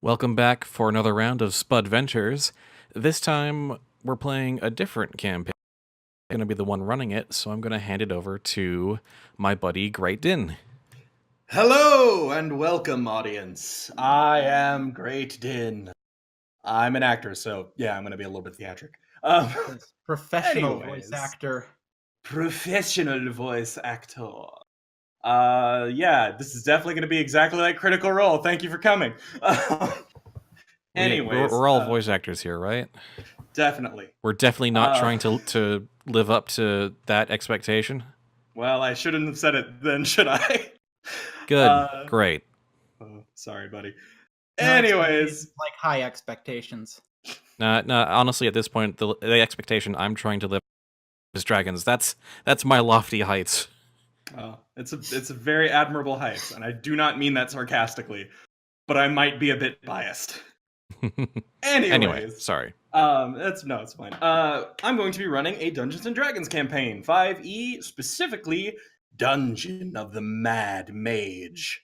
Welcome back for another round of Spudventures. This time, we're playing a different campaign. I'm going to be the one running it, so I'm going to hand it over to my buddy GreatDinn. Hello and welcome, audience. I am GreatDinn. I'm an actor, so yeah, I'm going to be a little bit theatric. Professional anyways. voice actor. Professional voice actor. Yeah, this is definitely going to be exactly like Critical Role. Thank you for coming. Anyways, we're all voice actors here, right? Definitely. We're definitely not trying to live up to that expectation. Well, I shouldn't have said it then, should I? Good. Great. Oh, sorry, buddy. No, Anyways. Like high expectations. No, honestly, at this point, the expectation I'm trying to live is dragons. That's my lofty heights. Oh, it's a very admirable height, and I do not mean that sarcastically, but I might be a bit biased. Anyway, sorry. It's fine. I'm going to be running a Dungeons and Dragons campaign, 5e, specifically Dungeon of the Mad Mage.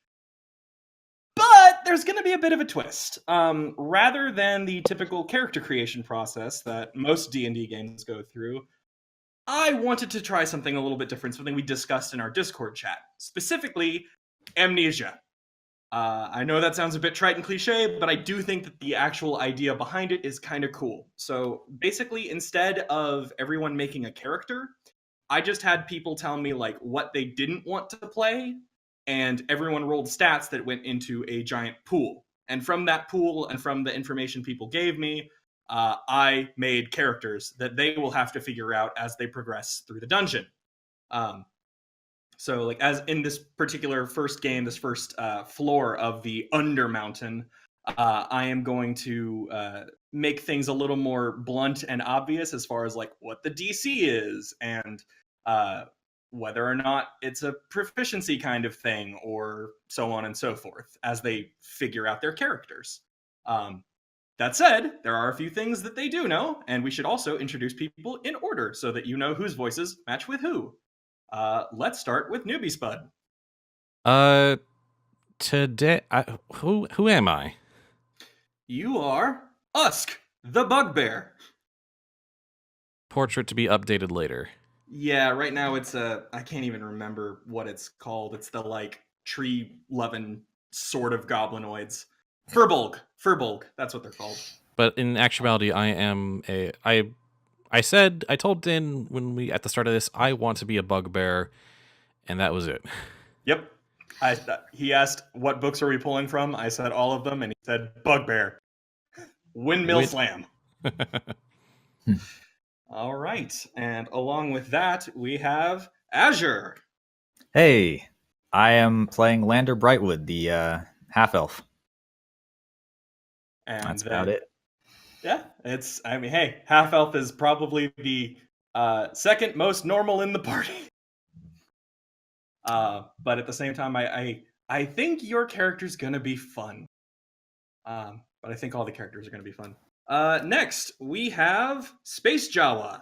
But there's going to be a bit of a twist. Rather than the typical character creation process that most D&D games go through, I wanted to try something a little bit different, something we discussed in our Discord chat, specifically amnesia. I know that sounds a bit trite and cliche, but I do think that the actual idea behind it is kind of cool. So basically, instead of everyone making a character, I just had people tell me like what they didn't want to play, and everyone rolled stats that went into a giant pool. And from that pool and from the information people gave me, I made characters that they will have to figure out as they progress through the dungeon. So, like, as in this particular first game, this first floor of the Under Mountain, I am going to make things a little more blunt and obvious as far as, like, what the DC is and whether or not it's a proficiency kind of thing or so on and so forth as they figure out their characters. That said, there are a few things that they do know, and we should also introduce people in order so that you know whose voices match with who. Let's start with Newbiespud. Today, who am I? You are Usk, the Bugbear. Portrait to be updated later. Yeah, right now it's I can't even remember what it's called. It's the, like, tree-loving sort of goblinoids. Furbolg, that's what they're called. But in actuality, I told Din when we, at the start of this, I want to be a bugbear, and that was it. Yep. He asked, what books are we pulling from? I said all of them, and he said, Bugbear. Windmill Slam. All right, and along with that, we have Azure. Hey, I am playing Lander Brightwood, the half-elf. And that's about it. Yeah, hey, half-elf is probably the second most normal in the party. But at the same time, I think your character's gonna be fun. But I think all the characters are gonna be fun. Next, we have Space Jawa.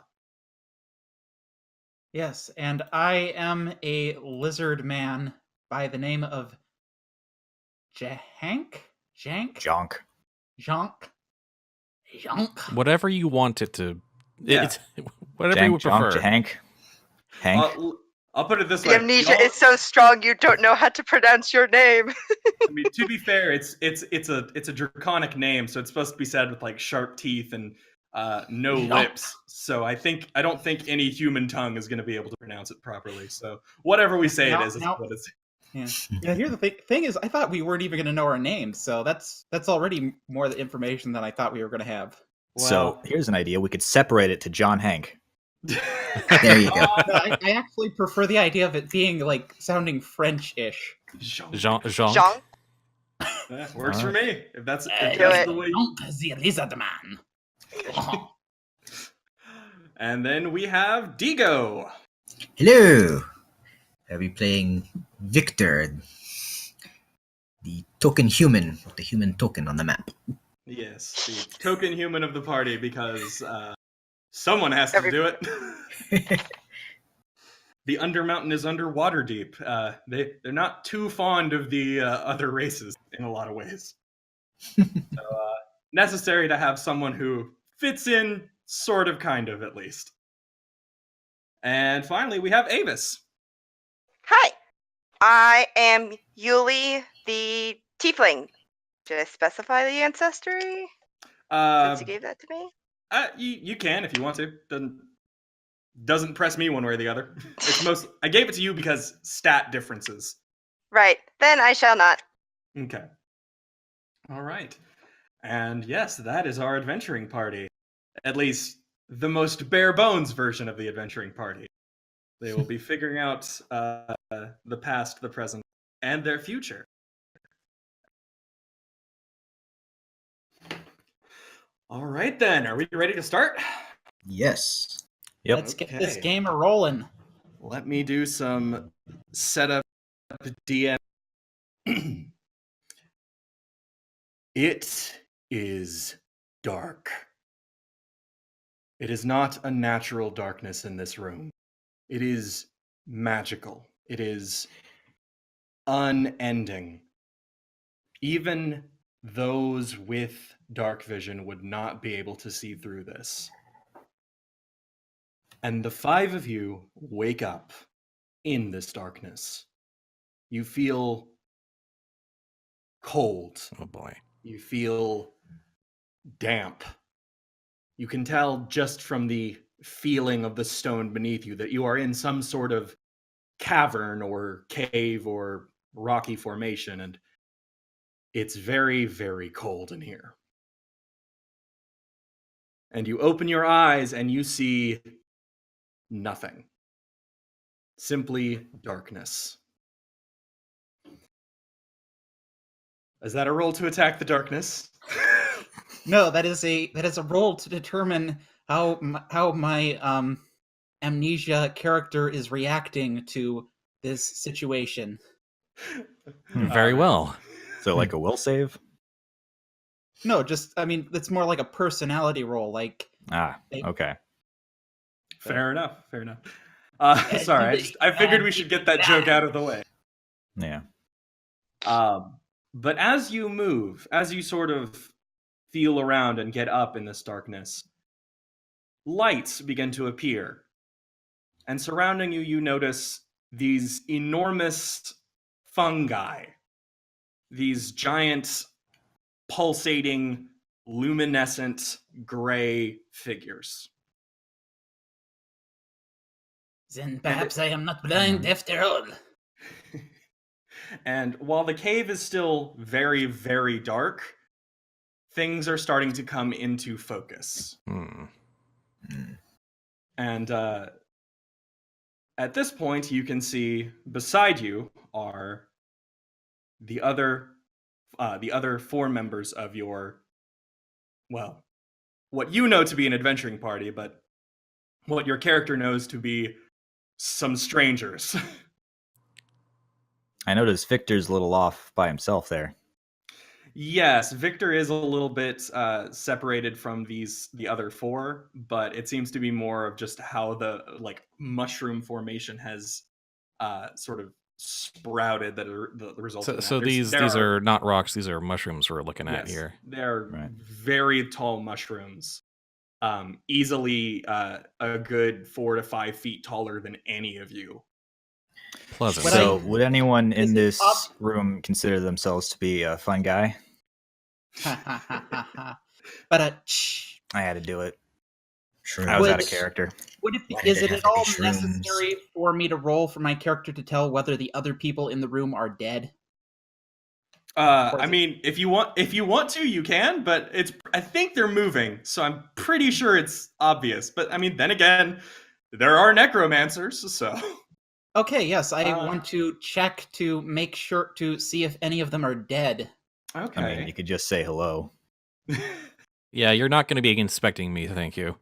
Yes, and I am a lizard man by the name of Jonk. Whatever you want it to. Yeah. It's whatever you would prefer. Hank. I'll put it this the way. amnesia is so strong you don't know how to pronounce your name. I mean, to be fair, it's a draconic name, so it's supposed to be said with, like, sharp teeth and no lips. So I don't think any human tongue is going to be able to pronounce it properly. So whatever we say it is what it's. Yeah. Here's the thing is, I thought we weren't even going to know our names, so that's already more the information than I thought we were going to have. Well, so here's an idea: we could separate it to John Hank. There you go. No, I actually prefer the idea of it being, like, sounding French-ish. Jean. That works for me. If that's the way. The lizard man. And then we have Digo. Hello. I'll be playing Victor, the token human, with the human token on the map. Yes, the token human of the party, because someone has to do it. The Under Mountain is underwater deep. They're not too fond of the other races in a lot of ways. Necessary to have someone who fits in, sort of, kind of, at least. And finally, we have Avis. Hi, I am Yuli, the tiefling. Did I specify the ancestry? Since you gave that to me? You can if you want to. Doesn't press me one way or the other. I gave it to you because stat differences. Right, then I shall not. Okay. All right. And yes, that is our adventuring party. At least the most bare bones version of the adventuring party. They will be figuring out the past, the present, and their future. All right, then. Are we ready to start? Yes. Yep. Let's get this game a rolling. Let me do some setup DM. It is dark. It is not a natural darkness in this room. It is magical. It is unending. Even those with dark vision would not be able to see through this. And the five of you wake up in this darkness. You feel cold. Oh boy. You feel damp. You can tell just from the feeling of the stone beneath you that you are in some sort of cavern or cave or rocky formation, and it's very, very cold in here. And you open your eyes and you see nothing. Simply darkness. Is that a roll to attack the darkness? No, that is a roll to determine how my amnesia character is reacting to this situation. Very well. So like a will save? No, it's more like a personality roll. Like, Okay. Fair enough. Sorry, I figured we should get that joke out of the way. Yeah. But as you move, as you sort of feel around and get up in this darkness, lights begin to appear. And surrounding you, you notice these enormous fungi, these giant, pulsating, luminescent, gray figures. Then perhaps I am not blind after all. And while the cave is still very, very dark, things are starting to come into focus. And at this point, you can see beside you are the other four members of your, well, what you know to be an adventuring party, but what your character knows to be some strangers. I noticed Victor's a little off by himself there. Yes, Victor is a little bit separated from the other four, but it seems to be more of just how the mushroom formation has sort of sprouted the result of that. So these are not rocks, these are mushrooms we're looking at here. They're Right. very tall mushrooms. Easily a good 4 to 5 feet taller than any of you. Pleasant. So would anyone in Is it this up? room consider themselves to be a fun guy? But I had to do it. Sure. I was out Would- of character. Why did is it it have at to be all shrooms? necessary for me to roll for my character to tell whether the other people in the room are dead? I mean, if you want to, you can, but I think they're moving, so I'm pretty sure it's obvious. But I mean, then again, there are necromancers, so. Okay, yes, I want to check to make sure to see if any of them are dead. Okay. I mean, you could just say hello. Yeah, you're not going to be inspecting me, thank you.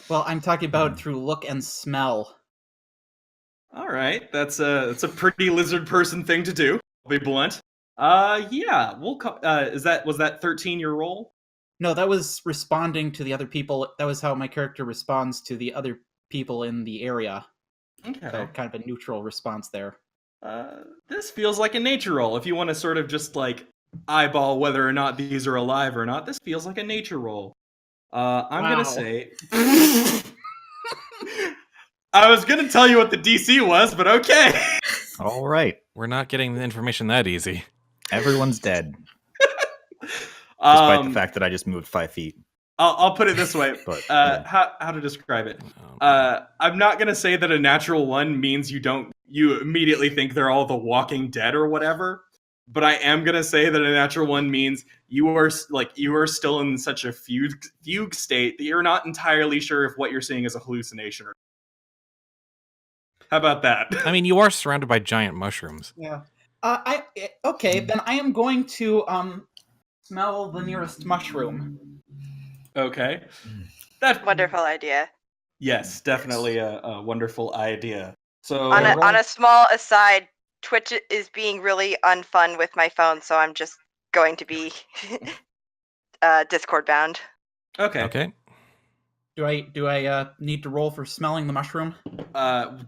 Well, I'm talking about through look and smell. All right, that's a pretty lizard person thing to do. I'll be blunt. Yeah, we'll. Was that 13 your roll? No, that was responding to the other people. That was how my character responds to the other people in the area. Okay. So kind of a neutral response there. This feels like a nature roll. If you want to sort of just eyeball whether or not these are alive or not. This feels like a nature roll. I'm Wow. gonna say. I was gonna tell you what the DC was, but okay. All right. We're not getting the information that easy. Everyone's dead. Despite the fact that I just moved 5 feet. I'll put it this way. But, yeah. How to describe it? Oh, I'm not gonna say that a natural one means you immediately think they're all the Walking Dead or whatever. But I am gonna say that a natural one means you are still in such a fugue state that you're not entirely sure if what you're seeing is a hallucination or. How about that? I mean, you are surrounded by giant mushrooms. Yeah. Okay, then I am going to smell the nearest mushroom. Okay. That Wonderful idea. Yes, definitely a wonderful idea. So On a small aside, Twitch is being really unfun with my phone, so I'm just going to be Discord bound. okay. Okay. Do I need to roll for smelling the mushroom?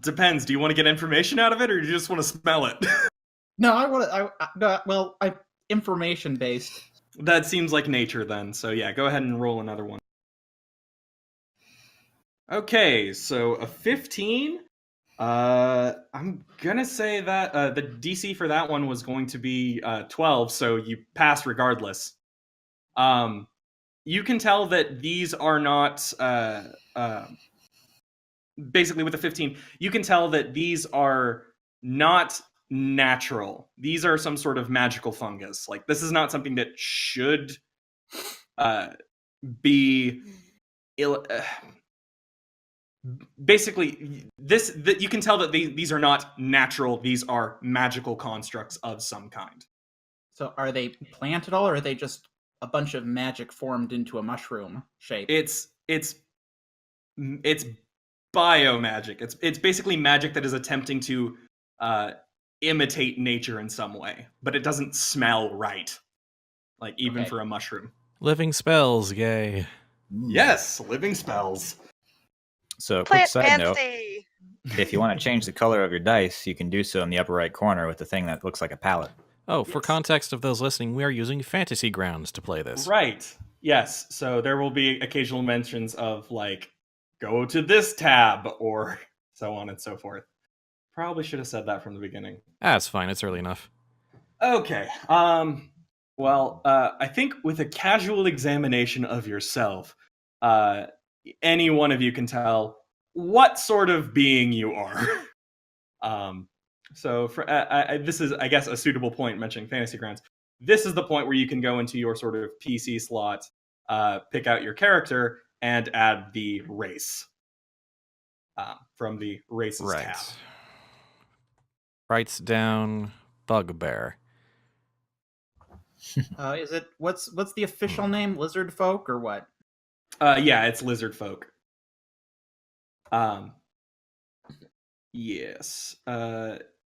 Depends. Do you want to get information out of it, or do you just want to smell it? No, I want to. Well, information based. That seems like nature then. So yeah, go ahead and roll another one. Okay, so a 15. I'm gonna say that the DC for that one was going to be 12, so you pass regardless. You can tell that these are not basically with the 15. You can tell that these are not natural. These are some sort of magical fungus. Like this is not something that should be basically you can tell that these are not natural. These are magical constructs of some kind. So are they plant at all, or are they just a bunch of magic formed into a mushroom shape? It's biomagic. It's basically magic that is attempting to imitate nature in some way, but it doesn't smell right. Like even for a mushroom. Living spells, yay. Yes, living spells. So, a quick Plant side note, fancy. if you want to change the color of your dice, you can do so in the upper right corner with the thing that looks like a palette. Oh, for context of those listening, we are using Fantasy Grounds to play this. Right. Yes. So there will be occasional mentions of like, go to this tab or so on and so forth. Probably should have said that from the beginning. It's fine. It's early enough. Okay. Well, I think with a casual examination of yourself, any one of you can tell what sort of being you are. So for this is, I guess, a suitable point mentioning Fantasy Grounds. This is the point where you can go into your sort of PC slot, pick out your character, and add the race from the races tab. Writes down Bugbear. Is it what's the official name? Lizard folk or what? Yeah, it's lizard folk. Yes.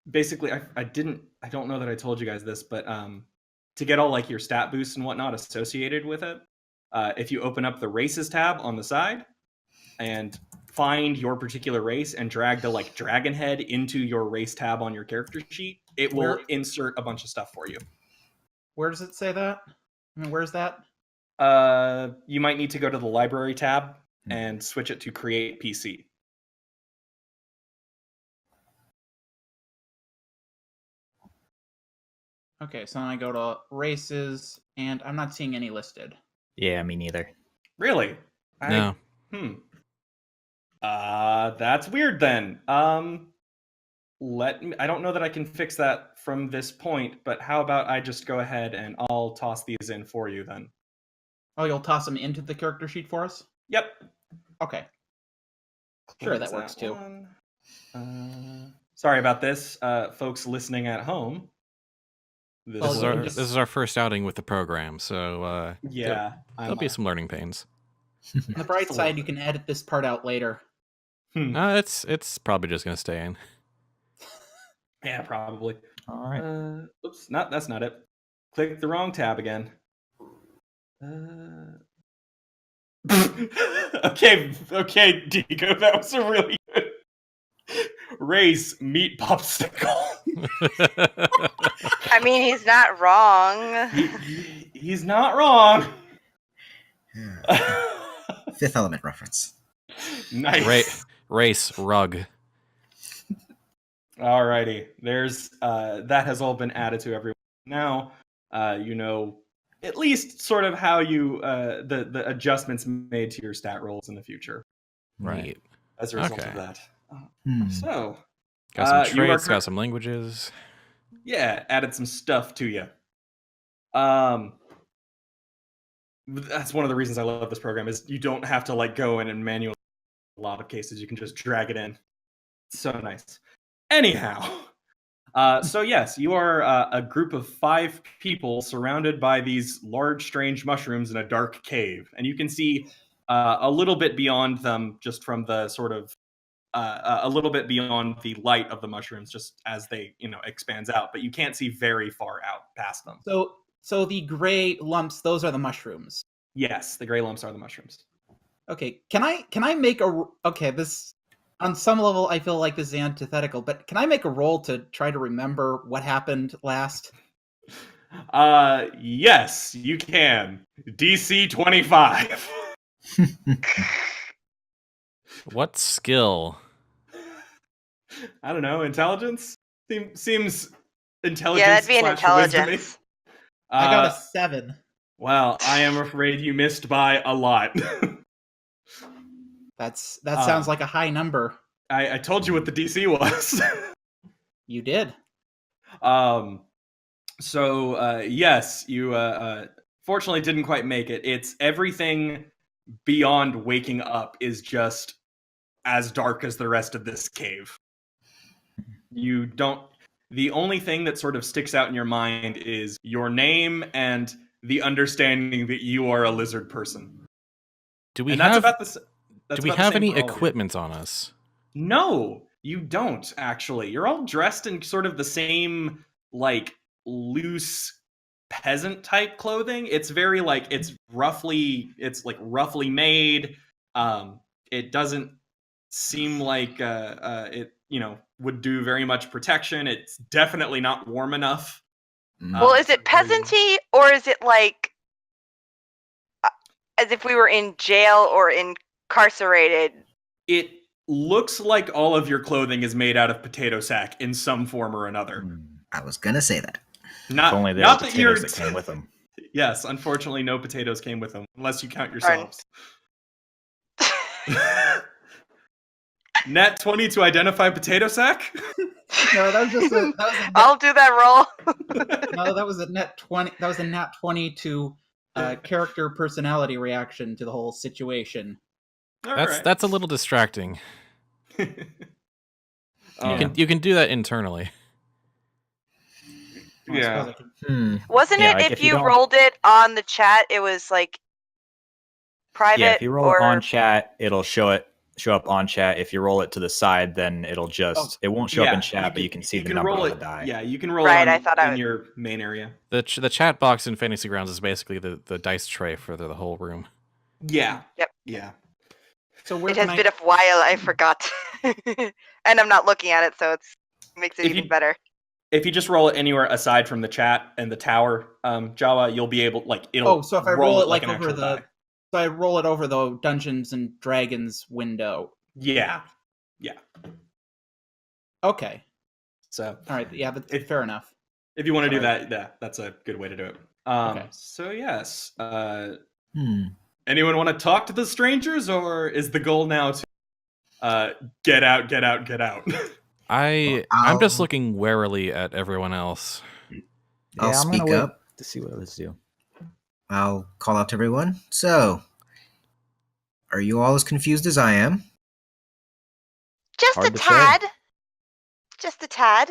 Basically, I don't know that I told you guys this, but to get all like your stat boosts and whatnot associated with it, if you open up the races tab on the side and find your particular race and drag the like dragon head into your race tab on your character sheet, it will insert a bunch of stuff for you. Where does it say that? I mean, where's that? You might need to go to the library tab and switch it to create PC. Okay, so then I go to races, and I'm not seeing any listed. Yeah, me neither. Really? No. That's weird then. I don't know that I can fix that from this point, but how about I just go ahead and I'll toss these in for you then. Oh, you'll toss them into the character sheet for us? Yep. Okay. Sure, that works too. Sorry about this, folks listening at home. This is our first outing with the program, so yeah, there'll be some learning pains. On the bright side, you can edit this part out later. It's probably just gonna stay in. Yeah, probably. All right. Oops, that's not it. Click the wrong tab again. Okay, Digo, that was a really good race meat popsicle. I mean, he's not wrong. He's not wrong. Fifth Element reference. Nice. Race rug. Alrighty. There's that has all been added to everyone. Now, you know at least sort of how you the adjustments made to your stat rolls in the future. Right. As a result Okay. of that. Hmm. So, Got some you are traits, got some languages. yeah, added some stuff to you. That's one of the reasons I love this program is you don't have to like go in and manually. A lot of cases you can just drag it in. So nice. Anyhow, so yes, you are a group of 5 people surrounded by these large, strange mushrooms in a dark cave, and you can see a little bit beyond them, just from the sort of a little bit beyond the light of the mushrooms, just as they expands out. But you can't see very far out past them. So the gray lumps, those are the mushrooms. Yes, the gray lumps are the mushrooms. Okay, can I make a this on some level I feel like this is antithetical, but can I make a roll to try to remember what happened last? Yes, you can. DC 25. What skill? I don't know, intelligence? Seems intelligence. Yeah, that'd be an /wisdom-y. intelligence. I got a 7. Well, I am afraid you missed by a lot. That sounds like a high number. I told you what the DC was. You did. So yes, you fortunately didn't quite make it. It's everything beyond waking up is just as dark as the rest of this cave. You don't. The only thing that sort of sticks out in your mind is your name and the understanding that you are a lizard person. Do we And have do we have any equipment on us? No, you don't actually. You're all dressed in sort of the same like loose peasant type clothing. It's very like it's roughly made. It doesn't seem like it would do very much protection. It's definitely not warm enough. Well, is it peasanty or is it like as if we were in jail or incarcerated? It looks like all of your clothing is made out of potato sack in some form or another. I was gonna say that. Not, If only there not were that you're. potatoes that came with them. Yes, unfortunately, no potatoes came with them, unless you count yourselves. Nat 20 to identify potato sack? No, that was just I'll do that roll. no, that was a net 20. That was a nat 20 to character personality reaction to the whole situation. That's a little distracting. You can do that internally. Yeah. Wasn't Yeah, it like, if if you you don't- rolled it on the chat, it was like private? Yeah, if you roll or... it on chat, it'll show up on chat. If you roll it to the side, then it'll just it won't show up in chat, but you can see the number on the die. Yeah, you can roll Right, it I thought I in would- your main area. The chat box in Fantasy Grounds is basically the dice tray for the whole room. Yeah. Yep. Yeah. So where It can has been a while. I forgot, and I'm not looking at it, so it makes it If even you- better. If you just roll it anywhere aside from the chat and the tower, Jawa, you'll be able it'll. Oh, so if I roll it like an over actual the, die. so I roll it over the Dungeons and Dragons window. Yeah. Okay. So All right. Yeah, that's fair enough. if you want to do Sorry. that, yeah, that's a good way to do it. Okay. So yes. Hmm. Anyone want to talk to the strangers, or is the goal now to get out, get out, get out? I'm just looking warily at everyone else. I'll I'm gonna speak wait up. to see what others do. I'll call out to everyone. So, are you all as confused as I am? Just Hard a to say. tad. Just a tad.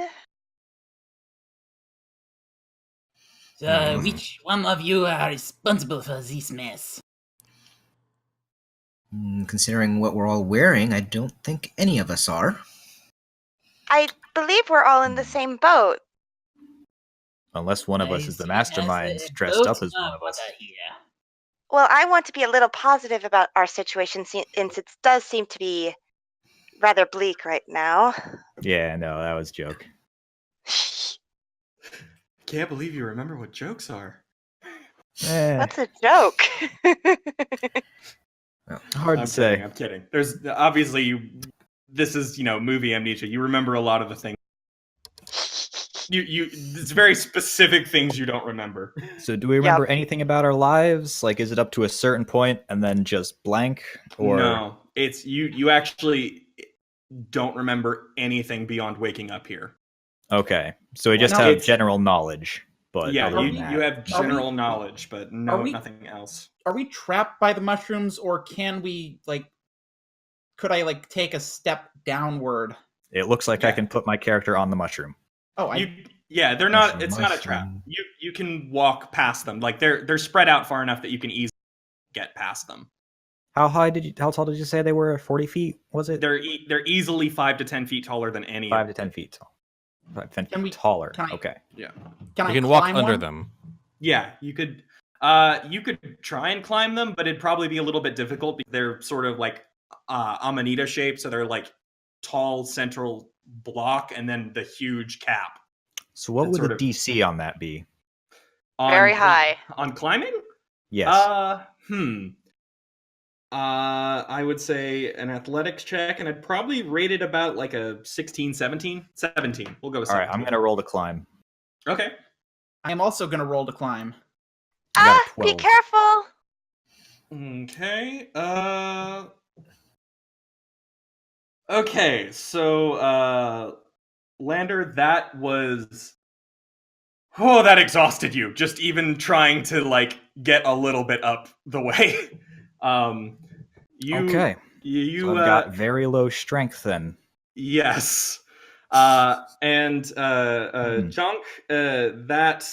So, which one of you are responsible for this mess? Considering what we're all wearing, I don't think any of us are. I believe we're all in the same boat. Unless one of us is the mastermind dressed up as one of us. Well, I want to be a little positive about our situation since it does seem to be rather bleak right now. Yeah, no, that was a joke. Can't believe you remember what jokes are. What's a joke? Hard to say. I'm kidding. There's obviously this is movie amnesia. You remember a lot of the things. It's very specific things you don't remember. So do we remember anything about our lives? Like, is it up to a certain point and then just blank? Or no, it's you actually don't remember anything beyond waking up here. Okay, so we just have general knowledge, but you have general knowledge, but nothing else. Are we trapped by the mushrooms, or can we could I take a step downward? It looks like I can put my character on the mushroom. Oh, they're not. It's not a trap. You can walk past them. Like they're spread out far enough that you can easily get past them. How tall did you say they were? 40 feet? Was it? They're easily 5 to 10 feet taller than any. 5 to 10 feet tall. 5 to 10 feet taller. Okay. Yeah. You can walk under them. Yeah, you could. You could try and climb them, but it'd probably be a little bit difficult because they're sort of like Amanita shape, so they're like tall central block and then the huge cap. So what would the DC on that be? Very high. On climbing? Yes. I would say an athletics check, and I'd probably rate it about like a 16, 17. 17. We'll go with 17. All right, I'm going to roll to climb. Okay. I am also going to roll to climb. Be careful. Okay. Okay, so Lander, that exhausted you. Just even trying to get a little bit up the way. You so I've got very low strength then. Yes. And Junk, that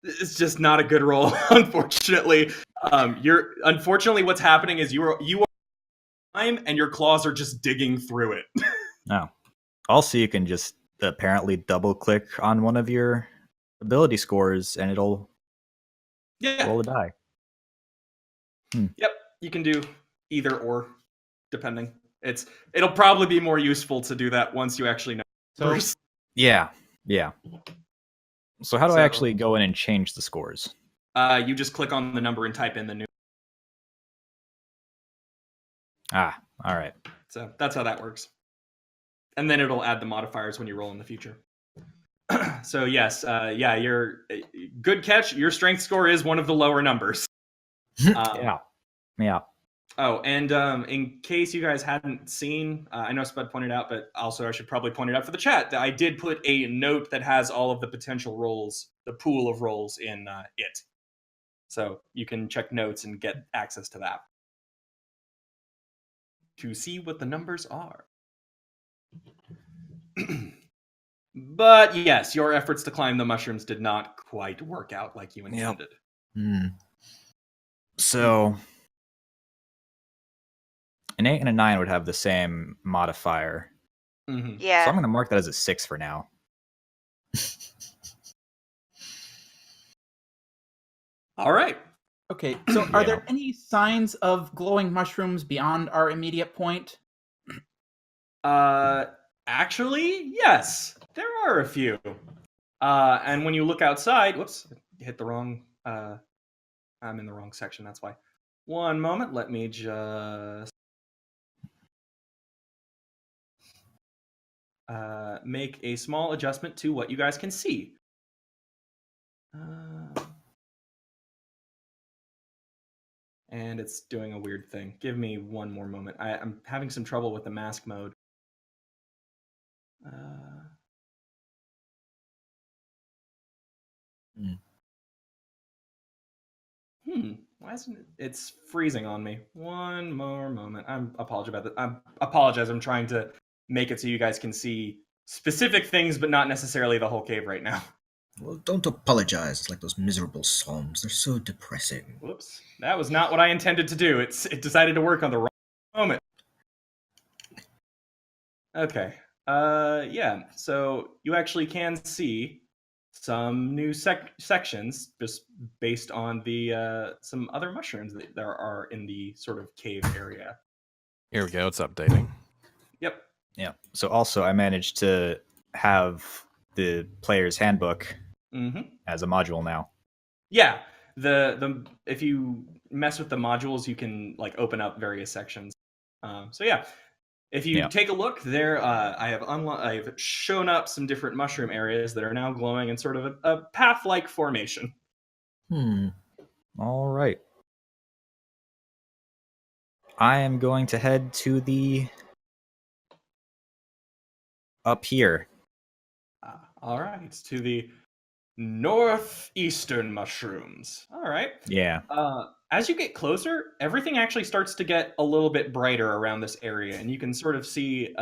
is just not a good roll, unfortunately. Unfortunately what's happening is you are and your claws are just digging through it. Oh. Also, you can just apparently double click on one of your ability scores and it'll roll a die. Yep, you can do either or, depending. It'll probably be more useful to do that once you actually know. So, yeah. So how do I actually go in and change the scores? You just click on the number and type in the new. All right. So that's how that works. And then it'll add the modifiers when you roll in the future. So yes, your good catch. Your strength score is one of the lower numbers. Yeah. Oh, and in case you guys hadn't seen, I know Spud pointed out, but also I should probably point it out for the chat, that I did put a note that has all of the potential rolls, the pool of rolls in it. So you can check notes and get access to that to see what the numbers are. But yes, your efforts to climb the mushrooms did not quite work out like you intended. So an 8 and a 9 would have the same modifier. Mm-hmm. Yeah. So I'm going to mark that as a 6 for now. All right. Okay, so are there any signs of glowing mushrooms beyond our immediate point? Actually, yes, there are a few. And when you look outside, whoops, hit the wrong. I'm in the wrong section. That's why. One moment. Let me just make a small adjustment to what you guys can see. And it's doing a weird thing. Give me one more moment. I'm having some trouble with the mask mode. Why isn't it? It's freezing on me. One more moment. I apologize about that. I apologize. I'm trying to make it so you guys can see specific things, but not necessarily the whole cave right now. Well, don't apologize. It's like those miserable psalms. They're so depressing. Whoops. That was not what I intended to do. It decided to work on the wrong moment. Okay. Yeah. So you actually can see some new sections just based on the some other mushrooms that there are in the sort of cave area. Here we go. It's updating. Yep. Yeah. So also I managed to have the player's handbook as a module now. Yeah, the if you mess with the modules, you can like open up various sections. So yeah, if you take a look there, I've shown up some different mushroom areas that are now glowing in sort of a path-like formation. All right. I am going to head to the up here. All right, to the northeastern mushrooms. All right. Yeah. As you get closer, everything actually starts to get a little bit brighter around this area, and you can sort of see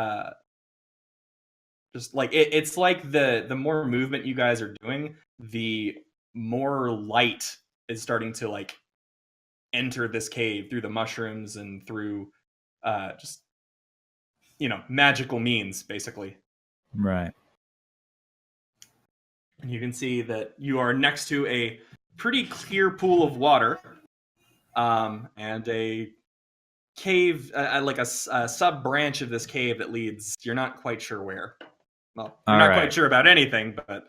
just like it's like the more movement you guys are doing, the more light is starting to like enter this cave through the mushrooms and through just magical means, basically. Right. And you can see that you are next to a pretty clear pool of water, and a cave, like a sub branch of this cave that leads. You're not quite sure where. Well, you're not quite sure about anything, but.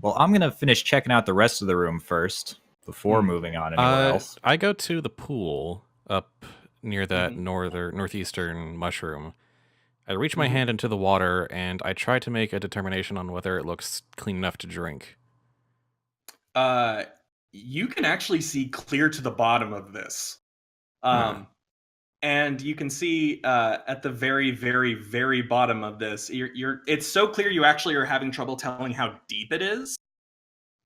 Well, I'm gonna finish checking out the rest of the room first before moving on anywhere else. I go to the pool up near that northeastern mushroom. I reach my hand into the water, and I try to make a determination on whether it looks clean enough to drink. You can actually see clear to the bottom of this. And you can see at the very, very, very bottom of this, it's so clear you actually are having trouble telling how deep it is.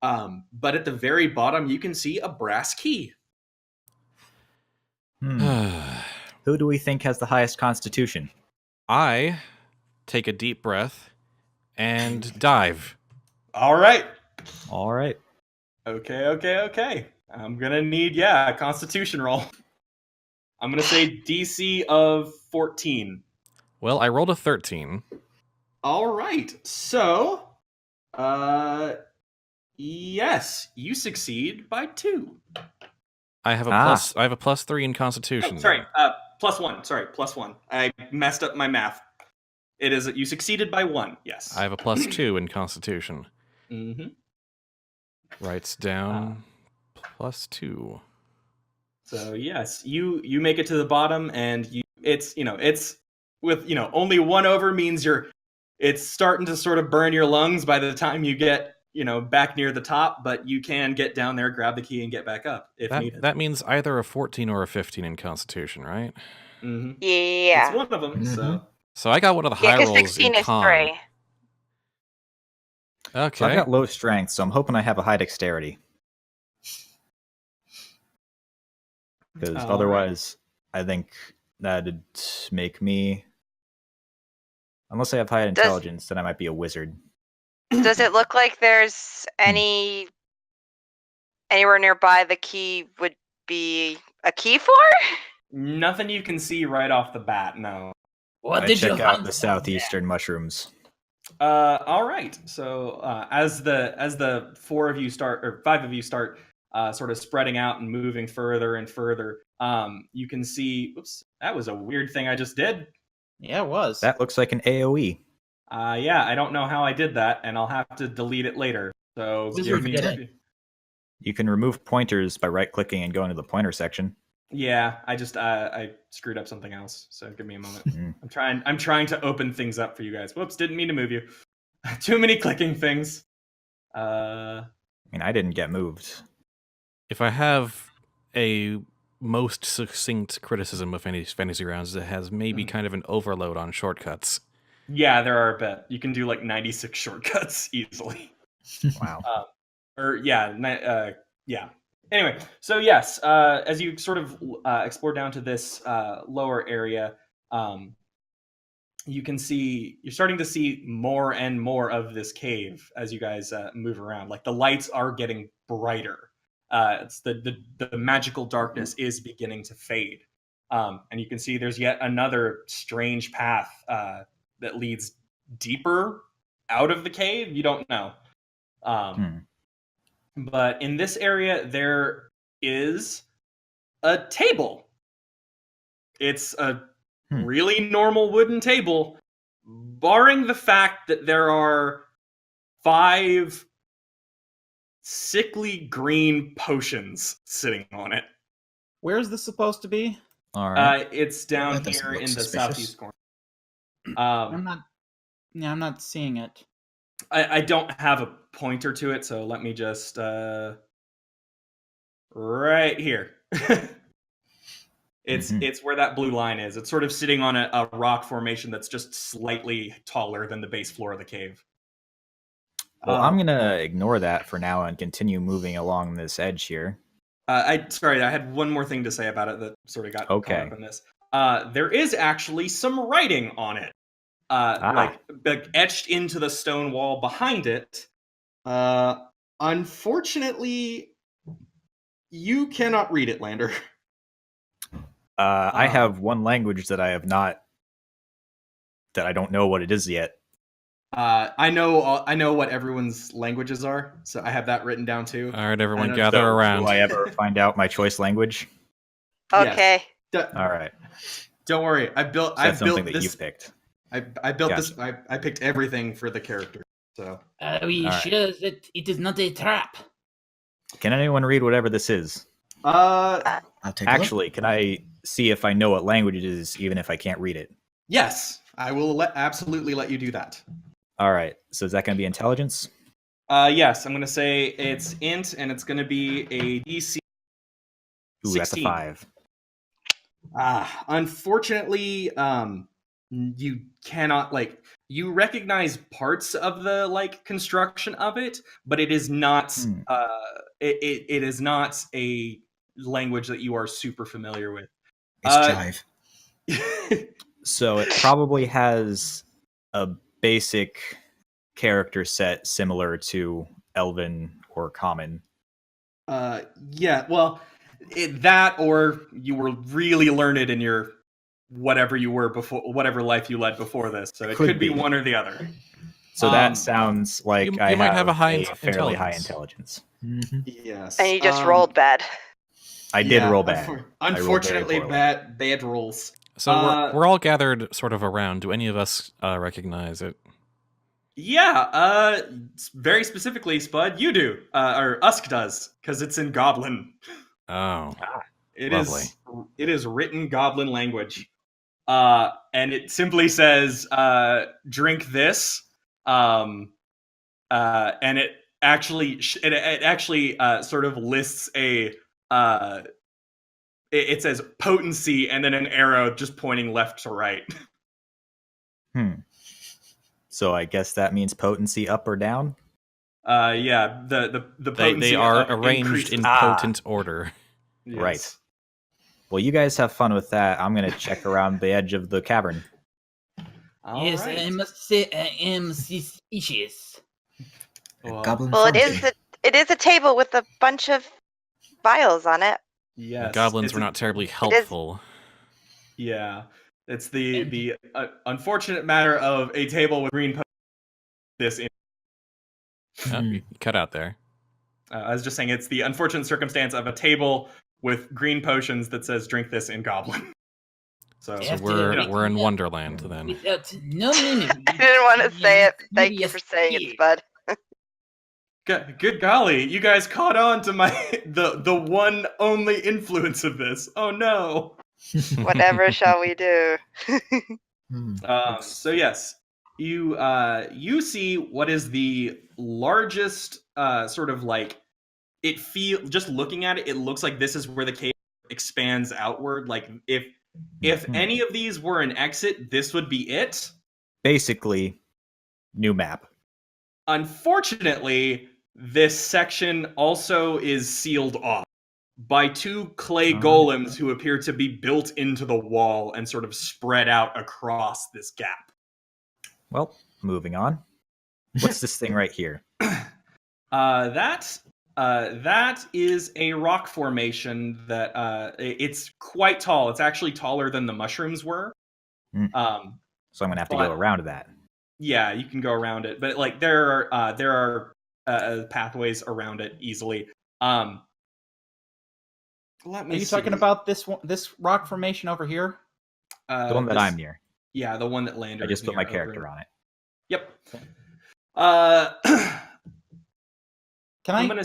But at the very bottom, you can see a brass key. Who do we think has the highest constitution? I take a deep breath and dive. All right. Okay. I'm going to need, a constitution roll. I'm going to say DC of 14. Well, I rolled a 13. All right. So, yes, you succeed by 2. I have a plus 3 in Constitution. Oh, sorry, +1. Sorry, +1. I messed up my math. It is you succeeded by 1. Yes. I have a plus 2 in Constitution. Writes down +2. So yes, you make it to the bottom, and it's with only 1 over means it's starting to sort of burn your lungs by the time you get back near the top, but you can get down there, grab the key, and get back up if needed. That means either a 14 or a 15 in Constitution, right? Yeah. It's one of them. So I got one of the high rolls 16 in is con. 3. Okay. So I've got low strength, so I'm hoping I have a high dexterity. Because otherwise, I think that'd make me... Unless I have high intelligence, then I might be a wizard. Does it look like there's anywhere nearby the key would be a key for? Nothing you can see right off the bat, no. What I did you check out hunt? the southeastern mushrooms. All right. So as the 4 of you start, or 5 of you start sort of spreading out and moving further and further, you can see. Oops, that was a weird thing I just did. Yeah, it was. That looks like an AoE. Yeah, I don't know how I did that, and I'll have to delete it later. So Wizard did it. You can remove pointers by right-clicking and going to the pointer section. Yeah, I screwed up something else. So give me a moment. I'm trying to open things up for you guys. Whoops, didn't mean to move you. Too many clicking things. I mean, I didn't get moved. If I have a most succinct criticism of fantasy rounds, it has maybe kind of an overload on shortcuts. Yeah, there are a bit. You can do like 96 shortcuts easily. Wow. Yeah. Anyway, so yes, as you sort of explore down to this lower area, you're starting to see more and more of this cave as you guys move around. Like the lights are getting brighter. It's the magical darkness is beginning to fade, and you can see there's yet another strange path that leads deeper out of the cave. You don't know. But in this area, there is a table. It's a really normal wooden table, barring the fact that there are 5 sickly green potions sitting on it. Where is this supposed to be? All right. It's down That doesn't here look in the suspicious. southeast corner. I'm not seeing it. I don't have a pointer to it, so let me just right here. It's where that blue line is. It's sort of sitting on a rock formation that's just slightly taller than the base floor of the cave. Well, I'm gonna ignore that for now and continue moving along this edge here. I had one more thing to say about it that sort of got caught up in this. There is actually some writing on it, like etched into the stone wall behind it. Unfortunately, you cannot read it, Lander. I have one language that I don't know what it is yet. I know what everyone's languages are, so I have that written down too. All right, everyone, gather around. Will I ever find out my choice language? Okay. Yes. All right. Don't worry. I built something that this. you picked. I built this. I picked everything for the character. So. Are we sure that it is not a trap? Can anyone read whatever this is? I'll take Actually, can I see if I know what language it is, even if I can't read it? Yes, I will absolutely let you do that. All right. So is that going to be intelligence? Yes, I'm going to say it's int, and it's going to be a DC 16. Ooh, that's a 5. Unfortunately, you cannot you recognize parts of the construction of it, but it is not. It is not a language that you are super familiar with. It's jive. So it probably has a basic character set similar to Elven or Common. Yeah, well, that or you were really learned in your whatever you were before, whatever life you led before this. So it could be one or the other. So that sounds like you I might have a fairly high intelligence. Mm-hmm. Yes. And you just rolled bad. I did roll bad. Unfortunately, bad rolls. So we're all gathered sort of around. Do any of us recognize it? Yeah, very specifically, Spud, you do, or Usk does, because it's in Goblin. Oh, It lovely. It is written Goblin language, and it simply says, "Drink this," and it actually sort of lists a. It says potency and then an arrow just pointing left to right. So I guess that means potency up or down? Yeah, the potency They are arranged increases. in potent order. Yes. Right. Well, you guys have fun with that. I'm going to check around the edge of the cavern. Yes, Right. I must say I am suspicious. Goblin Well, pharmacy. it is a table with a bunch of vials on it. Yes. Goblins were not terribly helpful. Yeah. It's the unfortunate matter of a table with green this in. You cut out there. I was just saying it's the unfortunate circumstance of a table with green potions that says "drink this" in Goblin. So we're in Wonderland then. Without no memory. I didn't want to say it. Thank you for saying it, Spud. Good golly, you guys caught on to my the one only influence of this. Oh no. Whatever shall we do? So yes, you see what is the largest sort of just looking at it, it looks like this is where the cave expands outward. Like if any of these were an exit, this would be it. Basically, new map. Unfortunately, this section also is sealed off by two clay golems who appear to be built into the wall and sort of spread out across this gap. Well, moving on. What's this thing right here? That is a rock formation that it's quite tall. It's actually taller than the mushrooms were. So I'm gonna have to go around that. Yeah, you can go around it, but there are pathways around it easily. Are you talking about this rock formation over here? The one that I'm near. Yeah, the one that Lander. I just put my character on it. Yep. Can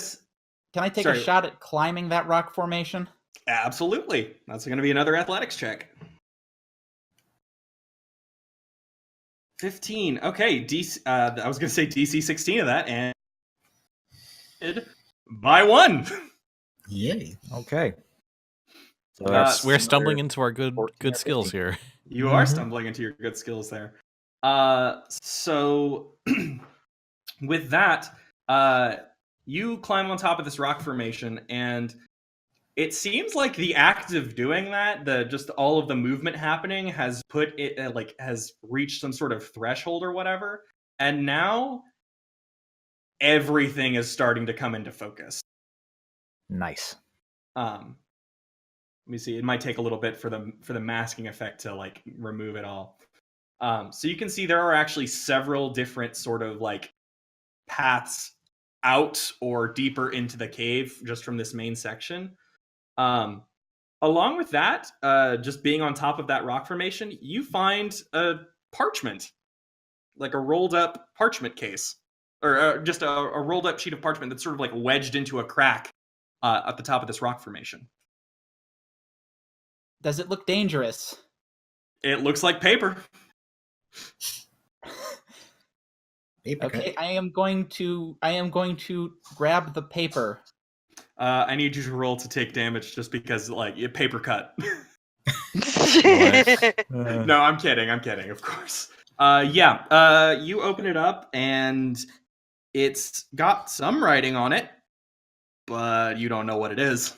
I take a shot at climbing that rock formation? Absolutely. That's going to be another athletics check. 15. Okay, I was going to say DC 16 of that, and by 1. Yay. Okay. So We're stumbling into our good skills here. You are stumbling into your good skills there. So with that, you climb on top of this rock formation, and it seems like the act of doing that, just all of the movement happening, has put it has reached some sort of threshold or whatever, and now everything is starting to come into focus. Nice. Let me see. It might take a little bit for the masking effect to like remove it all. So you can see there are actually several different sort of like paths out or deeper into the cave just from this main section. Along with that, just being on top of that rock formation, you find a parchment, like a rolled up parchment case, or just a rolled up sheet of parchment that's sort of like wedged into a crack at the top of this rock formation. Does it look dangerous? It looks like paper. Okay, I am going to grab the paper. I need you to roll to take damage just because, like, paper cut. No, I'm kidding, of course. You open it up, and it's got some writing on it, but you don't know what it is.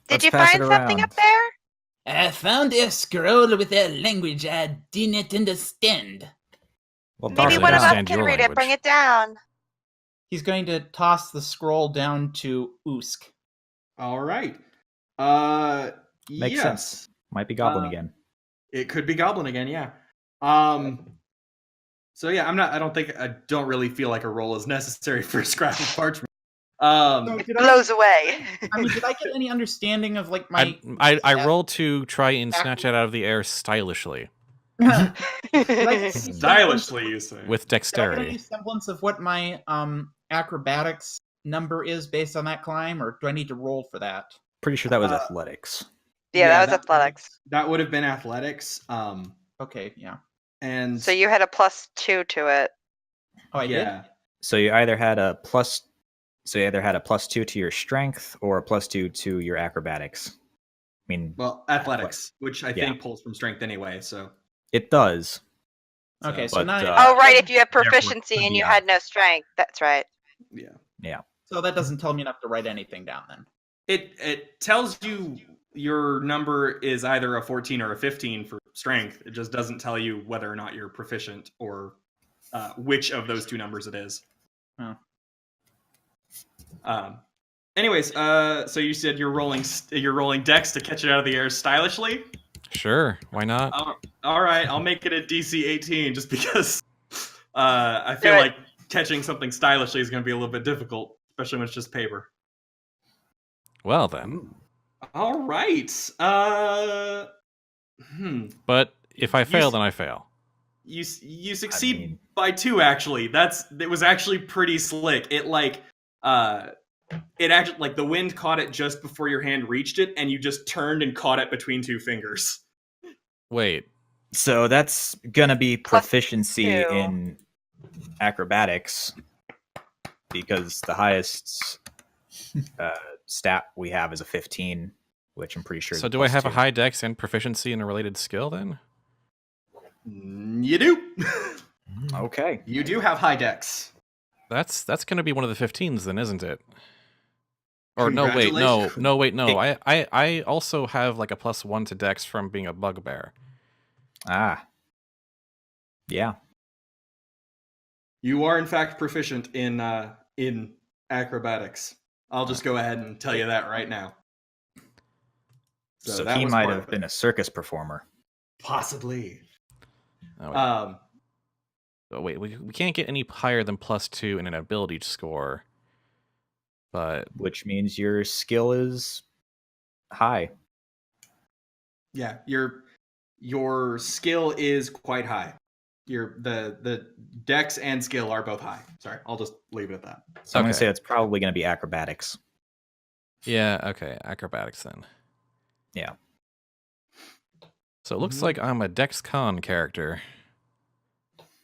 Did you find something up there? I found a scroll with a language I didn't understand. Well, Maybe one of us can read it. Bring it down. He's going to toss the scroll down to Usk. All right. Makes sense. Might be Goblin again. It could be Goblin again, yeah. So yeah, I don't really feel like a roll is necessary for a scrap of parchment. It blows away. I mean, did I get any understanding of like my? I rolled to try and snatch it out of the air stylishly. Stylishly, you say? With dexterity. Any semblance of what my acrobatics number is based on that climb, or do I need to roll for that? Pretty sure that was athletics. Yeah, that was athletics. That would have been athletics. Okay, yeah. And so you had a +2 to it. Oh, I did. So you either had a +2 to your strength or a +2 to your acrobatics. I mean, well, athletics, which I think pulls from strength anyway. So it does. Okay, so now. Oh, right. If you have proficiency and you had no strength, that's right. Yeah. So that doesn't tell me enough to write anything down then. It tells you your number is either a 14 or a 15 for strength. It just doesn't tell you whether or not you're proficient or which of those two numbers it is. Oh. Anyways, so you said you're rolling dex to catch it out of the air stylishly? Sure, why not? All right, I'll make it a DC 18 just because I feel like catching something stylishly is going to be a little bit difficult, especially when it's just paper. Well then. All right. But if I fail, then I fail. You succeed by 2. Actually, it was actually pretty slick. It actually, like, the wind caught it just before your hand reached it, and you just turned and caught it between 2 fingers. Wait. So that's gonna be proficiency in acrobatics, because the highest stat we have is a 15, which I'm pretty sure. So do I have a high dex and proficiency in a related skill then? You do. Okay. You do have high dex. That's going to be one of the 15s then, isn't it? Or no, wait, no. I also have like a +1 to dex from being a bugbear. Ah. Yeah. You are in fact proficient in acrobatics. I'll just go ahead and tell you that right now. So he might have been a circus performer. Possibly. Oh, wait, we can't get any higher than +2 in an ability score. But which means your skill is high. Yeah, your skill is quite high. the dex and skill are both high. Sorry, I'll just leave it at that. So I'm going Okay. to say it's probably going to be acrobatics. Yeah, okay. Acrobatics then. Yeah. So it looks Mhm. like I'm a Dex Con character.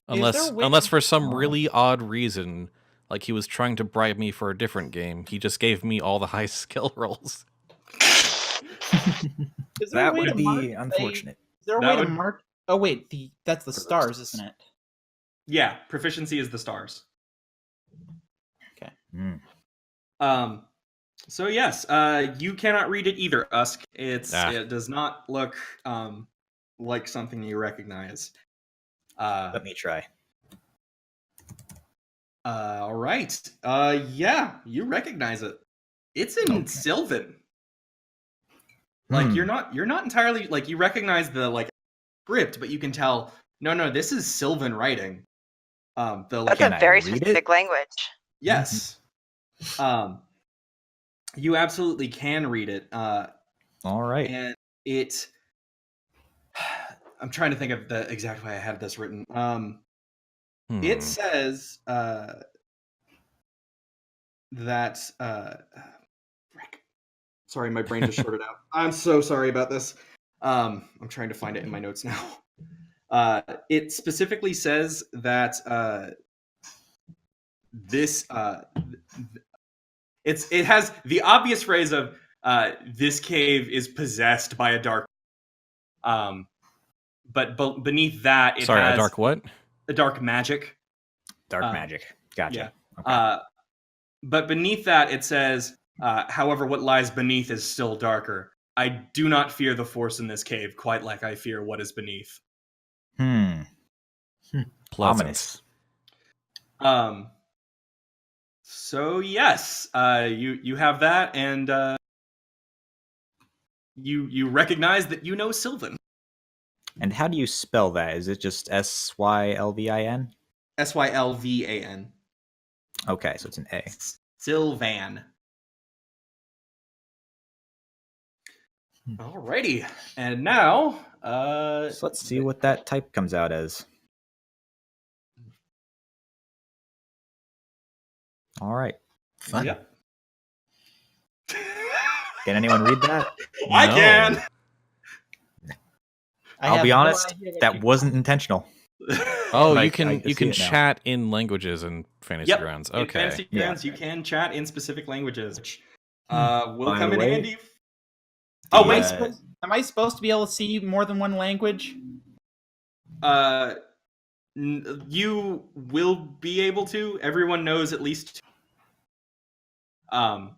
Is there a way Unless to- for some Oh. really odd reason, like he was trying to bribe me for a different game, he just gave me all the high skill rolls. Is there a That way would to be mark, unfortunate. Is there a That way to would- mark? Oh wait, that's the stars, isn't it? Yeah, proficiency is the stars. Mm. So yes, you cannot read it either, Usk. It does not look like something you recognize. Let me try. All right. Yeah, you recognize it. It's in Okay. Sylvan. Like Hmm. you're not entirely like you recognize the like script, but you can tell no, this is Sylvan writing. The That's Can a I very read it? specific language. yes. You absolutely can read it. All right. And it I'm trying to think of the exact way I had this written. It says that frick. Sorry, my brain just shorted out. I'm so sorry about this. I'm trying to find it in my notes now. It specifically says that this it has the obvious phrase of this cave is possessed by a dark but beneath that it has a dark what? a dark magic. Dark magic. Gotcha. Yeah. Okay. But beneath that it says, however, what lies beneath is still darker. I do not fear the force in this cave quite like I fear what is beneath. Pleasant. Ominous. So yes, you have that, and you recognize that you know Sylvan. And how do you spell that? Is it just Sylvin? Sylvan. Okay, so it's an A. Sylvan. Alrighty, and now So let's see what that type comes out as. All right. Fun. Yep. Can anyone read that? I No. can. I I'll have be no honest, idea what that you- wasn't intentional. Oh, But you I can see you can it now. chat in languages in Fantasy Yep. Grounds. In Okay. Fantasy Yeah. Grounds, you can chat in specific languages, which By will the come in way, handy. the, Oh wait, Am I supposed to be able to see more than one language? you will be able to. Everyone knows at least two.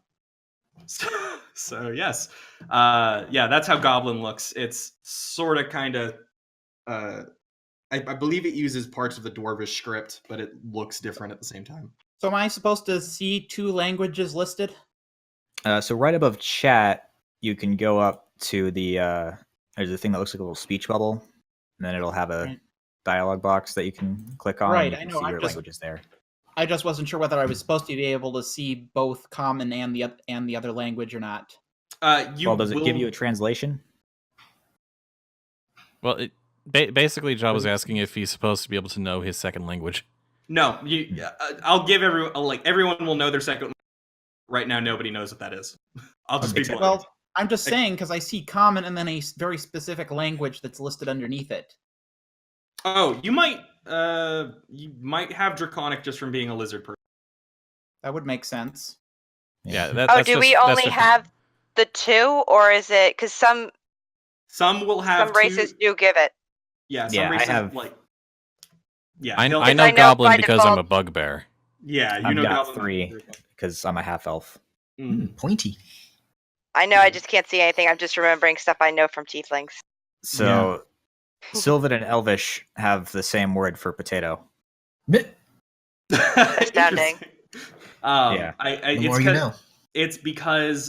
So yes, yeah, that's how Goblin looks. It's sort of kind of I believe it uses parts of the Dwarvish script, but it looks different at the same time. So am I supposed to see two languages listed? so right above chat, you can go up to the there's a thing that looks like a little speech bubble, and then it'll have a Right. dialog box that you can click on. Right, and you I can know, see I'm your just- languages there. I just wasn't sure whether I was supposed to be able to see both common and the other language or not. You Well, does it give will- you a translation? Well, basically, Job was asking if he's supposed to be able to know his second language. No, I'll give everyone everyone will know their second. Right now, nobody knows what that is. I'll just be Okay. blunt. Well, I'm just saying because I see common and then a very specific language that's listed underneath it. Oh, you might have Draconic just from being a lizard person. That would make sense. Yeah. Oh, That's do just, we that's only just- have the two, or is it because some Some will have races two, do give it? Yeah, some Yeah, I races have- like. Yeah, I they'll- know I know Goblin by because I'm a default- bugbear. Yeah, you I've know got Goblin. 3 because I'm a half elf. Mhm. Pointy. I know, I just can't see anything. I'm just remembering stuff I know from tieflings. So Sylvan and Elvish have the same word for potato. Meh. Astounding. Interesting. Yeah. The The more you know. It's because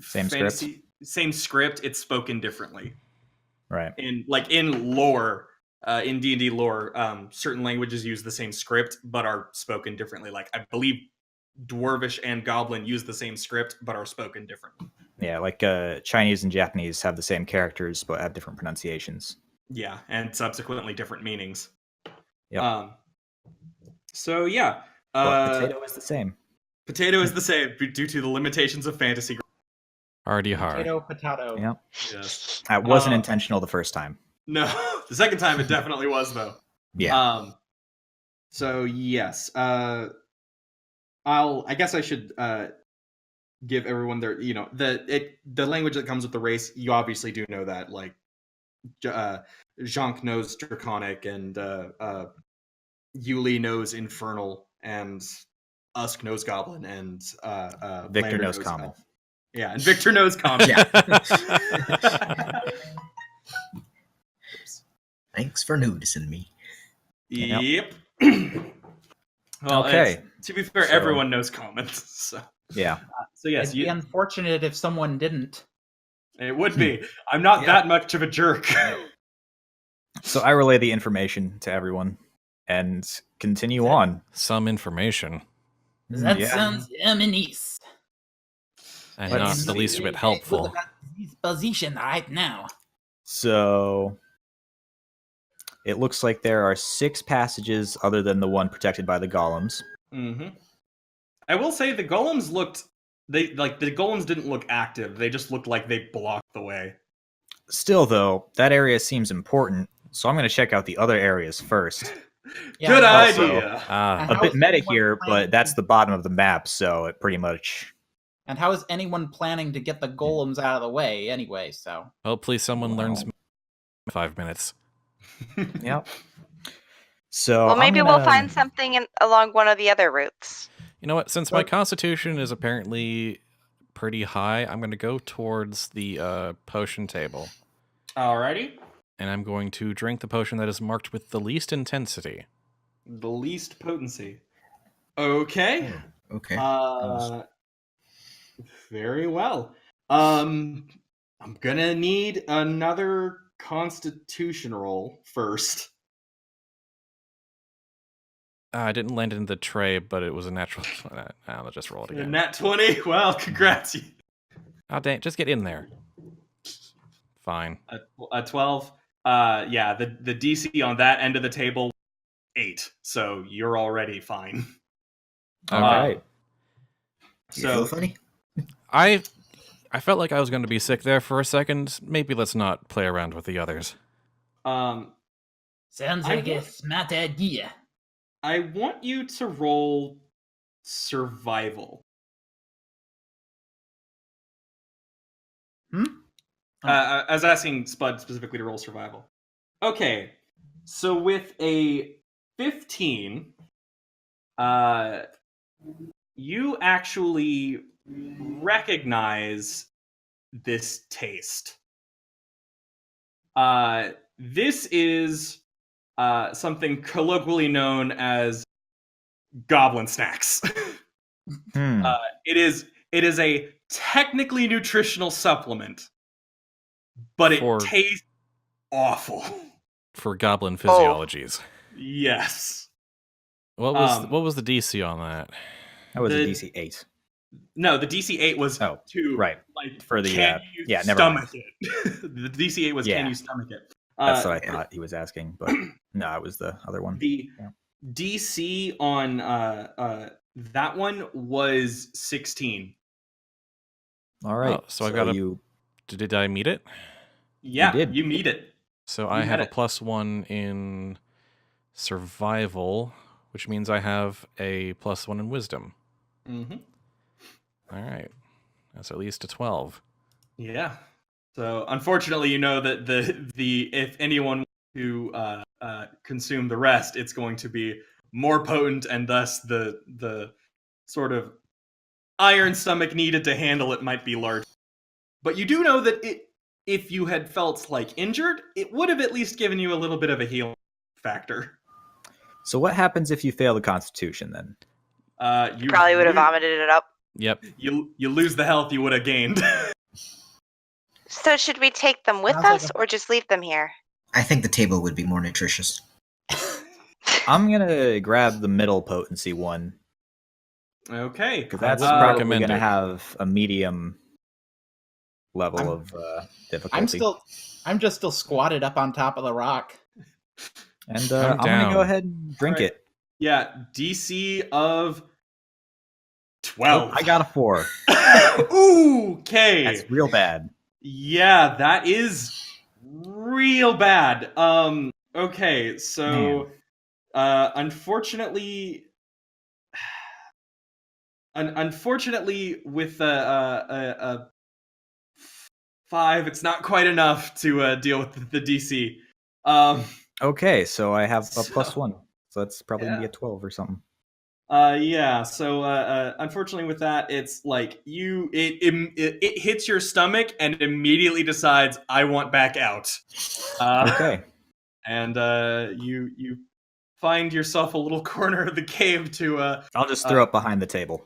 Same script? same script. It's spoken differently. Right. In lore, in D&D lore, certain languages use the same script but are spoken differently. Like I believe Dwarvish and Goblin use the same script but are spoken differently. Yeah, like Chinese and Japanese have the same characters but have different pronunciations. Yeah, and subsequently different meanings. Yep. So yeah, But potato is the same. Potato is the same due to the limitations of fantasy. Already hard. Potato. Yep. Yes. That wasn't intentional the first time. No, the second time it definitely was though. Yeah. So yes, I guess I should give everyone their, the language that comes with the race. You obviously do know that, like, Jonk knows Draconic, and Yuli knows Infernal, and Usk knows Goblin, and Victor Lander knows Common. Yeah, and Victor knows Common. Thanks for noticing me. Yep. Well, Okay. To be fair, So- everyone knows Common. So Yeah. so yes, It'd be unfortunate if someone didn't. it would be. I'm not that much of a jerk. So I relay the information to everyone and continue on. Some information. That Yeah. sounds ominous. And Let's not the least see. bit helpful. This position right now. So it looks like there are 6 passages other than the one protected by the golems. Mm-hmm. I will say the golems the golems didn't look active. They just looked like they blocked the way. Still, though, that area seems important, so I'm going to check out the other areas first. Good also- idea. Ah, A How bit is meta anyone here, planning but that's the bottom of the map, so it pretty much... And how is anyone planning to get the golems out of the way anyway? So hopefully someone learns Wow. 5 minutes. Yep. So Well, maybe I'm we'll gonna- find something along one of the other routes. You know what? Since my constitution is apparently pretty high, I'm going to go towards the potion table. Alrighty. And I'm going to drink the potion that is marked with the least intensity. The least potency. Okay. Okay. Very well. I'm gonna need another Constitution roll first. I didn't land in the tray, but it was a natural. I'll just roll it again. Nat 20. Well, congrats. Oh, dang. Just get in there. Fine. A 12. Yeah, the DC on that end of the table, 8. So you're already fine. All right. You feel So funny? I felt like I was going to be sick there for a second. Maybe let's not play around with the others. sounds I like a want- smart idea. I want you to roll survival. I was asking Spud specifically to roll survival. Okay, so with a 15, you actually recognize this taste. This is something colloquially known as goblin snacks. Hmm. It is a technically nutritional supplement, but it For- tastes awful. For goblin physiologies. Yes. What was the DC on that? That was a the- DC 8. No, the DC 8 was Oh, to right. like For the, can you never stomach it. The DC 8 was Yeah. can you stomach it? That's what I thought he was asking, but no, it was the other one. The Yeah. DC on that one was 16. All right. Oh, so I got a- you. Did I meet it? Yeah, did. you meet it. So You I have had a it. +1 in survival, which means I have a +1 in wisdom. Mm-hmm. All right. That's at least a 12. Yeah. So unfortunately, you know that the if anyone wants to consume the rest, it's going to be more potent, and thus the sort of iron stomach needed to handle it might be larger. But you do know that if you had felt like injured, it would have at least given you a little bit of a healing factor. So what happens if you fail the Constitution then? You Probably would have lose- vomited it up. Yep. You lose the health you would have gained. So should we take them with Sounds like us or just leave them here? I think the table would be more nutritious. I'm gonna grab the middle potency one Okay. because that's would probably recommend gonna it. have a medium level I'm- of difficulty. I'm still I'm just still squatted up on top of the rock. And I'm I'm gonna go down. ahead and drink Alright. it. Yeah, DC of 12. Oh, I got a 4. Ooh, okay. That's real bad. Yeah, that is real bad. Okay, so unfortunately with a 5, it's not quite enough to deal with the DC. Okay, so I have a So- +1. So that's probably gonna be Yeah. a 12 or something. Yeah. So, unfortunately, with that, it's like it hits your stomach and immediately decides, "I want back out." Okay. And you find yourself a little corner of the cave to I'll just throw it behind the table.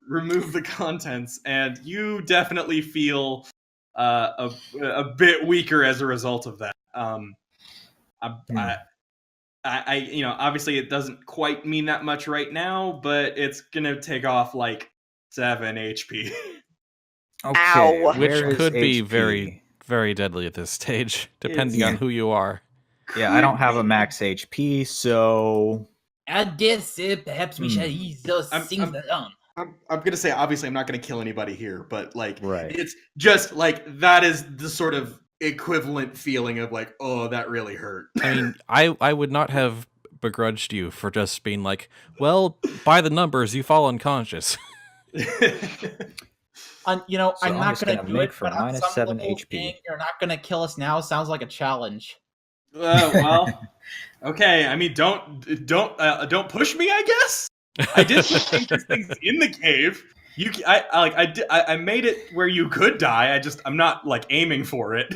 remove the contents, and you definitely feel a bit weaker as a result of that. I you know, obviously it doesn't quite mean that much right now, but it's gonna take off like 7 HP. Okay. Ow. Which where is could be HP? very, very deadly at this stage, depending on Yeah. who you are. Yeah, I don't have a max HP, so I guess perhaps we shall ease those things down. I'm gonna say, obviously, I'm not gonna kill anybody here, but like, Right. it's just like that is the sort of equivalent feeling of like, oh, that really hurt. I mean, I would not have begrudged you for just being like, well, by the numbers, you fall unconscious. You know, So I'm I'm not just going gonna to do make it, for but on some -7 level, HP. saying you're not going to kill us now sounds like a challenge. Well, okay. I mean, don't push me. I guess I did put dangerous things in the cave. I made it where you could die. I'm not like aiming for it.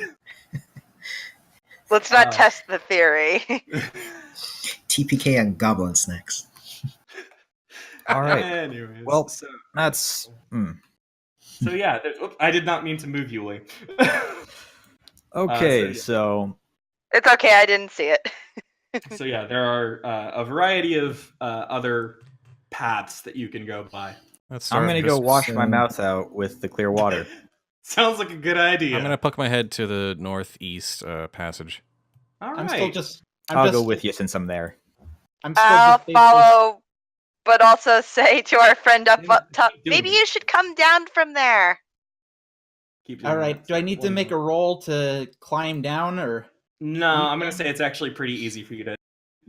Let's not test the theory. TPK and goblin snacks. all right. Anyways, Well, so That's yeah. I did not mean to move Yuli. okay. yeah. So It's okay, I didn't see it. So yeah, there are a variety of other paths that you can go by. Let's I'm start. gonna go wash my so- mouth out with the clear water. Sounds like a good idea. I'm gonna poke my head to the northeast passage. All right. I'm still just. I'll go with you since I'm there. I'm still I'll just basically- follow, but also say to our friend up Yeah, top, keep doing maybe it. you should come down from there. Keep doing All right. that. Do I need to make a roll to climb down, or No, I'm gonna say it's actually pretty easy for you to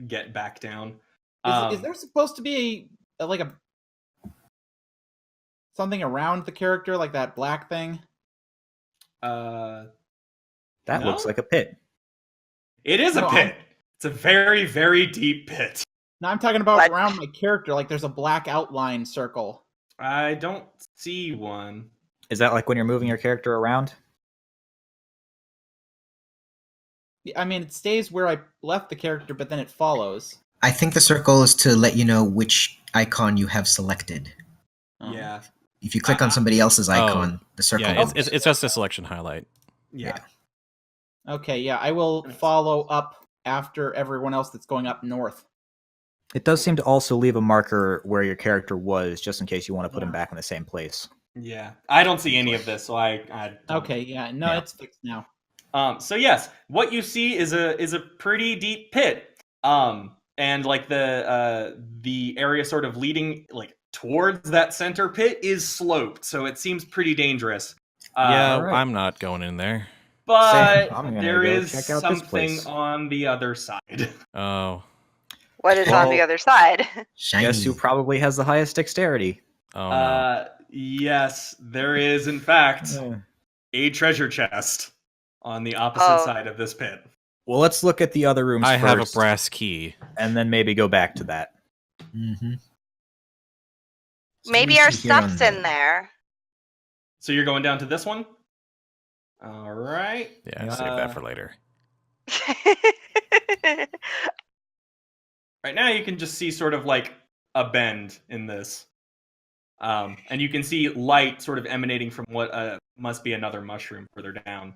get back down. is there supposed to be like a something around the character, like that black thing? Uh, That No? looks like a pit. it is No, a pit. It's a very, very deep pit. No, I'm talking about What? around my character. Like there's a black outline circle. I don't see one. Is that like when you're moving your character around? I mean, it stays where I left the character, but then it follows. I think the circle is to let you know which icon you have selected. Oh. Yeah, If you click on somebody else's icon, the circle. Yeah, moves. it's just a selection highlight. yeah. Okay, yeah, I will follow up after everyone else that's going up north. It does seem to also leave a marker where your character was, just in case you want to put him back in the same place. Yeah, I don't see any of this, so I don't. Okay, yeah, no, Yeah. it's fixed now. So yes, what you see is a pretty deep pit. And like the area sort of leading like towards that center pit is sloped, so it seems pretty dangerous. Yeah, alright. I'm not going in there. But I'm gonna there go is check out this something place. on the other side. Oh, What is on the Well- other side? Shiny. Guess who probably has the highest dexterity? oh no. Yes, there is in fact a treasure chest on the opposite Oh. side of this pit. Well, let's look at the other rooms I first, have a brass key. and then maybe go back to that. Mm-hmm. Maybe our stuff's in there. So you're going down to this one? All right. Yeah, save that for later. Right now you can just see sort of like a bend in this. And you can see light sort of emanating from what must be another mushroom further down.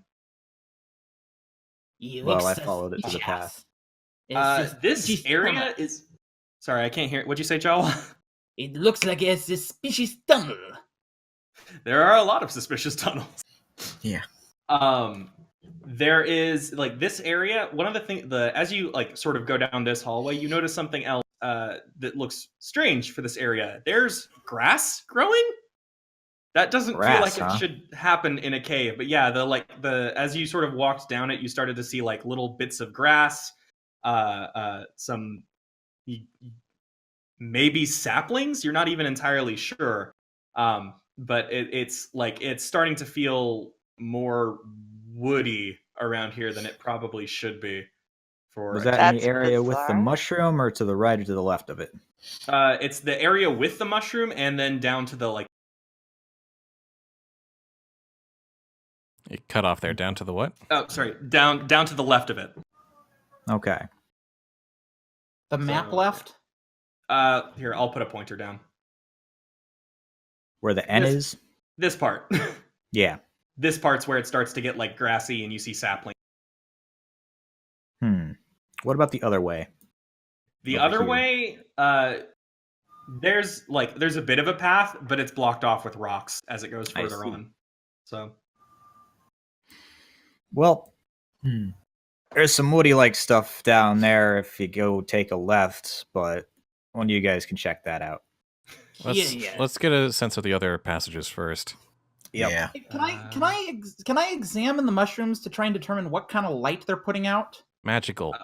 Well, I followed it to the path. This area is... Sorry, I can't hear... What'd you say, Jawa? It looks like a suspicious tunnel. There are a lot of suspicious tunnels. Yeah. there is like this area. One of the things, as you like sort of go down this hallway, you notice something else that looks strange for this area. There's grass growing. That doesn't feel like it should happen in a cave, but yeah, as you sort of walked down it, you started to see like little bits of grass, some maybe saplings. You're not even entirely sure, but it's starting to feel more woody around here than it probably should be. Was that in the area with the mushroom, or to the right or to the left of it? It's the area with the mushroom, and then down to the like. It cut off there. Down to the what? Oh, sorry. Down to the left of it. Okay. The map left? Here, I'll put a pointer down. Where the N is? This part. Yeah. This part's where it starts to get like grassy and you see sapling. What about the other way? The other way, there's a bit of a path, but it's blocked off with rocks as it goes further on. So. Well, there's some woody-like stuff down there if you go take a left, but one of you guys can check that out. Let's get a sense of the other passages first. Yep. Yeah. Can I examine the mushrooms to try and determine what kind of light they're putting out? Magical.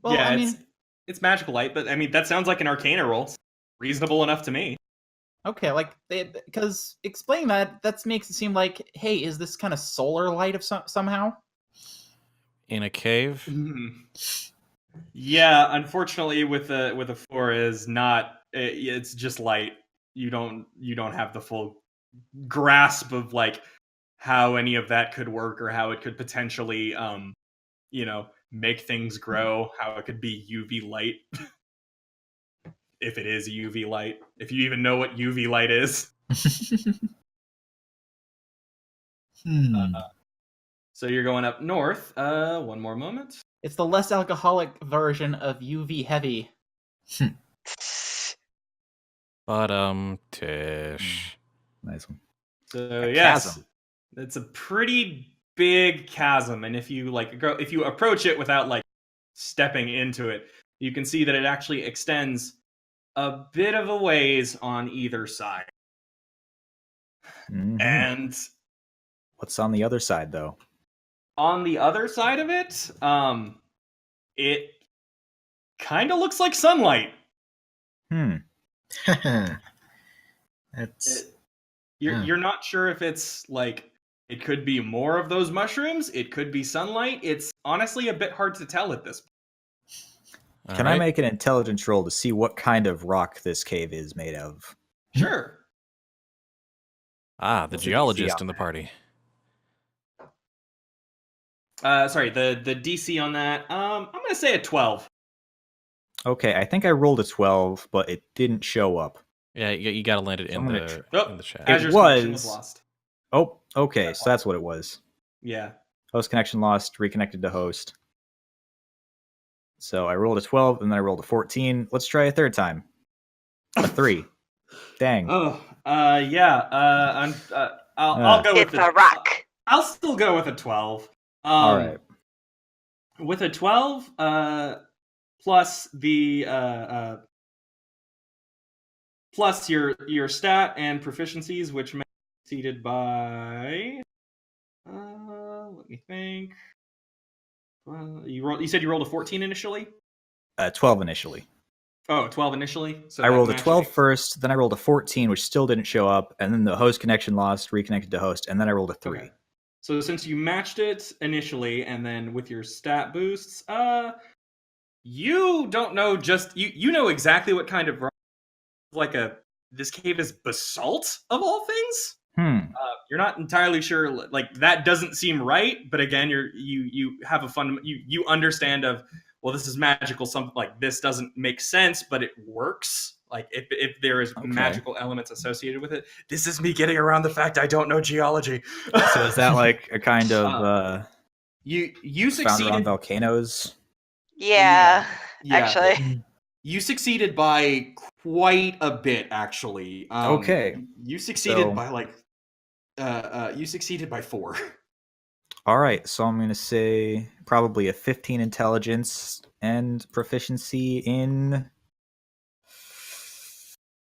Well, yeah, I mean, it's magical light, but I mean that sounds like an Arcana roll. Reasonable enough to me. okay, like because explaining that makes it seem like, hey, is this kind of solar light of somehow? In a cave? Yeah, unfortunately, with a 4 is not. It's just light. You don't have the full grasp of like how any of that could work or how it could potentially make things grow, how it could be UV light. If it is UV light, if you even know what UV light is. So you're going up north. One more moment. It's the less alcoholic version of UV heavy. Tish. Nice one. So yes, it's a pretty big chasm, and if you approach it without like stepping into it, you can see that it actually extends a bit of a ways on either side. And what's on the other side, though? On the other side of it, it kind of looks like sunlight. That's you're not sure if it's like it could be more of those mushrooms. It could be sunlight. It's honestly a bit hard to tell at this point. Can I make an intelligence roll to see what kind of rock this cave is made of? Sure. The geologist in the party. Sorry, the DC on that. I'm gonna say a 12. Okay, I think I rolled a 12, but it didn't show up. Yeah, you got to land it in the chat. Azure's connection was lost. Oh, okay, so that's what it was. Yeah. Host connection lost, reconnected to host. So I rolled a 12, and then I rolled a 14. Let's try a third time. A 3. Dang. Oh, yeah. I'll go with it's a rock. I'll still go with a 12. All right. With a 12, plus the plus your stat and proficiencies, which may be exceeded by. Let me think. You said you rolled a 14 initially? 12 initially. Oh, 12 initially? So I rolled a 12 first, then I rolled a 14, which still didn't show up, and then the host connection lost, reconnected to host, and then I rolled a 3. Okay. So since you matched it initially, and then with your stat boosts, you don't know you know exactly what kind of rock, this cave is basalt of all things. You're not entirely sure, like that doesn't seem right, but again, you have a you understand of, well, this is magical, something like this doesn't make sense, but it works. Like if there is magical elements associated with it. This is me getting around the fact I don't know geology. So is that like a kind of you found succeeded on volcanoes? Yeah, actually. You succeeded by quite a bit, actually. Okay. You succeeded by you succeeded by 4. All right, so I'm going to say probably a 15 intelligence and proficiency in...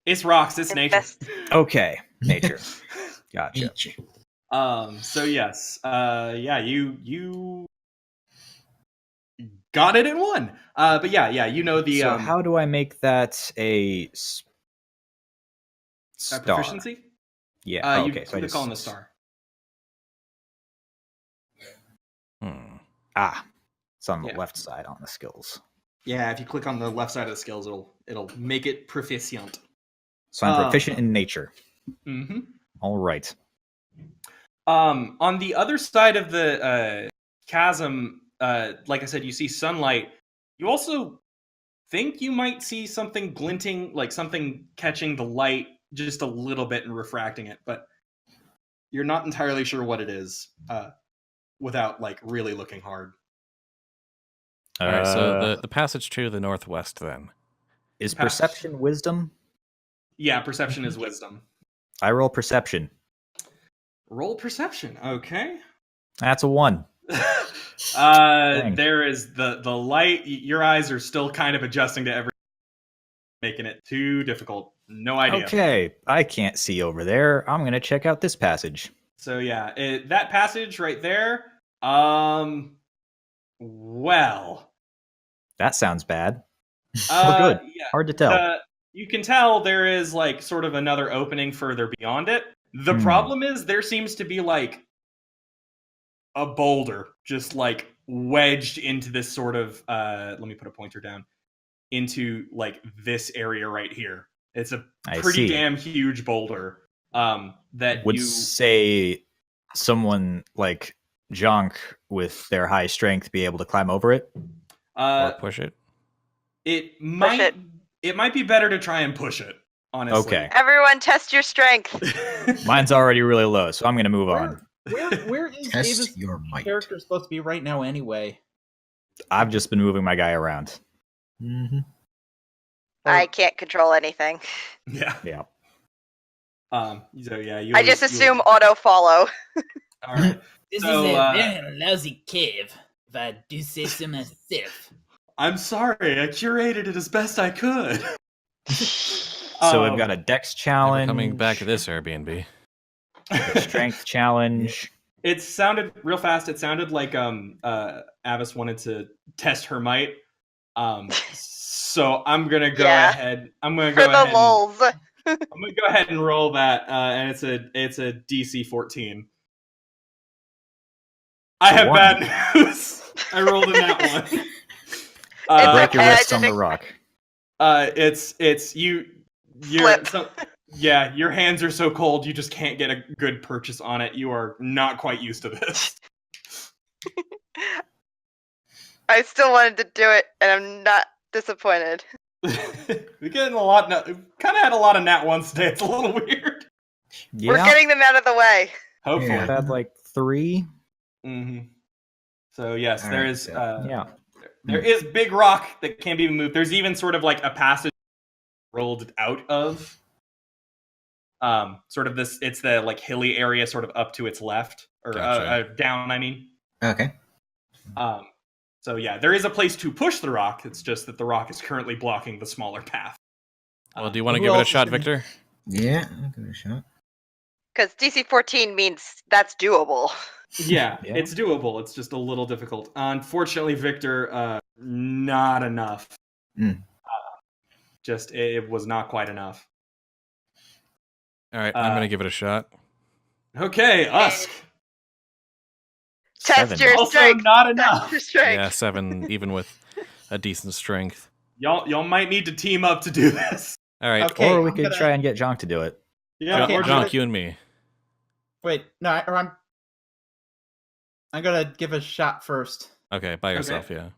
It's rocks. It's nature. Okay, nature. Gotcha. Nature. So yes, yeah, you got it in one. But yeah, you know the So how do I make that a star? proficiency? Yeah. You Okay. So I click just on the star. It's on the Yeah. left side on the skills. Yeah, if you click on the left side of the skills, it'll make it proficient. So I'm proficient in nature. Mm-hmm. All right. On the other side of the chasm, like I said, you see sunlight. You also think you might see something glinting, like something catching the light just a little bit and refracting it, but you're not entirely sure what it is without like really looking hard. All right, so the passage to the northwest then. Is perception wisdom? Yeah, perception is wisdom. I roll perception. Roll perception. Okay. That's a 1. There is the light. Your eyes are still kind of adjusting to everything, making it too difficult. No idea. Okay, I can't see over there. I'm gonna check out this passage. So yeah, that passage right there. Well, that sounds bad. Good. Yeah, hard to tell. You can tell there is like sort of another opening further beyond it. The problem is there seems to be like a boulder just like wedged into this sort of let me put a pointer down into like this area right here. It's a pretty damn huge boulder that would you say someone like Jonk with their high strength be able to climb over it or push it. It might be better to try and push it, honestly. Okay. Everyone test your strength. Mine's already really low, so I'm going to move on. Where is Test Avis' your might. character supposed to be right now anyway? I've just been moving my guy around. Mm-hmm. I can't control anything. Yeah. Yeah. So yeah, I just assume auto follow. All right. This So, is a very lousy cave, if I do say so myself. I'm sorry, I curated it as best I could. So we've got a dex challenge. Coming back to this Airbnb. A strength challenge. It sounded real fast. It sounded like Avis wanted to test her might. So I'm gonna go ahead. I'm gonna go for the lulz. I'm gonna go ahead and roll that, and it's a DC 14. I have bad news. I rolled in that one. Break your wrists on the rock. It's you. Yeah, your hands are so cold you just can't get a good purchase on it. You are not quite used to this. I still wanted to do it, and I'm not disappointed. We're getting kind of had a lot of nat ones today. It's a little weird. Yeah. We're getting them out of the way. Hopefully. I've had like 3. Mm-hmm. So yes, there is. There Hmm. is big rock that can be moved. There's even sort of like a passage rolled out of. Sort of this. It's the like hilly area, sort of up to its left or Gotcha. down. I mean. Okay. So yeah, there is a place to push the rock. It's just that the rock is currently blocking the smaller path. Well, do you want to give it a shot, Victor? Yeah, I'll give it a shot. Because DC 14 means that's doable. Yeah, Yeah. it's doable. It's just a little difficult. Unfortunately, Victor, not enough. Just it was not quite enough. All right, I'm going to give it a shot. Okay, Usk. Test 7. your Also strength. not enough. Test your strength. Yeah, 7, even with a decent strength. Y'all might need to team up to do this. All right, Okay. Or we I'm could gonna- try and get Jonk to do it. Yeah, Okay, or Jonk, you and me. Wait, no, I'm gonna give a shot first. Okay, by yourself, yeah.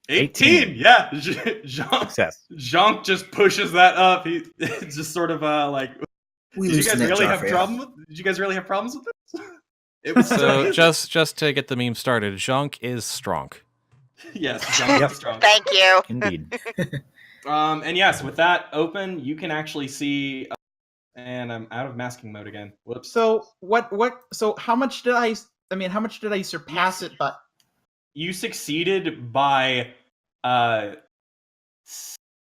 18. Yeah, Jean Success. just pushes that up. It's just sort of like. We Did you lose guys to that really have Joffrey. problems? Did you guys really have problems with this? It was So just to get the meme started, Jonk is strong. yes, Jean Yep. is strong. Thank you. Indeed. And yes, with that open, you can actually see. And I'm out of masking mode again. Whoops. So what? So how much did I I mean, how much did I surpass it? But you succeeded by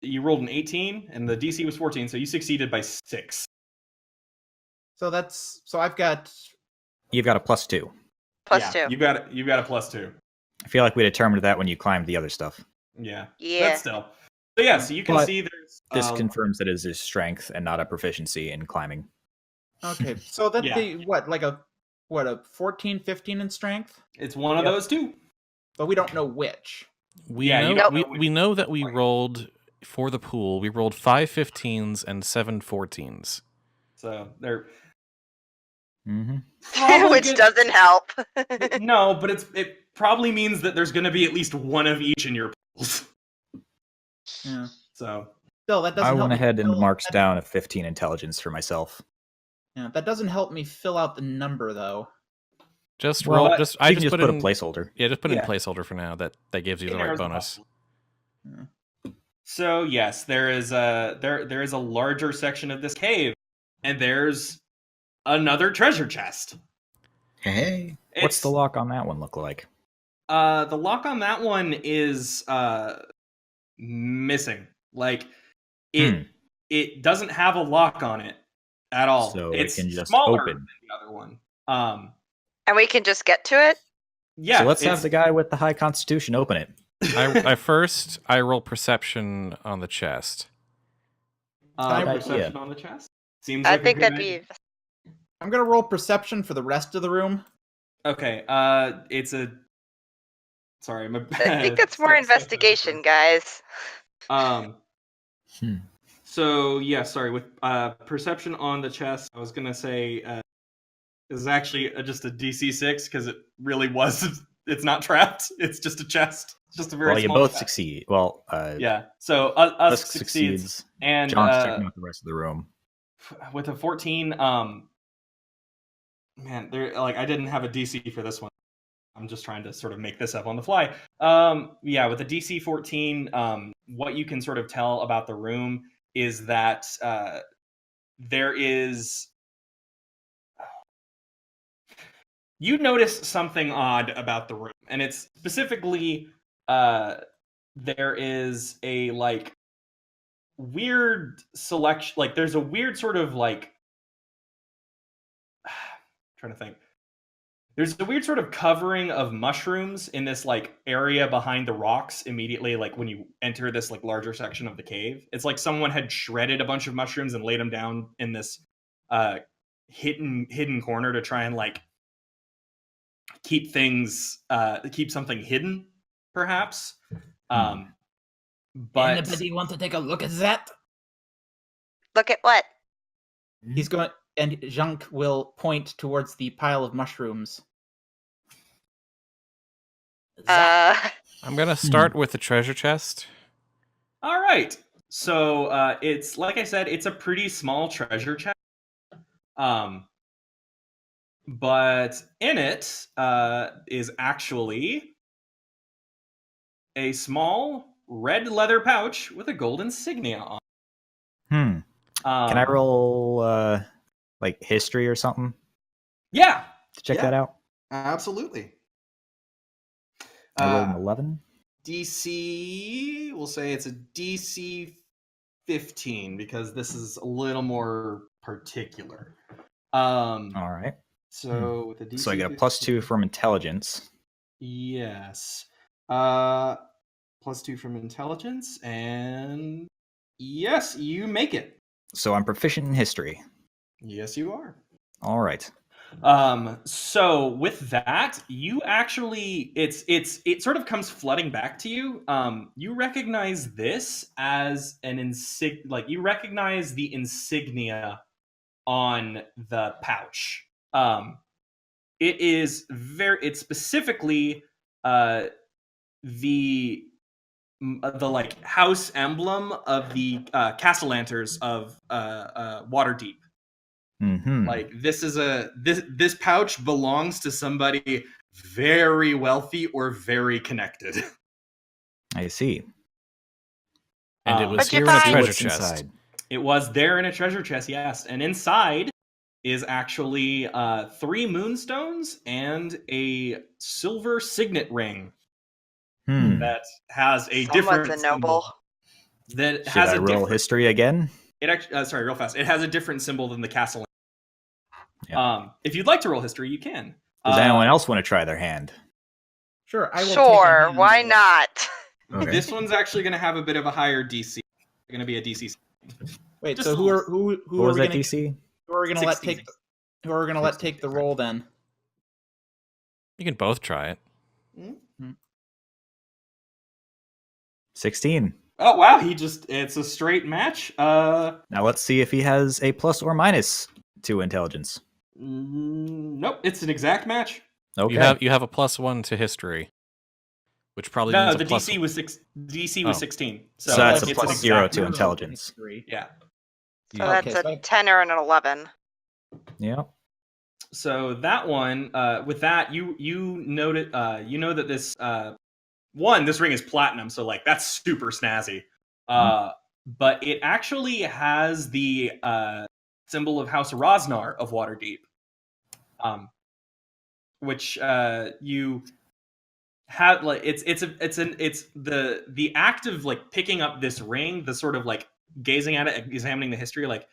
you rolled an 18 and the DC was 14, so you succeeded by 6. so I've got. You've got a +2. +2. You've got a +2. I feel like we determined that when you climbed the other stuff. Yeah. Yeah. But still. So yeah, so you can But see there's This confirms that it is his strength and not a proficiency in climbing. Okay, so that'd Yeah. be a 14, 15 in strength? it's one of Yep. those two. But we don't know which. We Yeah, know you don't we, know which we know that we point. rolled for the pool. We rolled 5 15s and 7 14s. So they're Mm-hmm. probably Which doesn't help. No, but it probably means that there's going to be at least one of each in your pools. Yeah. So Still, that doesn't I help went me ahead and fill- marked that- down a 15 intelligence for myself. Yeah, that doesn't help me fill out the number, though. Just Well, roll. I You just can put put in a placeholder. Yeah, just put in Yeah. placeholder for now. That gives you it the right narrows the bonus. possibility. So yes, there is a larger section of this cave, and there's another treasure chest. Hey. What's the lock on that one look like? The lock on that one is missing. Like it doesn't have a lock on it at all. So it's it can just smaller open. than the other one. And we can just get to it? Yeah. So let's have it's- the guy with the high constitution open it. I roll perception on the chest. Good perception idea. on the chest. Seems I like a think good that'd idea. be. I'm gonna roll perception for the rest of the room. Okay. It's a. Sorry, my bad. I think that's more investigation, guys. Um. Hmm. So yeah, sorry. With perception on the chest, I was gonna say this is actually just a DC 6 because it really was. It's not trapped. It's just a chest. It's just a very Well, you small both chest. succeed. Well, Yeah. So us Husk succeeds, and John's checking out the rest of the room. with a 14, man, there I didn't have a DC for this one. I'm just trying to sort of make this up on the fly. Yeah, with a DC 14, what you can sort of tell about the room is that there is. You notice something odd about the room, and it's specifically there is a weird selection. There's a weird sort of trying to think. There's a weird sort of covering of mushrooms in this area behind the rocks immediately when you enter this larger section of the cave. It's like someone had shredded a bunch of mushrooms and laid them down in this hidden corner to try and keep something hidden, perhaps. But Anybody want to take a look at that? Look at what? He's going, and Junk will point towards the pile of mushrooms. I'm gonna start with the treasure chest. all right. So it's like I said, it's a pretty small treasure chest. But in it is actually a small red leather pouch with a gold insignia on. Can I roll history or something Yeah, to check Yeah. that out? absolutely. I rolled an 11. DC, we'll say it's a DC 15 because this is a little more particular. All right. So with a DC, So I get a 15 +2 from intelligence. Yes. +2 from intelligence, and yes, you make it. So I'm proficient in history. Yes, you are. All right. So with that, you actually it sort of comes flooding back to you. You recognize this as an you recognize the insignia on the pouch. It's specifically the house emblem of the Castellanters of Waterdeep. Mm-hmm. This pouch belongs to somebody very wealthy or very connected. I see. And it was What'd you here in a find? treasure What's chest. inside? It was there in a treasure chest, yes, and inside is actually 3 moonstones and a silver signet ring that has a different Someone's a noble. symbol. That Should has I a roll different. history again? It actually, sorry, real fast. It has a different symbol than the castle. Yeah. If you'd like to roll history, you can. Does anyone else want to try their hand? Sure, I will. Sure, take a why hand. not? Okay. This one's actually going to have a bit of a higher DC. It's going to be a DC. Wait, Just so a who little- are who What are was we that gonna DC? who are we gonna let 16. take who are we gonna let 16, take the okay. roll then? You can both try it. 16. Oh wow, it's a straight match. Now let's see if he has a plus or minus to intelligence. Nope, it's an exact match. Okay. You have a +1 to history, which probably No, means a the plus. DC was DC was Oh. 16. So that's a it's plus an 0 exact to match. intelligence. Yeah. So Okay, that's so a 10 or an 11. Yeah. So that one, with that, you noted, you know that this this ring is platinum, so like that's super snazzy. But it actually has the symbol of House Rosnar of Waterdeep, which you have like it's the act of like picking up this ring, the sort of like gazing at it, examining the history, like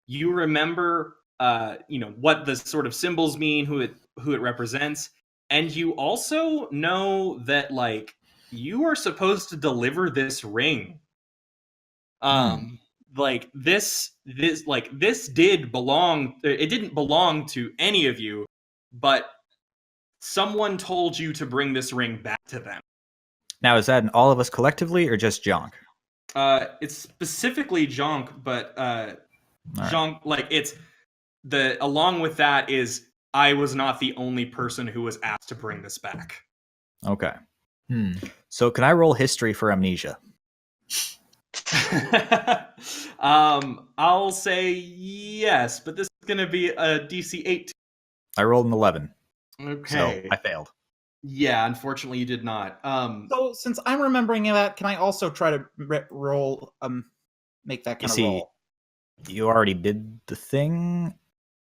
you remember what the sort of symbols mean, who it represents, and you also know that like you are supposed to deliver this ring. Like this didn't belong to any of you, but someone told you to bring this ring back to them. Now, is that in all of us collectively or just Jonk? It's specifically Jonk, but right. Jonk, like it's along with that is I was not the only person who was asked to bring this back. Okay. So can I roll history for amnesia? I'll say yes, but this is going to be a DC 8. I rolled an 11. Okay. So I failed. Yeah, unfortunately you did not. So since I'm remembering that, can I also try to roll make that kind of roll? You already did the thing.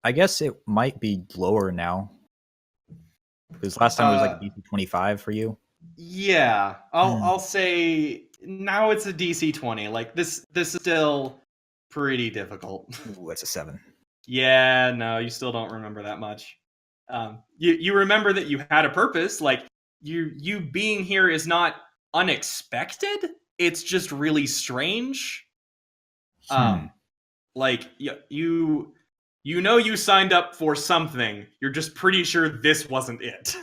I guess it might be lower now. Because last time it was like a DC 25 for you. Yeah, I'll say now it's a DC 20. Like this is still pretty difficult. Ooh, that's a 7. Yeah, no, you still don't remember that much. You remember that you had a purpose. Like you being here is not unexpected. It's just really strange. Like you you signed up for something. You're just pretty sure this wasn't it.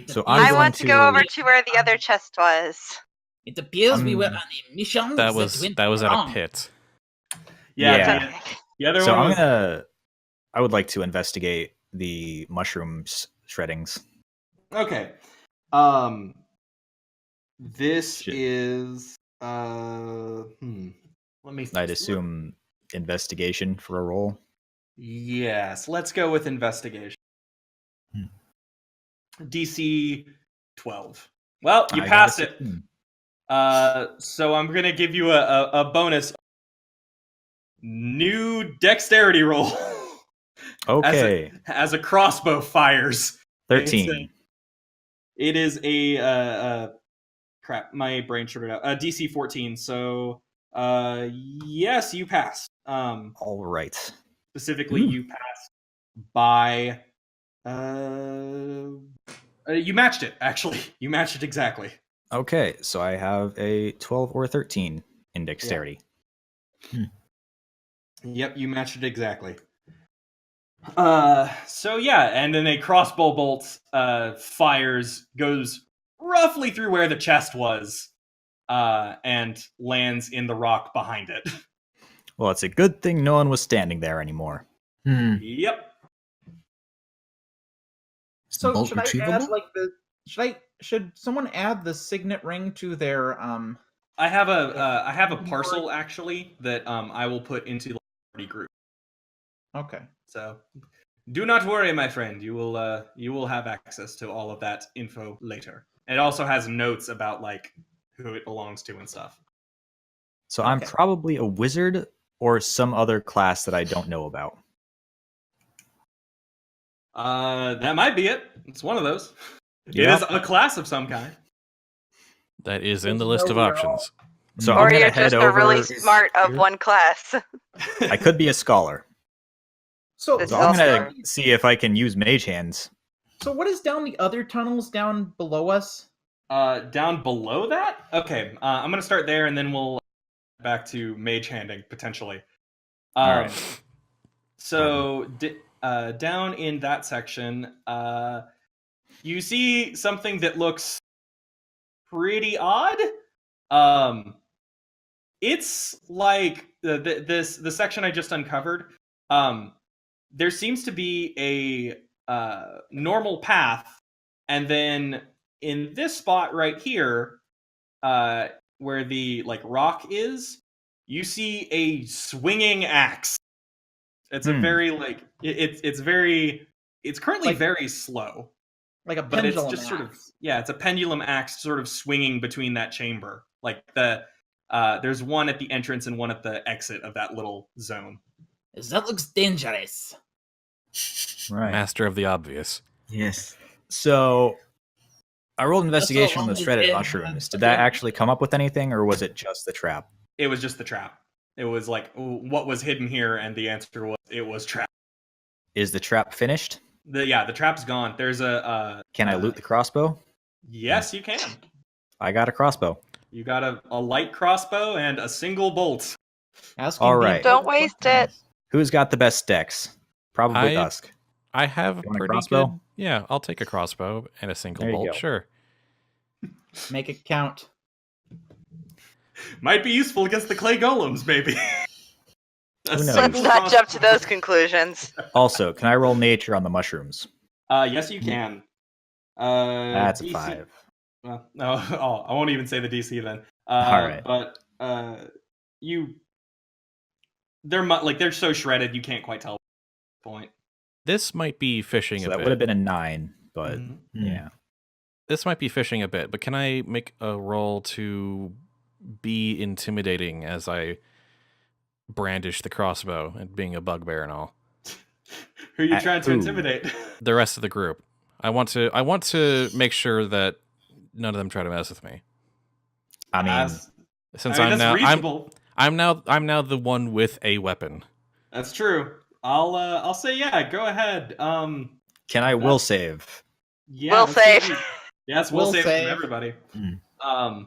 So I want to go over to where the other chest was. It appears we were on a mission That was went at wrong. a pit. Yeah. The other So one was, I would like to investigate the mushrooms shreddings. okay. This is let me I'd assume investigation for a roll. Yes, let's go with investigation. DC 12. Well, you I passed got a it. 16. So I'm gonna give you a bonus. New dexterity roll. Okay. As a crossbow fires. 13. It is a crap. My brain shorted out. DC 14. So yes, you passed. All right. Specifically, you passed by. You matched it. Actually, you matched it exactly. Okay, so I have a 12 or 13 in dexterity. Yep, you matched it exactly. So yeah, and then a crossbow bolt fires, goes roughly through where the chest was, and lands in the rock behind it. Well, it's a good thing no one was standing there anymore. Yep. So Bolt should I add retrievable? like should someone add the signet ring to their I have a parcel actually that I will put into the party group. Okay. So do not worry, my friend. You will have access to all of that info later. It also has notes about like who it belongs to and stuff. So I'm probably a wizard or some other class that I don't know about. That might be it. It's one of those. It Yep. is a class of some kind. That is in the list of options. So Or I'm you're gonna head just a over. really smart of here. one class. I could be a scholar. So, This So is I'm also- gonna see if I can use mage hands. so what is down the other tunnels down below us? Down below that? Okay, I'm gonna start there, and then we'll back to mage handing potentially. All right. So down in that section, you see something that looks pretty odd. It's like the section I just uncovered. There seems to be a normal path, and then in this spot right here, where the like rock is, you see a swinging axe. It's a very like it's currently Like- very slow, Like a but it's pendulum just sort of axe. it's a pendulum axe sort of swinging between that chamber. Like there's one at the entrance and one at the exit of that little zone. That looks dangerous. Right. Master of the obvious. Yes. So I rolled investigation on the long as shredded it mushrooms. has- Did that actually come up with anything, or was it just the trap? It was just the trap. It was like what was hidden here, and the answer was it was trap. Is the trap finished? The trap's gone. There's a Can I loot the crossbow? yes, you can. I got a crossbow. You got a light crossbow and a single bolt. Asking All the right. Don't important waste it. questions. Who's got the best decks? Probably I- Dusk. I have a You want a pretty crossbow? good. Yeah, I'll take a crossbow and a single There you bolt. go. Sure. Make it count. Might be useful against the clay golems, maybe. A Who knows? Let's single not jump to crossbow. those conclusions. Also, can I roll nature on the mushrooms? Yes, you can. That's a DC 5. Well, no, I won't even say the DC then. Alright. But they're so shredded you can't quite tell. Point. This might be fishing So a that bit. would have been a 9, but Mhm. yeah. This might be fishing a bit, but can I make a roll to be intimidating as I brandish the crossbow and being a bugbear and all? Who are you At trying to who? intimidate? The rest of the group. I want to make sure that none of them try to mess with me. I mean, That's- Since I mean, I'm that's now reasonable. I'm now the one with a weapon. That's true. I'll say go ahead. can I will save? Yeah, Will let's see. save. Yes, we'll Will save save. from everybody. Mm.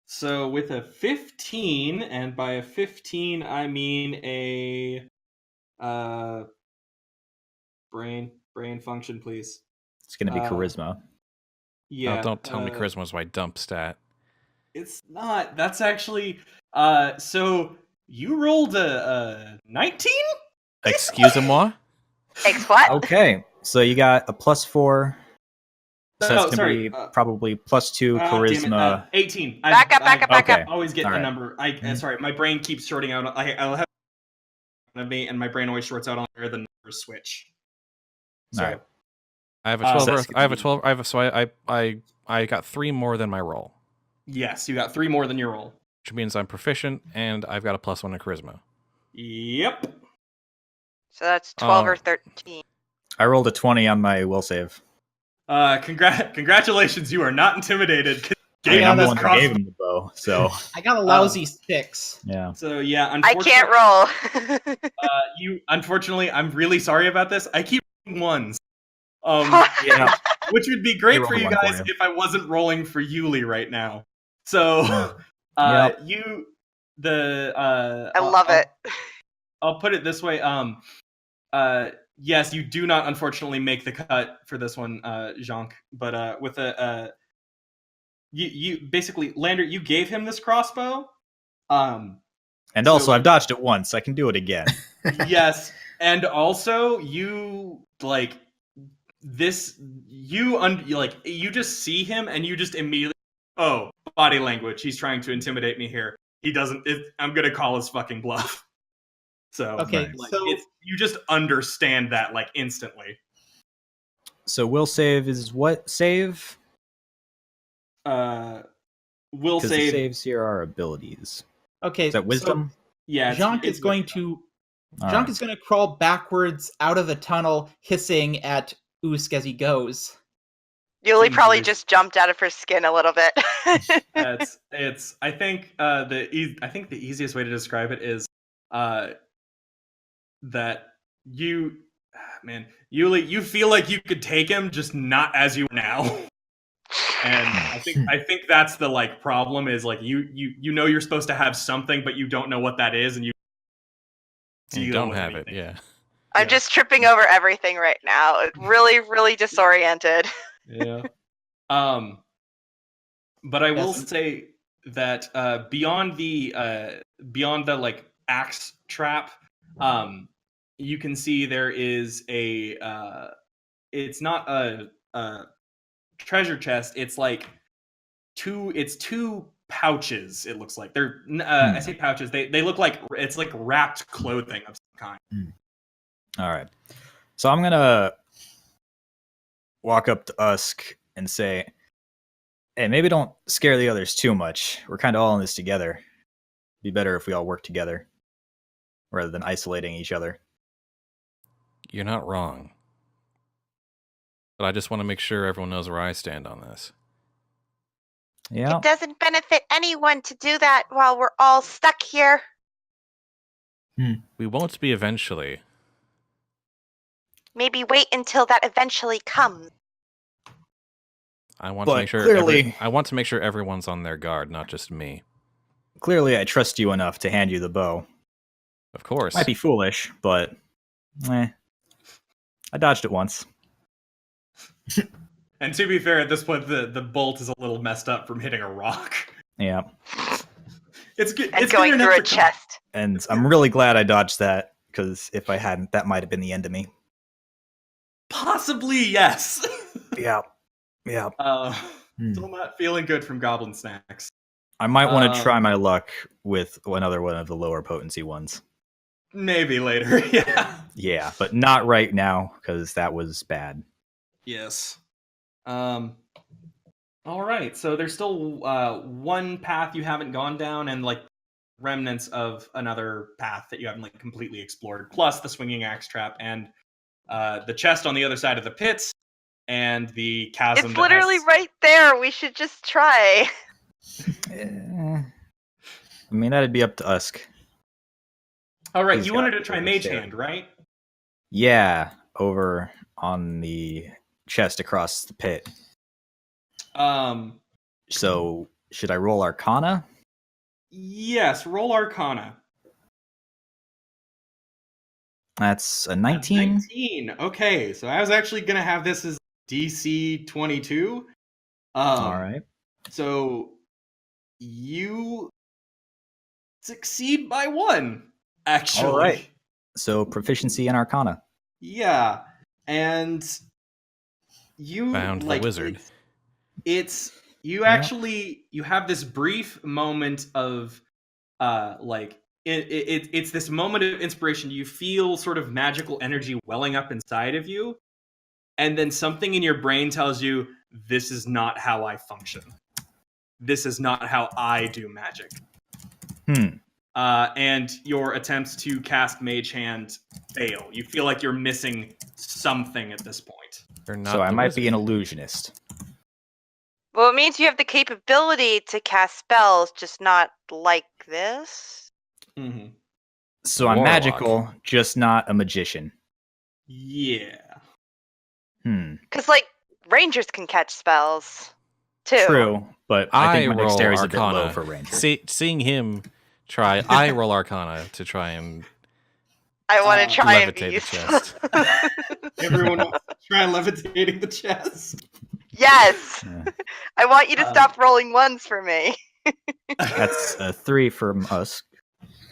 So with a 15, and by a 15 I mean a brain function, please. It's going to be Uh, charisma. Yeah. Oh, don't tell me charisma was my dump stat. It's not. That's actually so you rolled a 19? Excusez-moi? X what? Okay, so you got a +4. So No, that's going to sorry, be probably +2 damn it, charisma. 18. Back up. Okay. Always get All the right. number. Sorry, my brain keeps shorting out. I'll have of me, and my brain always shorts out on where the numbers switch. So, All right. I have a Uh, 12 so earth, I have a 12 I have a, so I got 3 more than my roll, yes, you got 3 more than your roll. which means I'm proficient and I've got a +1 in charisma. Yep. So that's 12 Oh. or 13. I rolled a 20 on my will save. Congratulations, you are not intimidated. 'Cause I mean, Yeah, I'm the that's one who cross- gave him the bow, so I got a lousy 6. yeah. So yeah, I unfortunately, can't roll. Unfortunately, I'm really sorry about this. I keep rolling ones. Yeah. Which would be great They for rolled you one for guys you. if I wasn't rolling for Yuli right now. So, Yep. I love it. I'll put it this way. Yes, you do not unfortunately make the cut for this one, Jonk. But with you basically, Lander, you gave him this crossbow. And So- also, I've dodged it once. I can do it again. Yes, and also you like this. You just see him and you just immediately. Oh, body language. He's trying to intimidate me here. He doesn't. I'm gonna call his fucking bluff. So Okay, Right. like, so you just understand that like instantly. So will save is what save? Will Because the save. saves here are abilities. okay, Is that wisdom? Yeah, Jean is going to Junk is going to crawl backwards out of the tunnel, hissing at Usk as he goes. Yuli probably just jumped out of her skin a little bit. It's. I think the easiest way to describe it is that Yuli, you feel like you could take him, just not as you are now. And I think that's the problem is you know you're supposed to have something, but you don't know what that is, and you don't have it. Yeah. I'm just tripping over everything right now. Really, really disoriented. Yeah. But I will say that beyond the axe trap, you can see there is a it's not a treasure chest. It's two pouches. It looks like they're I say pouches. They look like it's like wrapped clothing of some kind. All right. So I'm gonna walk up to Usk and say, hey, maybe don't scare the others too much. We're kind of all in this together. Be better if we all work together rather than isolating each other. You're not wrong. But I just want to make sure everyone knows where I stand on this. Yeah. It doesn't benefit anyone to do that while we're all stuck here. We won't be eventually. Maybe wait until that eventually comes. I want to make sure I want to make sure everyone's on their guard, not just me. Clearly, I trust you enough to hand you the bow. Of course. Might be foolish, but I dodged it once. And to be fair, at this point, the bolt is a little messed up from hitting a rock. Yeah. It's good. And going through a chest. And I'm really glad I dodged that, because if I hadn't, that might have been the end of me. Possibly, yes. Yeah. Still not feeling good from goblin snacks. I might want to try my luck with another one of the lower potency ones. Maybe later, yeah. Yeah, but not right now, because that was bad. Yes. All right, so there's still one path you haven't gone down, and remnants of another path that you haven't completely explored, plus the swinging axe trap and the chest on the other side of the pits, and the chasm. It's literally right there. We should just try. I mean, that'd be up to Usk. All right, you wanted to try Mage Hand, right? Yeah, over on the chest across the pit. So, should I roll Arcana? Yes, roll Arcana. That's a 19. 19. Okay, so I was actually going to have this as DC 22. All right. So you succeed by 1, actually. All right. So proficiency in Arcana. Yeah, and you found the wizard. It's you actually you have this brief moment of it's this moment of inspiration. You feel sort of magical energy welling up inside of you, and then something in your brain tells you, this is not how I function. This is not how I do magic. And your attempts to cast Mage Hand fail. You feel like you're missing something at this point. So I might be an illusionist. Well, it means you have the capability to cast spells, just not like this. Mm-hmm. So I'm magical, just not a magician. Yeah. Because, rangers can catch spells, too. True, but I think my dexterity is a bit Arcana. low for rangers. Seeing him try, I roll Arcana to try and I want to try and be levitate the useful. chest. Everyone wants to try levitating the chest. Yes! I want you to stop rolling ones for me. That's a 3 from Usk.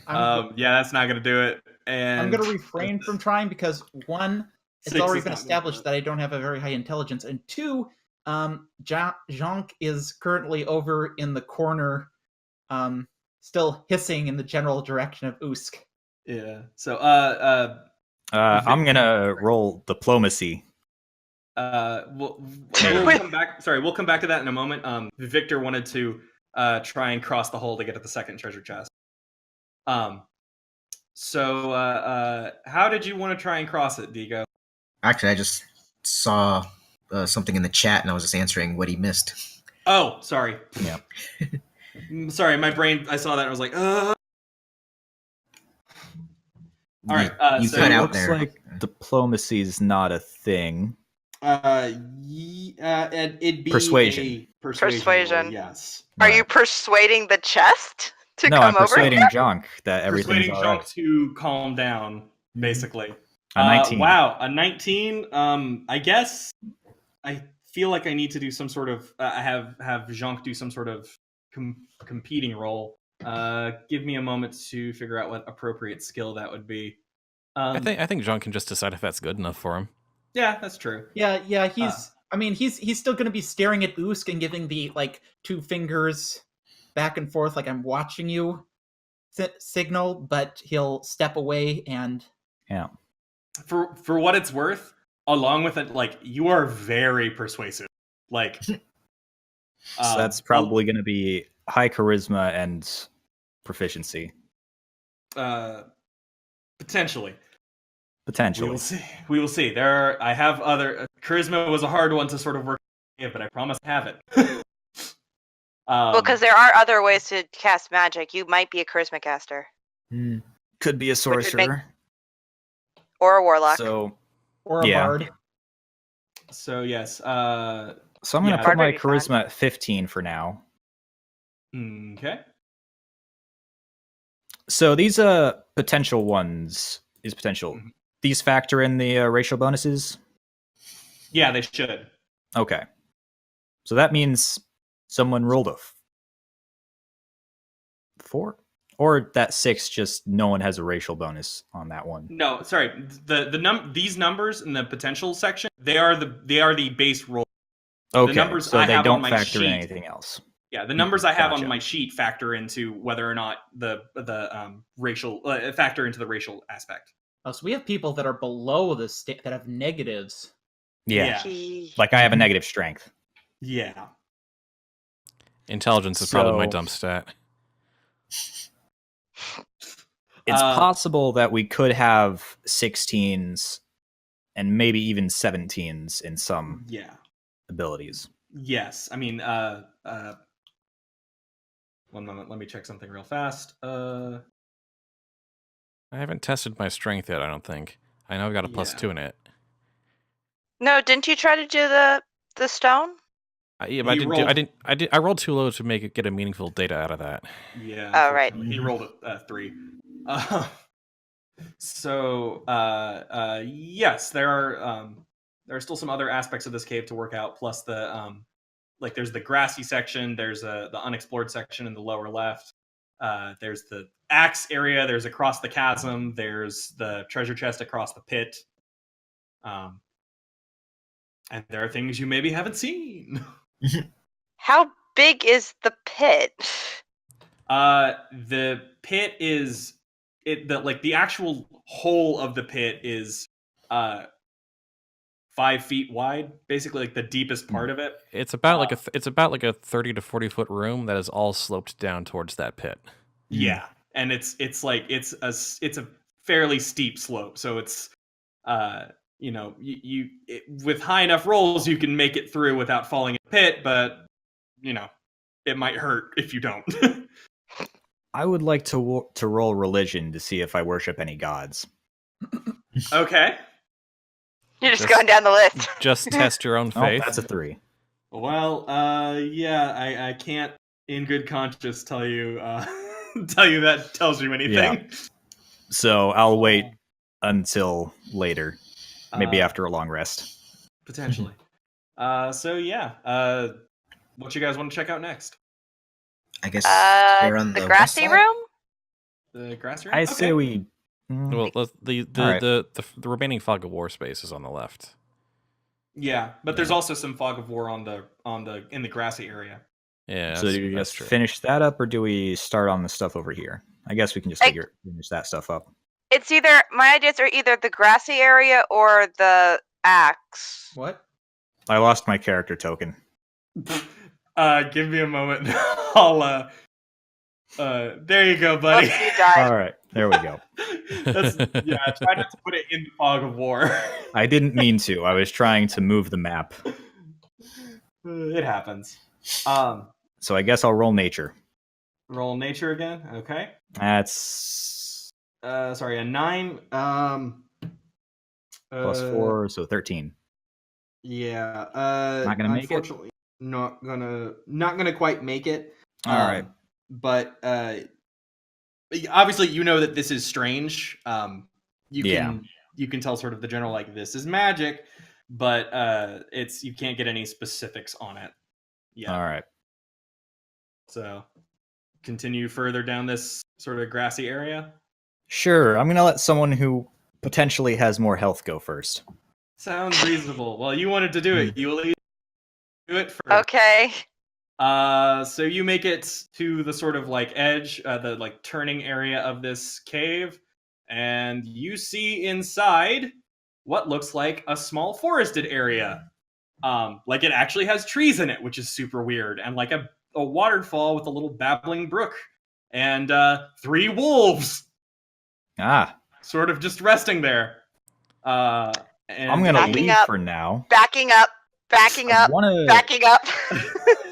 Yeah, that's not going to do it. And I'm going to refrain from trying because, 1, it's 6 already is been not established that I don't have a very high intelligence, and 2, Jonk is currently over in the corner, still hissing in the general direction of Usk. Yeah. So, I'm gonna roll diplomacy. We'll come back. Sorry, we'll come back to that in a moment. Victor wanted to try and cross the hole to get at the second treasure chest. So, how did you want to try and cross it, Digo? Actually, I just saw something in the chat, and I was just answering what he missed. Oh, sorry. Yeah. Sorry, my brain. I saw that and I was like, All right. You So cut it out Looks there. like diplomacy is not a thing. and it'd be Persuasion. a Persuasion. roll, yes. Are Right. you persuading the chest to No, come I'm over persuading here? Junk that everything's Persuading all Junk right. to calm down, basically. A 19. Wow, a 19. I guess I feel like I need to do some sort of have Junk do some sort of competing role. Give me a moment to figure out what appropriate skill that would be. I think John can just decide if that's good enough for him. Yeah, that's true. Yeah, he's. I mean, he's still going to be staring at Usk and giving the like 2 fingers back and forth, like I'm watching you signal. But he'll step away and. Yeah. For what it's worth, along with it, like you are very persuasive. Like, So that's probably going to be high charisma and proficiency. Potentially. Potentially. We will see. I have other charisma was a hard one to sort of work, but I promise I have it. Well, because there are other ways to cast magic. You might be a charisma caster Could be a sorcerer. or a warlock. So, Or a bard. So yes. so I'm going to Yeah. put Bard my would be fine. charisma at 15 for now. Okay. So these potential ones is potential. Mhm. These factor in the racial bonuses? Yeah, they should. Okay. So that means someone rolled a 4? Or that 6, just no one has a racial bonus on that one. No, sorry. These numbers in the potential section, they are the base roll. Okay, numbers so I they have don't on my factor in sheet- anything else. Yeah, the numbers I have Gotcha. on my sheet factor into whether or not the racial factor into the racial aspect. Oh, so we have people that are below the state that have negatives. Yeah. Yeah. Like I have a negative strength. Yeah. Intelligence is probably my So- dump stat. It's possible that we could have 16s and maybe even 17s in some Yeah. abilities. Yes. I mean, one moment. Let me check something real fast. I haven't tested my strength yet, I don't think. I know I've got a Yeah. +2 in it. No, didn't you try to do the stone? Yeah, but I rolled too low to get a meaningful data out of that. Yeah. Oh, right. unfortunately. He rolled a 3. So, yes, there are still some other aspects of this cave to work out. Plus the like, there's the grassy section. There's the unexplored section in the lower left. There's the axe area. There's across the chasm. There's the treasure chest across the pit. And there are things you maybe haven't seen. How big is the pit? The pit is the actual hole of the pit is 5 feet wide, basically, like the deepest part of it. It's about like a 30 to 40 foot room that is all sloped down towards that pit. Yeah, and it's a fairly steep slope, so it's with high enough rolls you can make it through without falling in the pit, but it might hurt if you don't. I would like to roll religion to see if I worship any gods. Okay. You're just going down the list. Just test your own Oh, faith. that's a 3. Well, yeah, I can't in good conscience tell you tell you that tells you anything. Yeah. So I'll wait until later, maybe after a long rest. Potentially. So yeah, what you guys want to check out next? I guess we're on The the grassy west side? room? The grass room? I say we. Well, the remaining fog of war space is on the left. Yeah, but there's also some fog of war in the grassy area. Yeah. So do you that's just true. finish that up, or do we start on the stuff over here? I guess we can just finish that stuff up. It's either my ideas are either the grassy area or the axe. What? I lost my character token. Give me a moment. I'll there you go, buddy. Oops, you died. All right. There we go. Try not to put it in the fog of war. I didn't mean to. I was trying to move the map. It happens. So I guess I'll roll nature. Roll nature again. Okay. That's Sorry, a 9. plus 4, so 13. Yeah. Not gonna make it? Unfortunately, not gonna quite make it. All right. But obviously, you know that this is strange. You can tell sort of the general like this is magic, but you can't get any specifics on it. Yeah. All right. So continue further down this sort of grassy area. Sure. I'm gonna let someone who potentially has more health go first. Sounds reasonable. Well, you wanted to do it. You will do it first. Okay. So you make it to the sort of like edge, the like turning area of this cave, and you see inside what looks like a small forested area. Like it actually has trees in it, which is super weird, and like a waterfall with a little babbling brook, and 3 wolves. Sort of just resting there. And I'm gonna Backing leave up. for now. Backing up. Backing up. Backing up.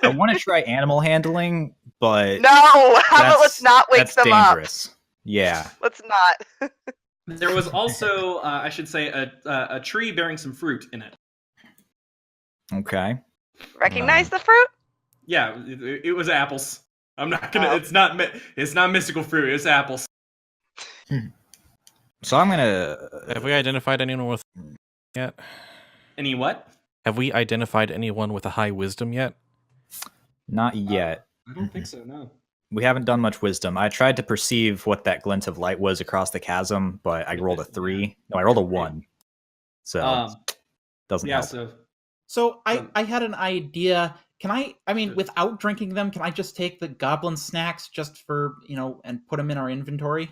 I want to try animal handling, but No, let's not wake that's them dangerous. up. Yeah. Let's not. There was also, I should say, a tree bearing some fruit in it. Okay. Recognize the fruit? Yeah, it was apples. I'm not gonna. It's not mystical fruit. It's apples. So I'm gonna. Have we identified anyone with yet? Any what? Have we identified anyone with a high wisdom yet? Not yet. I don't think so. No. We haven't done much wisdom. I tried to perceive what that glint of light was across the chasm, but I rolled a 3. No, I rolled a 1. So doesn't help. So I had an idea. Can I mean, without drinking them, can I just take the goblin snacks just for, and put them in our inventory?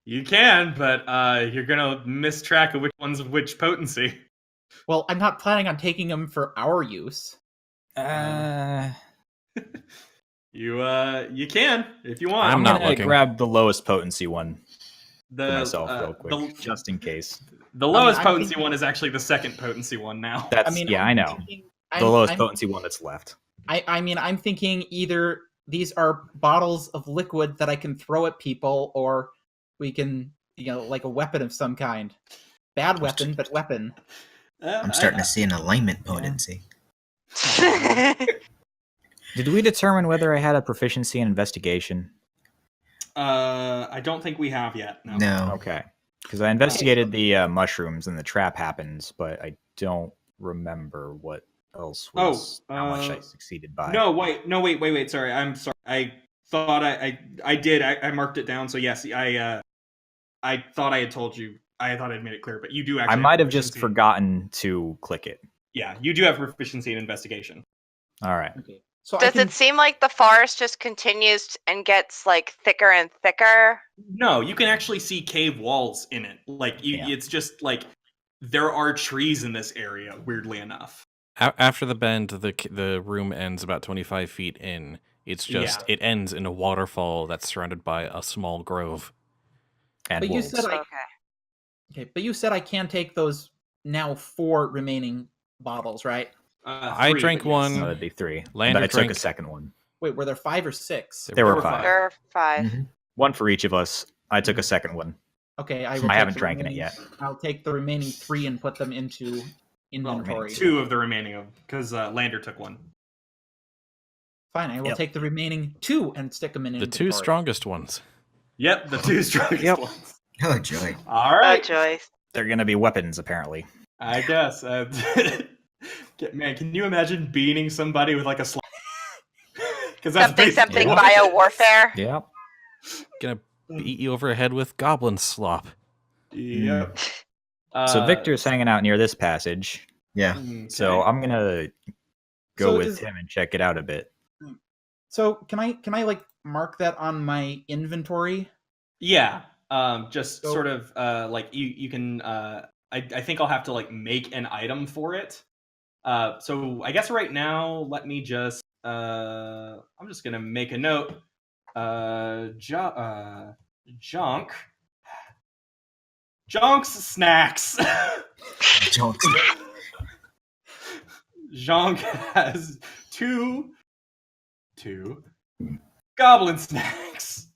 You can, but you're gonna miss track of which one's of which potency. Well, I'm not planning on taking them for our use. You can if you want. I'm not gonna looking. grab the lowest potency one The for myself real quick, just in case. The lowest potency one is actually the second potency one now. I know. The lowest potency one that's left. I'm thinking either these are bottles of liquid that I can throw at people, or we can, like a weapon of some kind. Bad weapon, but weapon. I'm starting to see an alignment potency. Did we determine whether I had a proficiency in investigation? I don't think we have yet. No. Okay. Because I investigated the mushrooms and the trap happens, but I don't remember what else was how much I succeeded by. No, wait. Sorry, I'm sorry. I thought I did. I marked it down. So yes, I thought I had told you. I thought I'd made it clear, but you do actually. I might have just forgotten to click it. Yeah, you do have proficiency in investigation. All right. Okay. So Does it seem like the forest just continues and gets like thicker and thicker? No, you can actually see cave walls in it. Like it's just like there are trees in this area. Weirdly enough, After the bend, the room ends about 25 feet in. It's just it ends in a waterfall that's surrounded by a small grove. And but wolves. you said but you said I can take those now 4 remaining bottles, right? I drank one. No, that'd be 3. Lander I took drank a second one. Wait, were there 5 or 6? There were 5. There are 5. Mm-hmm. One for each of us. I took a second one. Okay, I haven't drank it yet. I'll take the remaining 3 and put them into inventory. 2 of the remaining because Lander took 1. Fine, I will take the remaining 2 and stick them in inventory. The 2 strongest ones. Yep, the 2 strongest ones. Oh, joy. All right. Oh, joy. They're going to be weapons, apparently. I guess. Man, can you imagine beating somebody with like a Because something bio warfare. Yep. Gonna beat you over the head with goblin slop. Yep. So Victor's hanging out near this passage. Yeah. Okay. So I'm gonna go with him and check it out a bit. So can I like mark that on my inventory? Yeah. Just sort of like you can. I think I'll have to like make an item for it. So I guess right now, let me just. I'm just gonna make a note. Junk Jonk's snacks. Jonks. Jonk has two goblin snacks.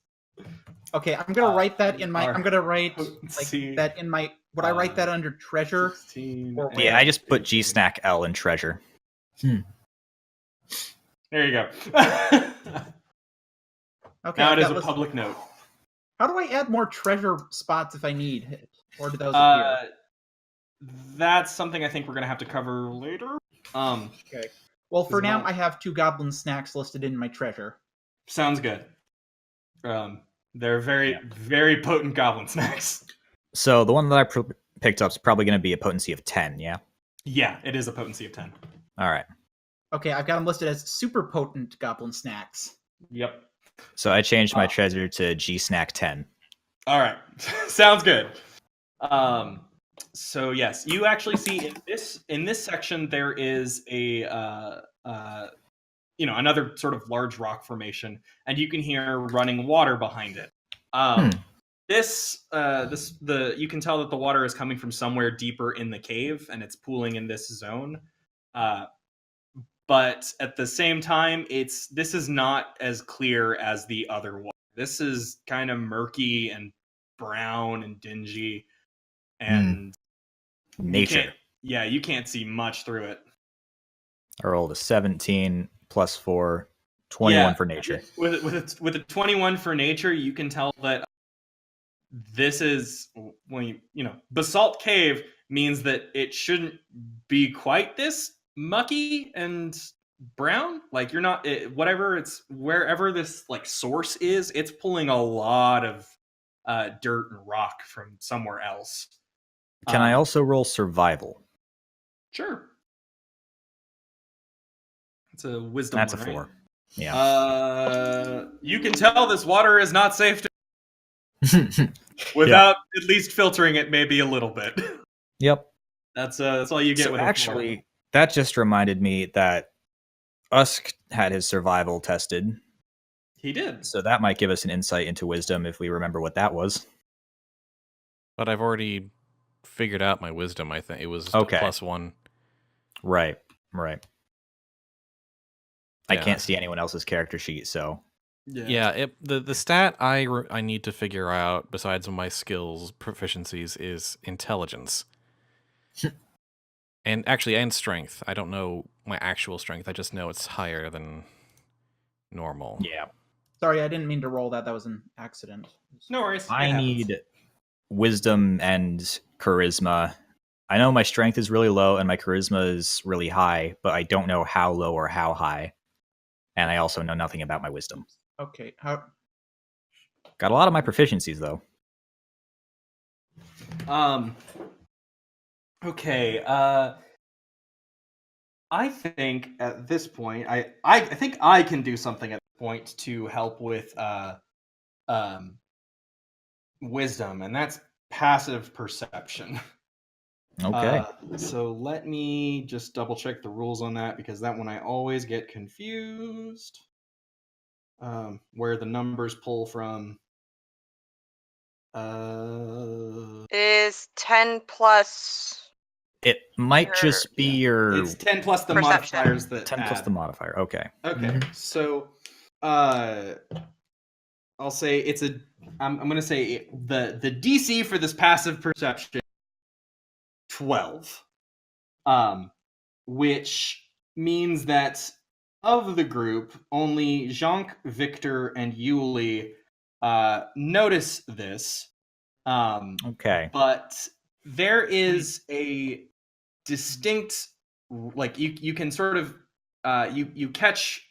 Okay, I'm gonna write that in my. our I'm gonna write potency, that in my. Would I write that under treasure? 16, Or Yeah, I just put G Snack L in treasure. There you go. Okay, Now I've it is got a list- public note. How do I add more treasure spots if I need it? Or do those appear? That's something I think we're gonna have to cover later. Okay. Well, for is now, not- I have 2 goblin snacks listed in my treasure. Sounds good. They're very, Yeah. very potent goblin snacks. So the one that I picked up is probably going to be a potency of 10, yeah? Yeah, it is a potency of 10. All right. Okay, I've got them listed as super potent goblin snacks. Yep. So I changed my treasure to G Snack 10. All right. Sounds good. So yes, you actually see in this section there is a another sort of large rock formation, and you can hear running water behind it. You can tell that the water is coming from somewhere deeper in the cave, and it's pooling in this zone. But at the same time, this is not as clear as the other water. This is kind of murky and brown and dingy, and Nature. you can't see much through it. I rolled a 17 plus 4, 21 for nature. With a 21 for nature, you can tell that this is basalt cave means that it shouldn't be quite this mucky and brown. Like you're not wherever this like source is, it's pulling a lot of dirt and rock from somewhere else. Can I also roll survival? Sure. It's a wisdom. That's one, a 4. right? Yeah. You can tell this water is not safe to without at least filtering it maybe a little bit. Yep. That's all you get So with actually, that just reminded me that Usk had his survival tested. He did. So that might give us an insight into wisdom if we remember what that was. But I've already figured out my wisdom, I think. It was Okay. +1. Right. I Yeah. can't see anyone else's character sheet, so... Yeah, the stat I need to figure out, besides my skills proficiencies, is intelligence. And strength. I don't know my actual strength. I just know it's higher than normal. Yeah. Sorry, I didn't mean to roll that. That was an accident. No worries. It I happens. need wisdom and charisma. I know my strength is really low and my charisma is really high, but I don't know how low or how high. And I also know nothing about my wisdom. Okay, how... Got a lot of my proficiencies, though. Okay. I think at this point, I think I can do something at this point to help with wisdom, and that's passive perception. Okay. So let me just double check the rules on that, because that one I always get confused. Where the numbers pull from. It is 10 plus. It might just be your... It's 10 plus the Perception. modifiers that 10 plus add. the modifier. Okay. Okay, so I'll say it's a. I'm gonna say the DC for this passive perception 12, which means that of the group, only Jonk, Victor, and Yuli notice this. Okay. But there is a distinct, like you can sort of you catch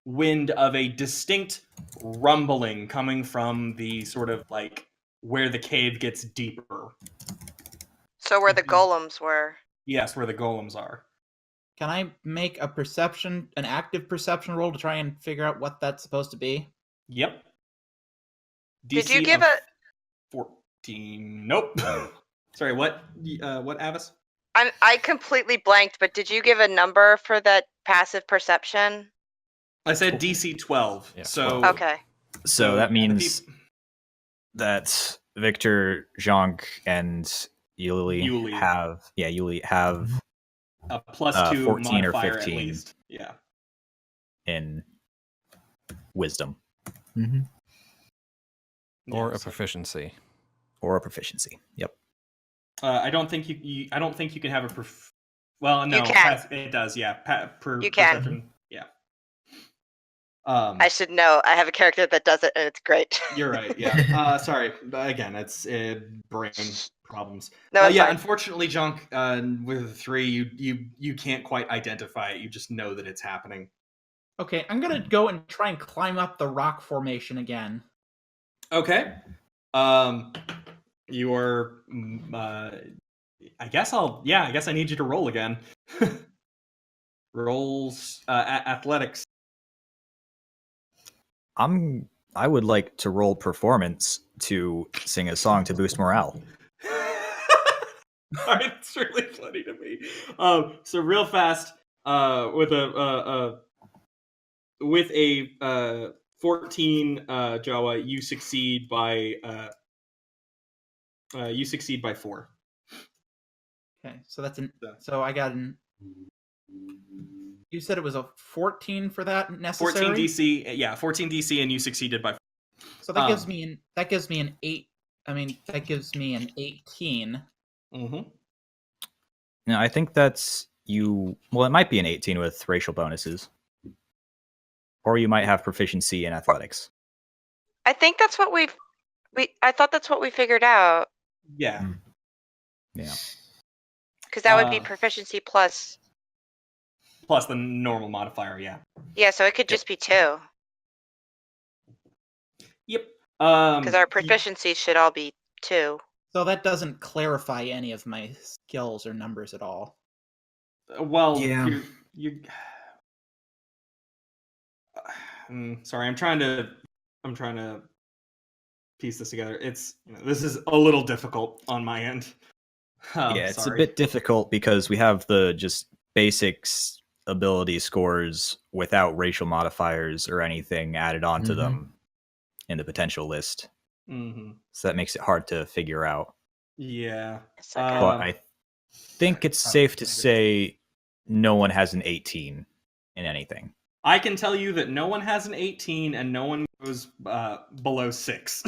wind of a distinct rumbling coming from the sort of like where the cave gets deeper. So where the golems were. Yes, where the golems are. Can I make an active perception roll to try and figure out what that's supposed to be? Yep. Did you DC give of a 14? Nope. Sorry, what? What, Avis? I completely blanked, but did you give a number for that passive perception? I said DC 12. Yeah, so 12. Okay. So that means that Victor, Jonk, and Yuli have a +2 14 or modifier 15. at least. Yeah. In wisdom. Mm-hmm. Or a proficiency. Or a proficiency. Yep. I don't think you I don't think you can have a well, no, You can. it does. Yeah. You can. Perception. Yeah. I should know. I have a character that does it, and it's great. You're right. Yeah. Sorry. Again, it's brain problems. No, it's yeah. fine. Unfortunately, Junk, with 3, you can't quite identify it. You just know that it's happening. Okay, I'm gonna go and try and climb up the rock formation again. Okay. You are. I guess I need you to roll again. Rolls athletics. I would like to roll performance to sing a song to boost morale. All right, it's really funny to me. So real fast, with a 14 Jawa, you succeed by 4. Okay, so that's so I got an. You said it was a 14 for that necessary. 14 DC, yeah, 14 DC, and you succeeded by 4. So that gives me an 8. I mean, that gives me an 18. Mm-hmm. No, I think that's you. Well, it might be an 18 with racial bonuses, or you might have proficiency in athletics. I think that's what I thought that's what we figured out. Yeah. Yeah. Because that would be proficiency plus the normal modifier. Yeah. Yeah, so it could just be 2. Yep. Because our proficiency should all be 2. So that doesn't clarify any of my skills or numbers at all. Well, Yeah. you. Sorry, I'm trying to piece this together. It's this is a little difficult on my end. Yeah, it's sorry. a bit difficult because we have the just basics ability scores without racial modifiers or anything added onto them in the potential list. Mm-hmm. So that makes it hard to figure out. Yeah. It's okay. But I think it's safe to say no one has an 18 in anything. I can tell you that no one has an 18 and no one goes below 6.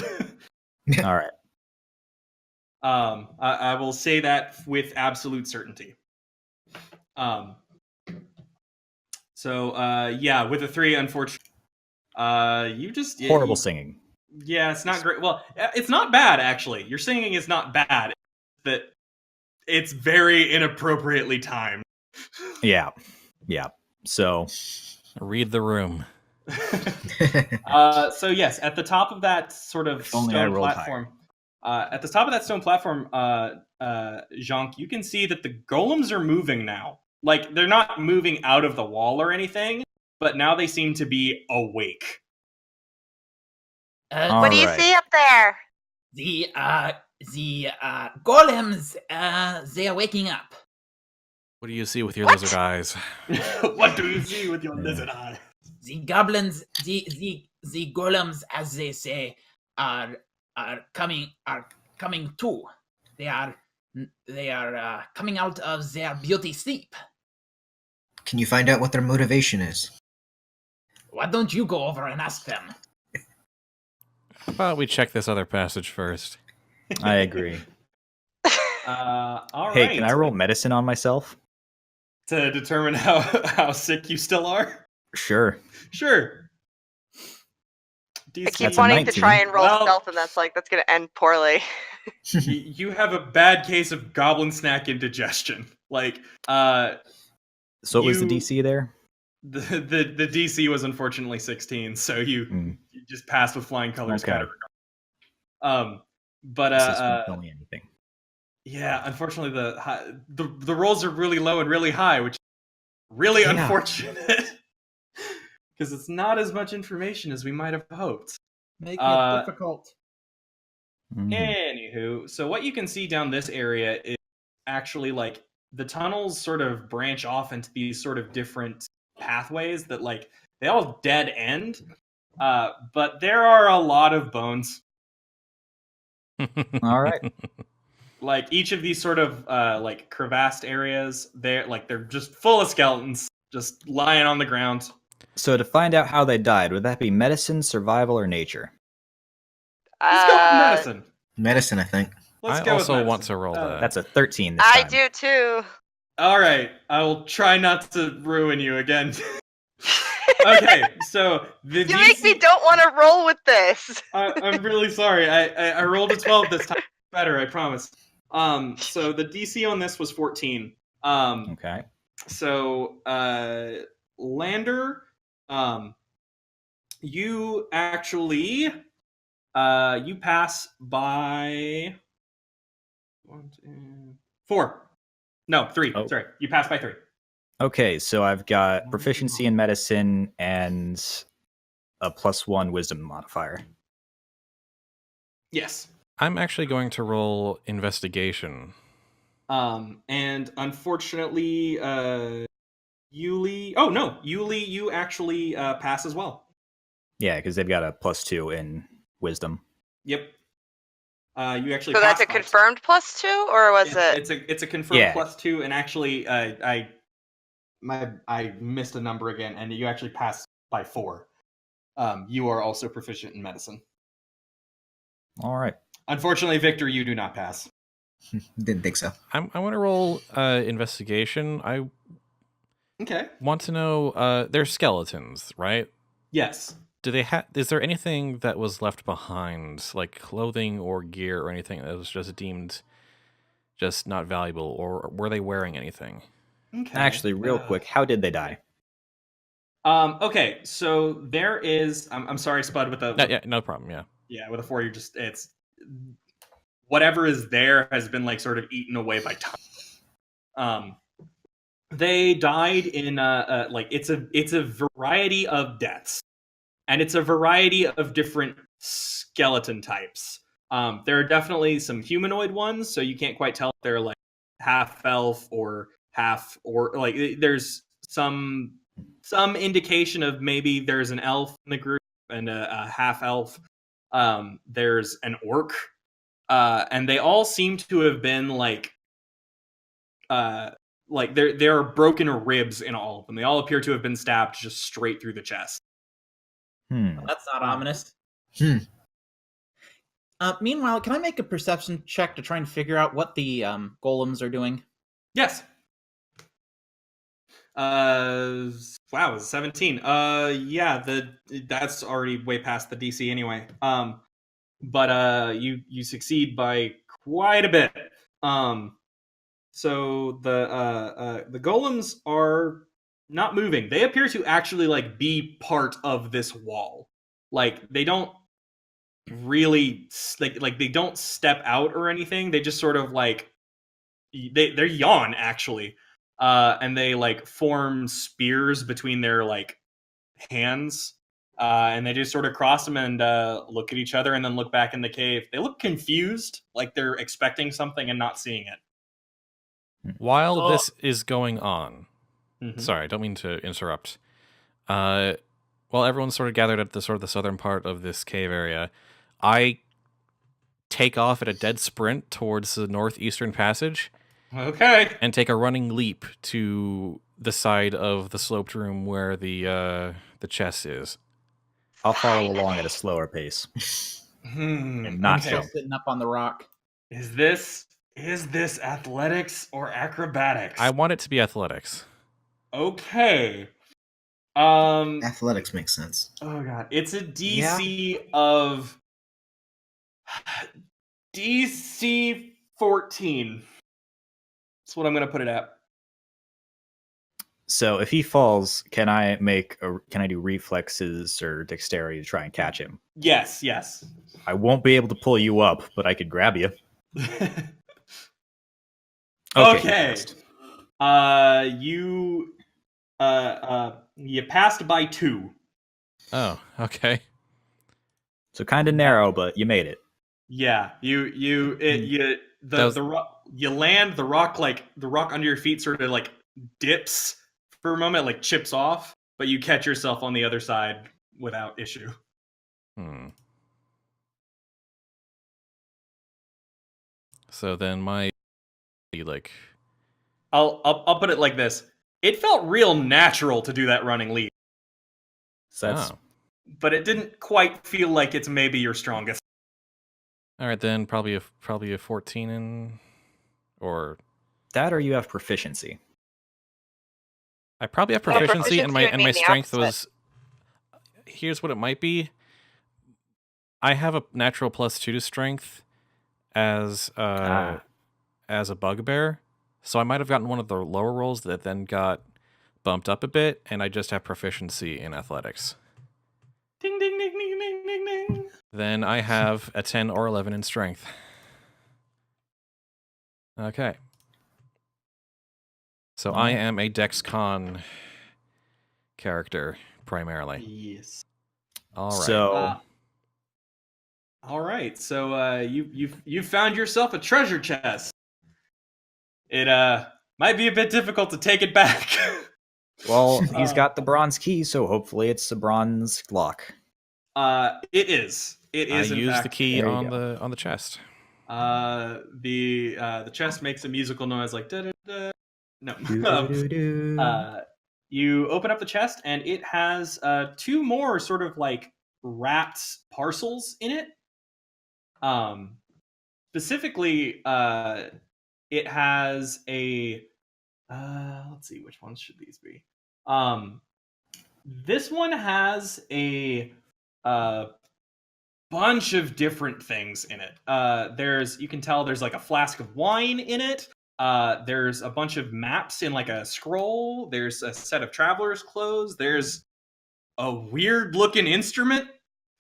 All right. I will say that with absolute certainty. So yeah, with a 3, unfortunately, you just Horrible singing. Yeah, it's not great. Well, it's not bad actually. Your singing is not bad. That it's very inappropriately timed. Yeah. So Read the room. So yes, at the top of that sort of stone platform, Jonk, you can see that the golems are moving now. Like, they're not moving out of the wall or anything, but now they seem to be awake. What do you see up there? The golems, they are waking up. What do you see with your lizard eyes? What do you see with your lizard eye? The goblins, the golems, as they say, are coming to. They are coming out of their beauty sleep. Can you find out what their motivation is? Why don't you go over and ask them? How about we check this other passage first? I agree. All right. Hey, can I roll medicine on myself? To determine how sick you still are? Sure. Sure. I keep That's a wanting to 19. try and roll Well- stealth, and that's going to end poorly. You have a bad case of goblin snack indigestion. Like, So what was the You- DC there? the DC was unfortunately 16, so you just passed with flying colors, Okay. kind of. But This won't tell me anything. yeah, unfortunately the rolls are really low and really high, which is really Yeah. unfortunate. Because it's not as much information as we might have hoped. Making it difficult. Anywho, so what you can see down this area is actually like the tunnels sort of branch off into these sort of different pathways that like they all dead end, but there are a lot of bones. All right. Like each of these sort of like crevassed areas, they're just full of skeletons, just lying on the ground. So to find out how they died, would that be medicine, survival, or nature? Let's go with medicine. Medicine, I think. Let's I go with also medicine. want to roll that. That's a 13 this I time. do too. All right, I will try not to ruin you again. Okay, so the You DC... make me don't want to roll with this. I'm really sorry. I rolled a 12 this time. Better, I promise. So the DC on this was 14. Okay. So Lander, you actually you pass by 1, 2, 4. No, 3. Oh. Sorry, you pass by 3. Okay, so I've got proficiency in medicine and a +1 wisdom modifier. Yes. I'm actually going to roll investigation. And unfortunately, Yuli. Oh no, Yuli, you actually pass as well. Yeah, because they've got a +2 in wisdom. Yep. You actually. So that's a pass by confirmed +2, or was it? It's a confirmed Yeah. +2, and actually, I missed a number again, and you actually passed by 4. You are also proficient in medicine. All right. Unfortunately, Victor, you do not pass. Didn't think so. I want to roll investigation. I Okay. want to know. They're skeletons, right? Yes. Do they have? Is there anything that was left behind, like clothing or gear or anything that was just deemed just not valuable, or were they wearing anything? Okay. Actually, real quick, how did they die? Okay, so there is. I'm sorry, Spud, with the Yeah, no problem. Yeah. yeah, with a 4, it's whatever is there has been like sort of eaten away by time. They died in like it's a variety of deaths, and it's a variety of different skeleton types. There are definitely some humanoid ones, so you can't quite tell if they're like half elf or half, or like there's some indication of maybe there's an elf in the group and a half elf. There's an orc, and they all seem to have been like there are broken ribs in all of them. They all appear to have been stabbed just straight through the chest. That's not ominous. Hmm. Meanwhile, can I make a perception check to try and figure out what the golems are doing? Yes. Wow, it was 17. Yeah, that's already way past the DC anyway. But you succeed by quite a bit. So the golems are not moving. They appear to actually like be part of this wall. Like they don't really like they don't step out or anything. They just sort of like they yawn actually. And they like form spears between their like hands. And they just sort of cross them and look at each other and then look back in the cave. They look confused, like they're expecting something and not seeing it. While this is going on, Mhm. sorry, I don't mean to interrupt. While everyone's sort of gathered at the sort of the southern part of this cave area, I take off at a dead sprint towards the northeastern passage. Okay. And take a running leap to the side of the sloped room where the chest is. I'll follow along at a slower pace and not okay. jump. Sitting up on the rock. Is this athletics or acrobatics? I want it to be athletics. Okay. Athletics makes sense. Oh god, it's a DC of DC 14. That's what I'm gonna put it at. So if he falls, can I do reflexes or dexterity to try and catch him? Yes. I won't be able to pull you up, but I could grab you. Okay. You passed by 2. Oh, okay. So kind of narrow, but you made it. Yeah, you land, the rock under your feet sort of like dips for a moment, like chips off, but you catch yourself on the other side without issue. So then my like I'll put it like this: it felt real natural to do that running lead, So that's but it didn't quite feel like it's maybe your strongest. all right then probably a 14 or that, or you have proficiency. I probably have Yeah, proficiency, and proficiency would my mean the strength opposite. was. Here's what it might be. I have a natural +2 to strength as a bugbear, so I might have gotten one of the lower rolls that then got bumped up a bit, and I just have proficiency in athletics. Ding ding ding ding ding ding ding. Then I have a 10 or 11 in strength. Okay. So I am a DexCon character primarily. Yes. All right. So All right. So you found yourself a treasure chest. It might be a bit difficult to take it back. well, he's got the bronze key, so hopefully it's a bronze lock. It is. It is. I in use fact, the key There you on go. the chest. The chest makes a musical noise like da da da. No. Doo-doo-doo-doo. You open up the chest and it has 2 more sort of like wrapped parcels in it. Specifically, it has a. Let's see, which ones should these be? This one has a bunch of different things in it. You can tell there's like a flask of wine in it. There's a bunch of maps in like a scroll. There's a set of traveler's clothes. There's a weird looking instrument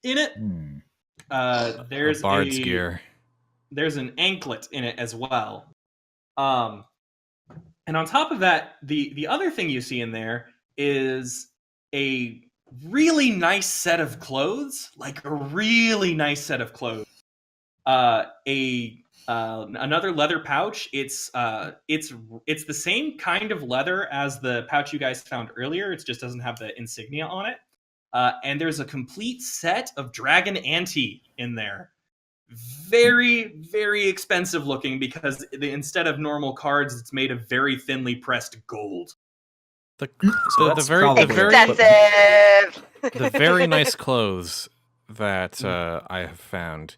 in it. There's a bard's gear. There's an anklet in it as well. And on top of that, the other thing you see in there is a really nice set of clothes, like a really nice set of clothes. Another leather pouch. It's the same kind of leather as the pouch you guys found earlier. It just doesn't have the insignia on it. And there's a complete set of dragon ante in there. Very, very expensive looking because instead of normal cards, it's made of very thinly pressed gold. The that's very probably- Expensive. the very nice clothes that I have found.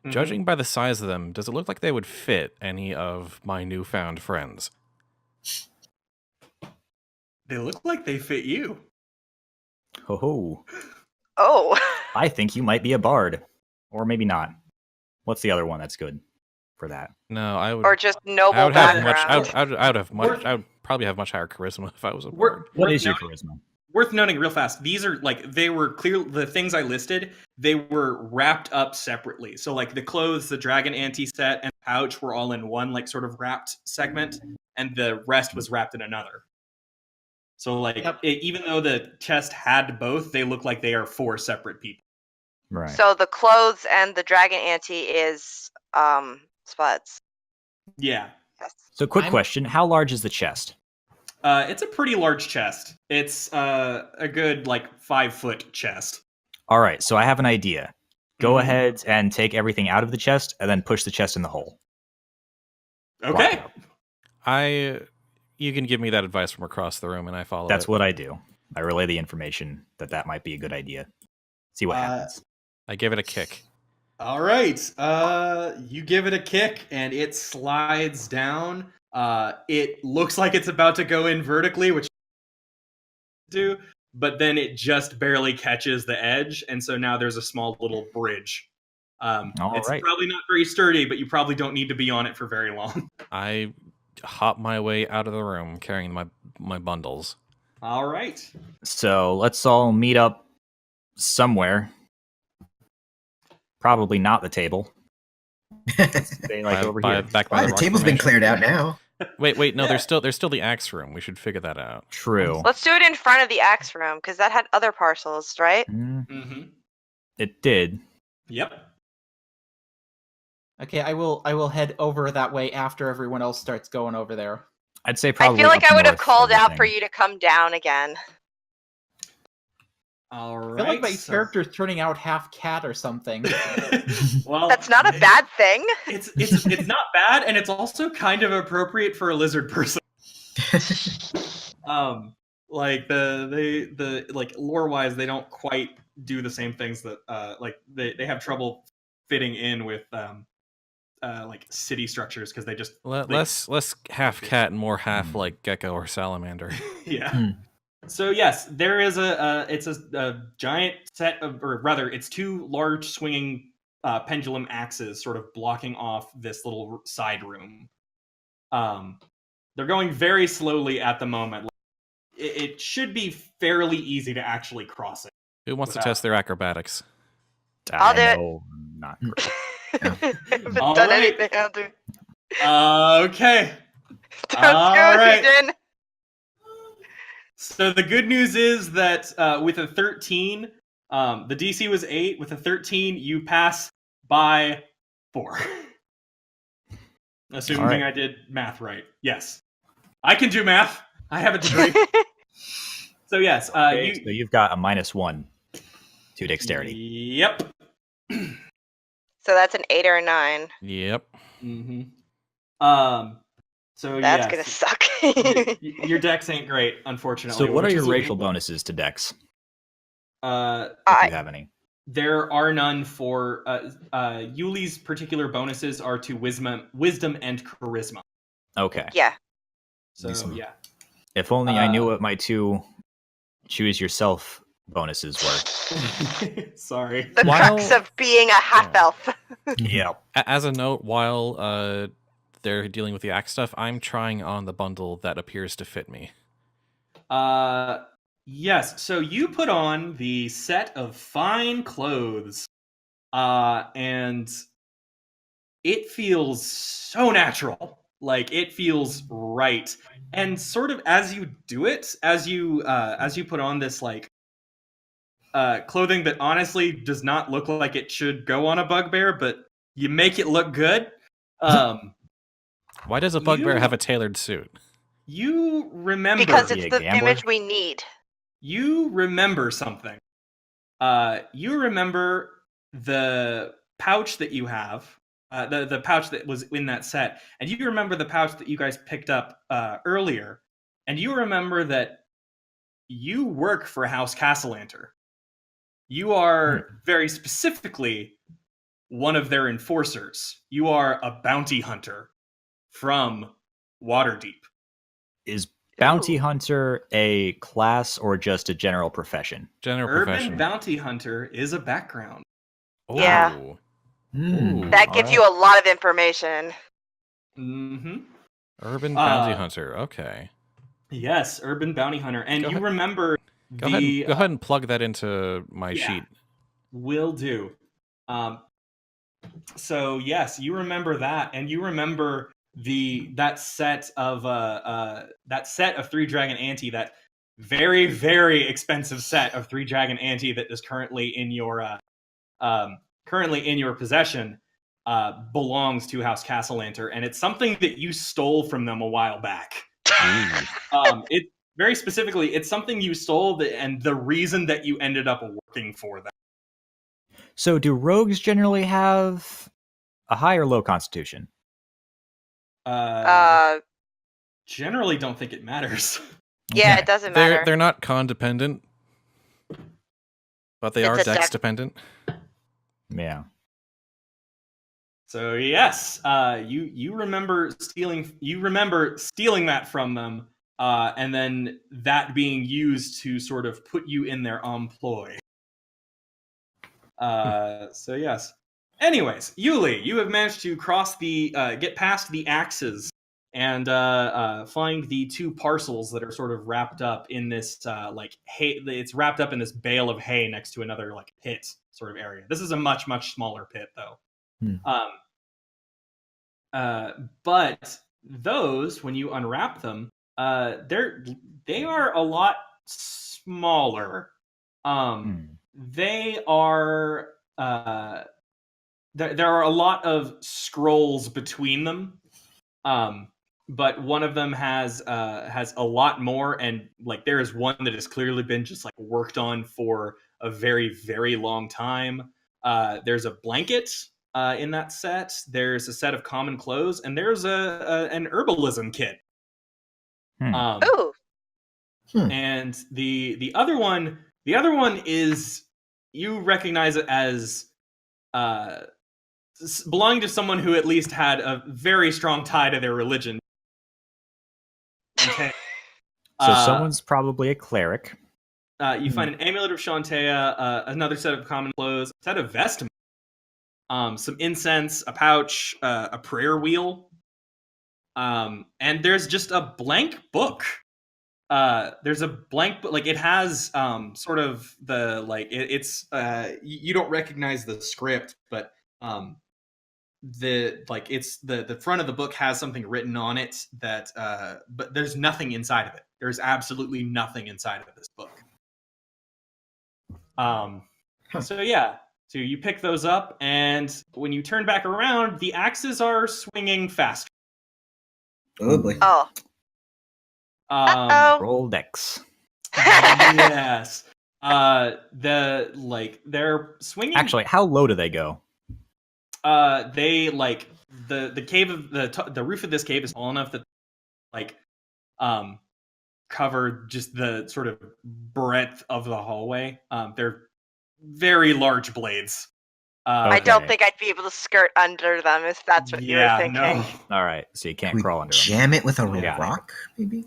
Mhm. Judging by the size of them, does it look like they would fit any of my newfound friends? They look like they fit you. Ho ho. Oh. I think you might be a bard. Or maybe not. What's the other one that's good for that? No, I would. Or just noble I would have background. much. I would have much. I would probably have much higher charisma if I was a We're- bard. What Worth is your noting- charisma? Worth noting real fast, these are like, they were clear, the things I listed, they were wrapped up separately. So like the clothes, the dragon ante set, and pouch were all in one like sort of wrapped segment, and the rest was wrapped in another. So like, Yep. even though the chest had both, they look like they are 4 separate people. Right. So the clothes and the dragon ante is Spuds. Yeah. Yes. So quick I'm- question. How large is the chest? It's a pretty large chest. It's a good like 5-foot chest. All right, so I have an idea. Go Mhm. ahead and take everything out of the chest and then push the chest in the hole. Okay. Lock it up. You can give me that advice from across the room, and I follow. That's it. what I do. I relay the information that might be a good idea. See what happens. I give it a kick. All right. You give it a kick and it slides down. It looks like it's about to go in vertically, which do, but then it just barely catches the edge, and so now there's a small little bridge. It's right. probably not very sturdy, but you probably don't need to be on it for very long. I hop my way out of the room carrying my bundles. All right. So let's all meet up somewhere. Probably not the table. Stay like over here. Back by Why, the rock table's been formation. cleared out now. Wait, no, Yeah. there's still the axe room. We should figure that out. True. Let's do it in front of the axe room because that had other parcels, right? Mm-hmm. It did. Yep. Okay, I will head over that way after everyone else starts going over there. I'd say I probably. feel like up I would have north called of the out for thing. you to come down again. All right. I feel like my character's turning out half cat or something. Well, That's not a bad thing. It's not bad, and it's also kind of appropriate for a lizard person. Like the like lore wise, they don't quite do the same things that like they have trouble fitting in with like city structures because they just less half cat and more half like gecko or salamander. Yeah. So yes, there is it's a giant set of, or rather, it's two large swinging pendulum axes sort of blocking off this little side room. They're going very slowly at the moment. It should be fairly easy to actually cross it. Who wants to test their acrobatics? I'll do it. Not great. Haven't All done right. anything. I'll do. Okay. Don't All do right. it, Eden. So the good news is that with a 13, the DC was 8. With a 13, you pass by 4. Assuming All right. I did math right. Yes. I can do math. I have a degree. So yes, Okay, you. so you've got a -1 to dexterity. Yep. So that's an 8 or a 9. Yep. Mm-hmm. So That's yes, gonna suck. your dex ain't great, unfortunately. So what are which your is a- racial bonuses to dex, if I- you have any? There are none for Yuli's particular bonuses are to wisdom and charisma. Okay. Yeah. So Wisdom. yeah. If only I knew what my 2 choose yourself bonuses were. Sorry. The crux of being a half elf. Yeah. As a note, while they're dealing with the axe stuff, I'm trying on the bundle that appears to fit me. Yes. So you put on the set of fine clothes, and it feels so natural. Like it feels right. And sort of as you do it, as you put on this like clothing that honestly does not look like it should go on a bugbear, but you make it look good. Why does a bugbear have a tailored suit? You remember Because it's Be a the gambler? image we need. You remember something. You remember the pouch that you have, the pouch that was in that set, and you remember the pouch that you guys picked up earlier, and you remember that you work for House Castellanter. You are very specifically one of their enforcers. You are a bounty hunter from Waterdeep. Is bounty hunter a class or just a general profession? General Urban profession. bounty hunter is a background. Yeah. Ooh. Hmm. That gives you a lot of information. Mm-hmm. Urban bounty hunter. Okay. Yes, urban bounty hunter. And Go you ahead. remember Go ahead and plug that into my Yeah. sheet. Will do. So yes, you remember that, and you remember that set of 3 Dragon Ante, that very, very expensive set of 3 Dragon Ante that is currently in your possession, belongs to House Castellanter, and it's something that you stole from them a while back. It very specifically, it's something you stole, and the reason that you ended up working for them. So do rogues generally have a high or low constitution? Generally, don't think it matters. Yeah, Okay. it doesn't matter. They're not con dependent, but they It's are a dex dex- dependent. Yeah. So yes, you remember stealing. You remember stealing that from them, and then that being used to sort of put you in their employ. So yes. Anyways, Yuli, you have managed to get past the axes and find the 2 parcels that are sort of wrapped up in this like hay. It's wrapped up in this bale of hay next to another like pit sort of area. This is a much, much smaller pit though. But those, when you unwrap them, they are a lot smaller. They are there are a lot of scrolls between them. but one of them has a lot more, and like there is one that has clearly been just like worked on for a very, very long time. There's a blanket in that set. There's a set of common clothes, and there's an herbalism kit. Ooh. And the other one is, you recognize it as belonging to someone who at least had a very strong tie to their religion. Okay. So someone's probably a cleric. You find an amulet of Shantea, another set of common clothes, a set of vestments, some incense, a pouch, a prayer wheel, and there's just a blank book. There's a blank book, like it has sort of the like it's you don't recognize the script, but the front of the book has something written on it that but there's nothing inside of it. There's absolutely nothing inside of this book. So yeah, so you pick those up, and when you turn back around, the axes are swinging faster. Oh boy. Oh. Roll dex. Yes. They're swinging. Actually, how low do they go? They like the cave of the roof of this cave is tall enough that like cover just the sort of breadth of the hallway. They're very large blades. I don't think I'd be able to skirt under them if that's what you were thinking. No. All right, so you can't We crawl under them. jam it with a Yeah. rock, maybe?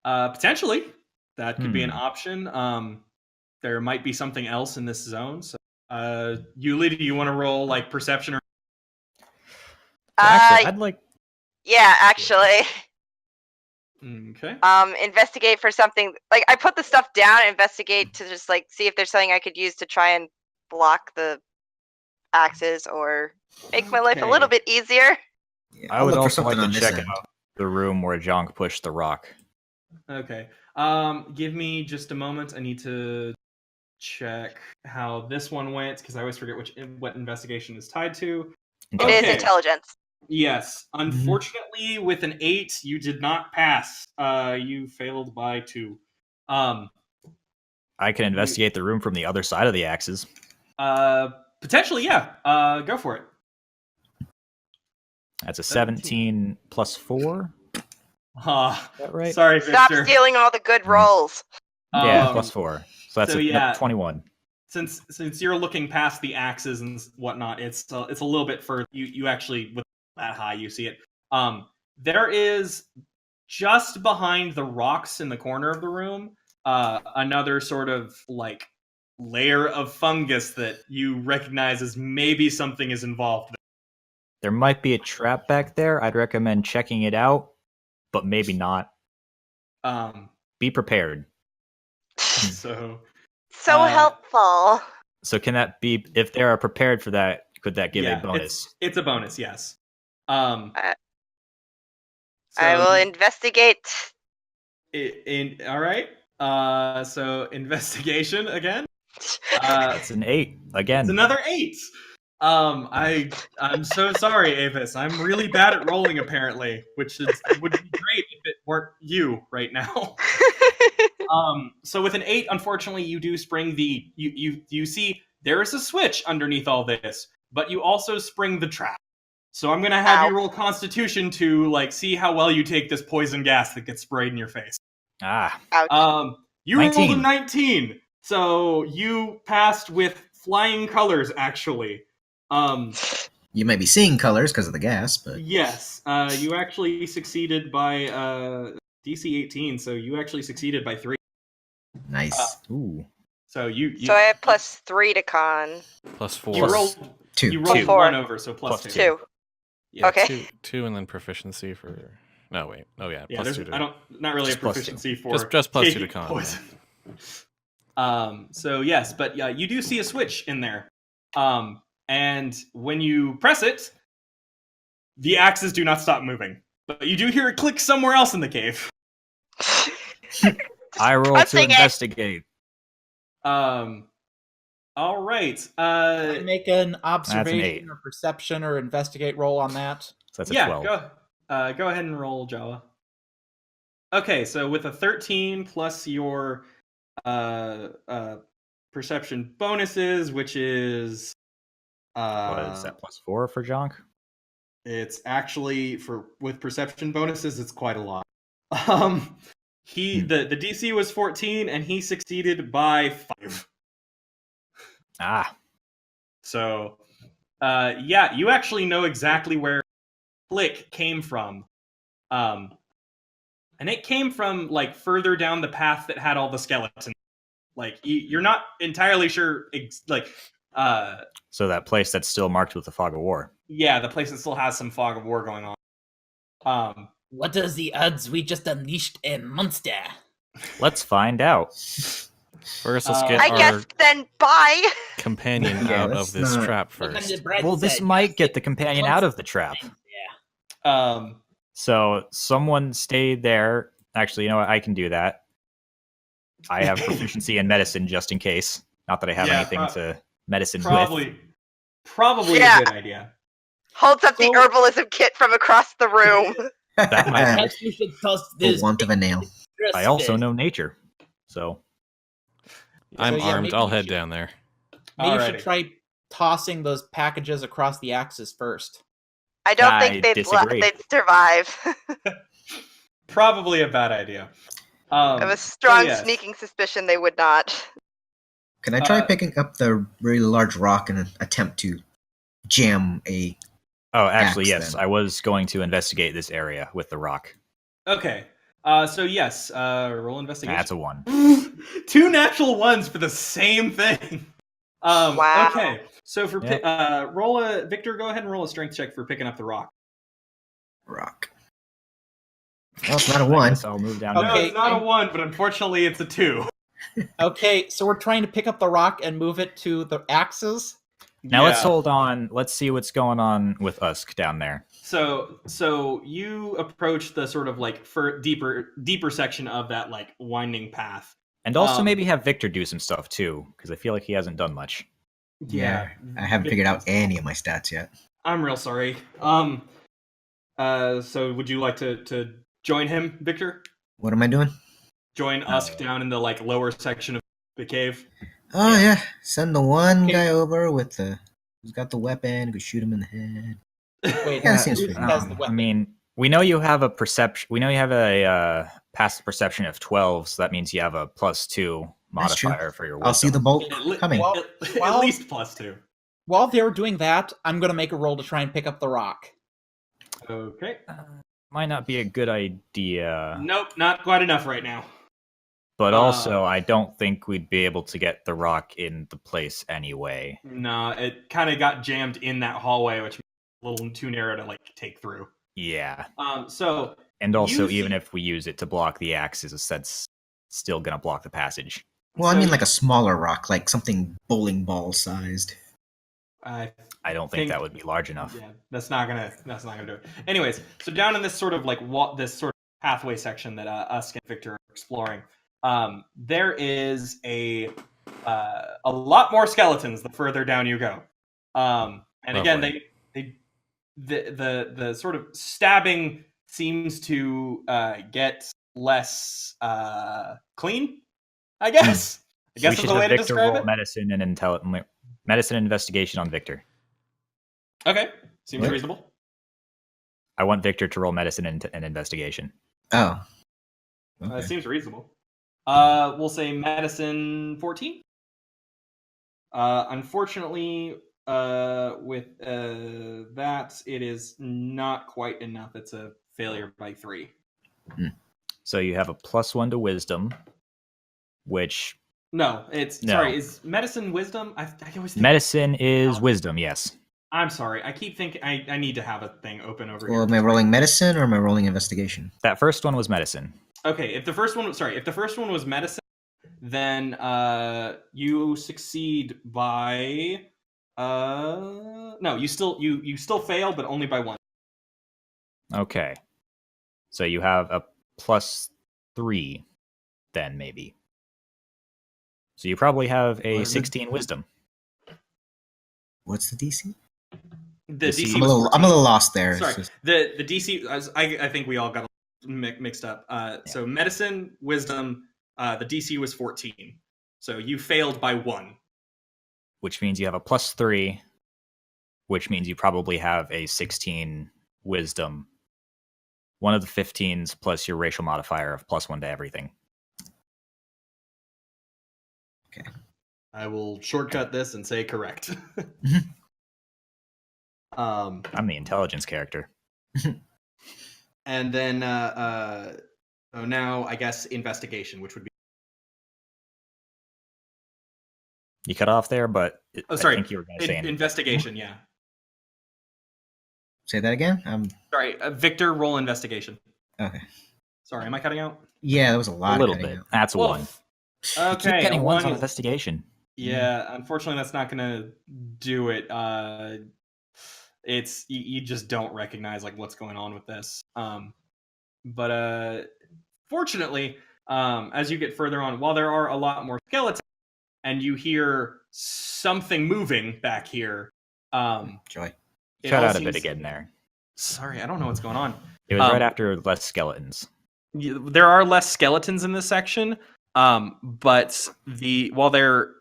Potentially, that could be an option. There might be something else in this zone. So, Yuli, do you want to roll like perception or? Actually, I'd like. Yeah, actually. Okay. Investigate for something. Like, I put the stuff down and investigate to just like see if there's something I could use to try and block the axes or make my life a little bit easier. Yeah, I I'll would look for also something like on to this check end. out the room where Jonk pushed the rock. Okay. Give me just a moment. I need to check how this one went because I always forget what investigation is tied to. It is intelligence. Yes. Unfortunately, with an 8, you did not pass. You failed by 2. I can investigate the room from the other side of the axes. Potentially, yeah. Go for it. That's a 17 plus 4. Is that right? Sorry, Victor. Stop stealing all the good rolls. Yeah, plus 4. So that's 21. Since you're looking past the axes and whatnot, it's a little bit further. You actually, with that high, you see it. There is just behind the rocks in the corner of the room, another sort of like layer of fungus that you recognize as maybe something is involved. There might be a trap back there. I'd recommend checking it out, but maybe not. Be prepared. So helpful. So can that be, if they are prepared for that, could that give a bonus? It's a bonus, yes. I will investigate. All right. So investigation again. It's an 8 again. It's another 8. I'm so sorry, Avis. I'm really bad at rolling apparently, which would be great if it weren't you right now. So with an 8, unfortunately, you do spring the you see there is a switch underneath all this, but you also spring the trap. So I'm gonna have you roll Constitution to like see how well you take this poison gas that gets sprayed in your face. Ouch. You 19. Rolled a 19, so you passed with flying colors. Actually, you might be seeing colors because of the gas, but yes, you actually succeeded by DC 18, so you actually succeeded by 3. Nice. Ooh. So you So I have plus 3 to con. Plus 4. You rolled 2. You rolled 1 over, so plus 2. Yeah, okay. 2 and then proficiency for. No, wait. Oh yeah, yeah. plus 2 to. Not really just a proficiency for just plus 2 to con. Poison. So yes, but yeah, you do see a switch in there. And when you press it, the axes do not stop moving. But you do hear it click somewhere else in the cave. I roll to investigate. All right. Make an observation or perception or investigate roll on that. So that's a 12. Go ahead and roll, Jawa. Okay, so with a 13 plus your perception bonuses, which is What is that, +4 for Jonk? it's actually with perception bonuses, it's quite a lot. The DC was 14 and he succeeded by 5. Ah, So yeah, you actually know exactly where click came from. And it came from like further down the path that had all the skeletons. Like you're not entirely sure so that place that's still marked with the fog of war. yeah, the place that still has some fog of war going on. What are the odds we just unleashed a monster? Let's find out. First, let's get I our guess then bye. companion Yeah, out let's of this not- trap first. Well, this might get the companion out of the trap. So someone stayed there. Actually, you know what? I can do that. I have proficiency in medicine just in case. Not that I have anything to medicine with. Probably Yeah. a good idea. Holds up the So- herbalism kit from across the room. That might help. Perhaps you should toss For this. want of a nail. I also know nature. So I'm So, yeah, armed. maybe I'll you head should- down there. Maybe you Alrighty. should try tossing those packages across the axis first. I don't I think they'd disagree. they'd survive. Probably a bad idea. I have a strong yes. sneaking suspicion they would not. Can I try Uh, picking up the really large rock and attempt to jam a... Oh, actually, Axe, yes. then. I was going to investigate this area with the rock. Okay. So yes, roll investigation. That's a 1. 2 natural ones for the same thing. Wow. Okay. So for Yep. Victor, go ahead and roll a strength check for picking up the rock. rock. Well, it's not a I 1. guess I'll move down. Okay. No, it's not a 1, but unfortunately it's a 2. Okay, so we're trying to pick up the rock and move it to the axis. Now let's Yeah. hold on. Let's see what's going on with Usk down there. So you approach the sort of like deeper section of that like winding path. And also Um, maybe have Victor do some stuff too, because I feel like he hasn't done much. Yeah, I haven't figured out any of my stats yet. I'm real sorry. So would you like to join him, Victor? What am I doing? Join Usk down in the like lower section of the cave. Oh, yeah. Send the one Okay. guy over with who's got the weapon. Go shoot him in the head. Wait, Yeah, seems who fair. has the I weapon? mean, we know you have a perception. We know you have a passive perception of 12, so that means you have a +2 That's true. modifier for your wisdom. I'll see the bolt coming. Well- At well- least +2. While they're doing that, I'm going to make a roll to try and pick up the rock. Okay. Might not be a good idea, Nope, not quite enough right now. but also I don't think we'd be able to get the rock in the place anyway. No, it kind of got jammed in that hallway, which is a little too narrow to like take through. Yeah, So and also You even see- if we use it to block the axes, that's still gonna block the passage. Well, I So- mean like a smaller rock, like something bowling ball sized. I I don't think that would be large enough. Yeah, that's not gonna do it. Anyways, so down in this sort of like this sort of pathway section that Usk and Victor are exploring, there is a lot more skeletons the further down you go. And again, the sort of stabbing seems to get less clean, I guess. I guess We is should the way have to Victor describe roll it. medicine investigation on Victor. Okay, seems What? reasonable. I want Victor to roll medicine and investigation. Oh. It Okay. seems reasonable. We'll say medicine 14. Unfortunately, with that, it is not quite enough. It's a failure by 3. So you have a +1 to wisdom, which No, it's No. sorry. Is medicine wisdom? I always think, medicine is wisdom, yes. I'm sorry. I keep thinking I need to have a thing open over Well, here. am I rolling medicine or am I rolling investigation? That first one was medicine. Okay, if the first one was medicine, then you succeed by no, you still fail, but only by 1. Okay. So you have a +3 then maybe. So you probably have What a is it? 16 wisdom. What's the DC? The DC DC I'm a was little 14. lost there. It's Sorry, just- the DC. I think we all got mixed up. So medicine, wisdom. The DC was 14. So you failed by 1. Which means you have a +3, which means you probably have a 16 wisdom. One of the 15s plus your racial modifier of +1 to everything. I will shortcut this and say correct. I'm the intelligence character. And then so now I guess investigation, which would be You cut off there, but Oh, sorry. I think you were going to say anything. investigation. Yeah. Say that again. Sorry, Victor, roll investigation. Okay. Sorry, am I cutting out? Yeah, that was a lot. A little cutting bit. out. That's Well, one. Okay, You keep getting one ones on is- investigation. Yeah, unfortunately, that's not gonna do it. It's you just don't recognize like what's going on with this. But fortunately, as you get further on, while there are a lot more skeletons, and you hear something moving back here, Joy. it Cut all out a bit seems- again there. Sorry, I don't know what's going on. It was right Um, after less skeletons. There are less skeletons in this section, but while there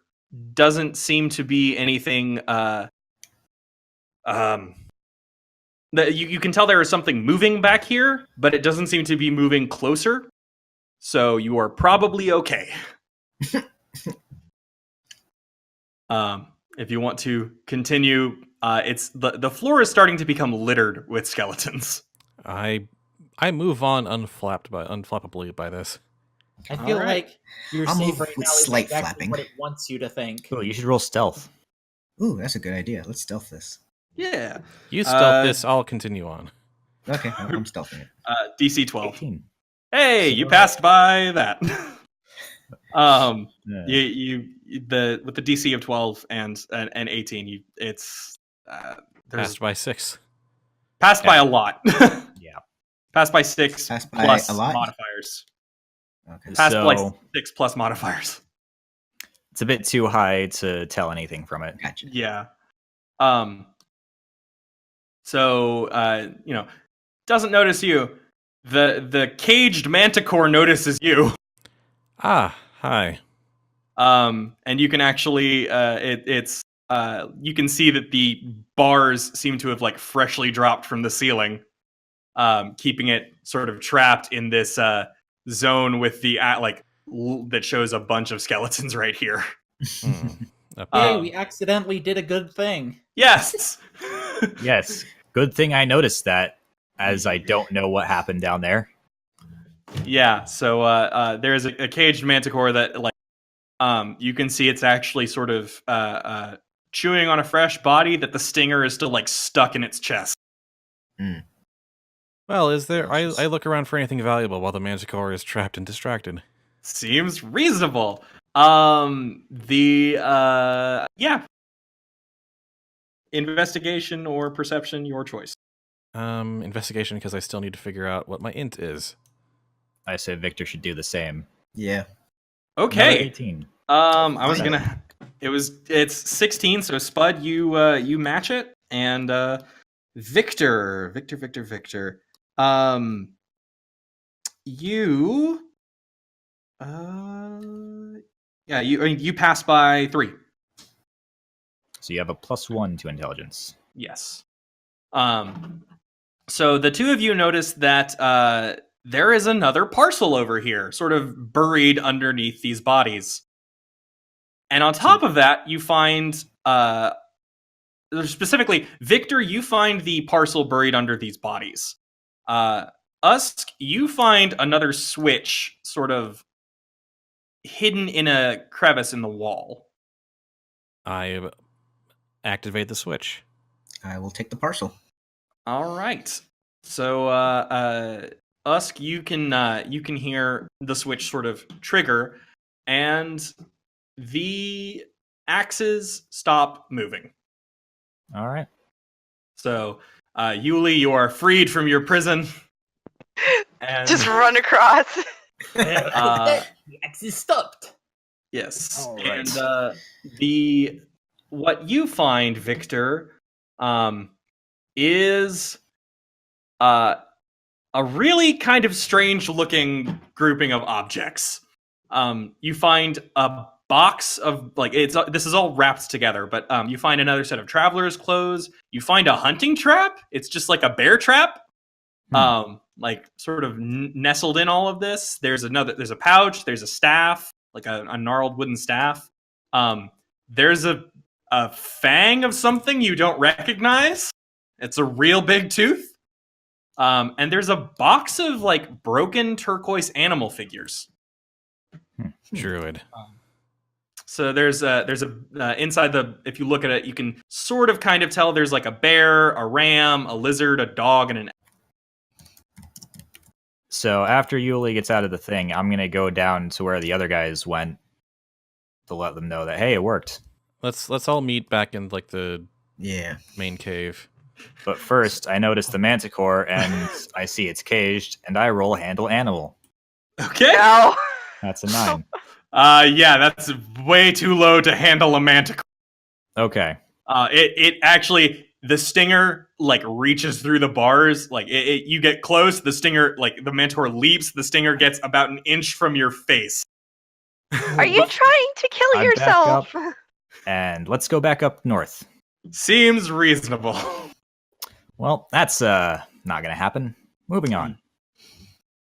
doesn't seem to be anything that you can tell there is something moving back here, but it doesn't seem to be moving closer, so you are probably okay. If you want to continue, it's the floor is starting to become littered with skeletons. I move on unflappably by this. I feel Alright. like you're I'll safe move right with now is slight exactly flapping. what it wants you to think. Oh, you should roll stealth. Ooh, that's a good idea. Let's stealth this. Yeah. You stealth this, I'll continue on. Okay, I'm stealthing it. DC 12. 18. Hey, you passed by that. Yeah. With the DC of 12 and 18, it's there's Passed by 6. passed by a lot. Yeah. Passed by 6 Passed by plus a lot? modifiers. Okay. Passed by So 6 plus modifiers. it's a bit too high to tell anything from it. Gotcha. Yeah. So doesn't notice you. The caged manticore notices you. Ah, hi. And you can actually you can see that the bars seem to have like freshly dropped from the ceiling, keeping it sort of trapped in this zone with the that shows a bunch of skeletons right here. Hmm. Hey, Um, we accidentally did a good thing. Yes. Yes. Good thing I noticed that, as I don't know what happened down there. Yeah. So there's a caged manticore that you can see it's actually sort of chewing on a fresh body that the stinger is still like stuck in its chest. Well, is there... I look around for anything valuable while the manticore is trapped and distracted. Seems reasonable. Yeah. Investigation or perception, your choice. Investigation, because I still need to figure out what my int is. I say Victor should do the same. Yeah. Another Okay. 18. I was gonna. It's 16. So Spud, you match it, and Victor. You. Yeah. You pass by 3. So you have a +1 to intelligence. Yes. So the two of you notice that there is another parcel over here, sort of buried underneath these bodies. And on top of that, you find specifically, Victor, you find the parcel buried under these bodies. Usk, you find another switch sort of hidden in a crevice in the wall. I activate the switch. I will take the parcel. All right. So Usk, you can hear the switch sort of trigger, and the axes stop moving. All right. So Yuli, you are freed from your prison. And Just run across. Uh, The axis stopped. yes, All right. and what you find, Victor, is a really kind of strange looking grouping of objects. You find a box of this is all wrapped together, but you find another set of traveler's clothes. You find a hunting trap. It's just like a bear trap. Like sort of nestled in all of this. There's a pouch, there's a staff, like a gnarled wooden staff. There's a fang of something you don't recognize. It's a real big tooth. And there's a box of like broken turquoise animal figures. Druid. So there's a inside if you look at it, you can sort of kind of tell there's like a bear, a ram, a lizard, a dog, and an. So after Yuli gets out of the thing, I'm going to go down to where the other guys went to let them know that, hey, it worked. Let's all meet back in like the Yeah. main cave. But first, I notice the manticore, and I see it's caged, and I roll handle animal. Okay. No. That's a 9. Yeah, that's way too low to handle a manticore. Okay. It actually, the stinger like reaches through the bars. Like you get close, the stinger, like the manticore leaps, the stinger gets about an inch from your face. Are you trying to kill I'm yourself? back And let's go back up north. Seems reasonable. Well, that's not going to happen. Moving on.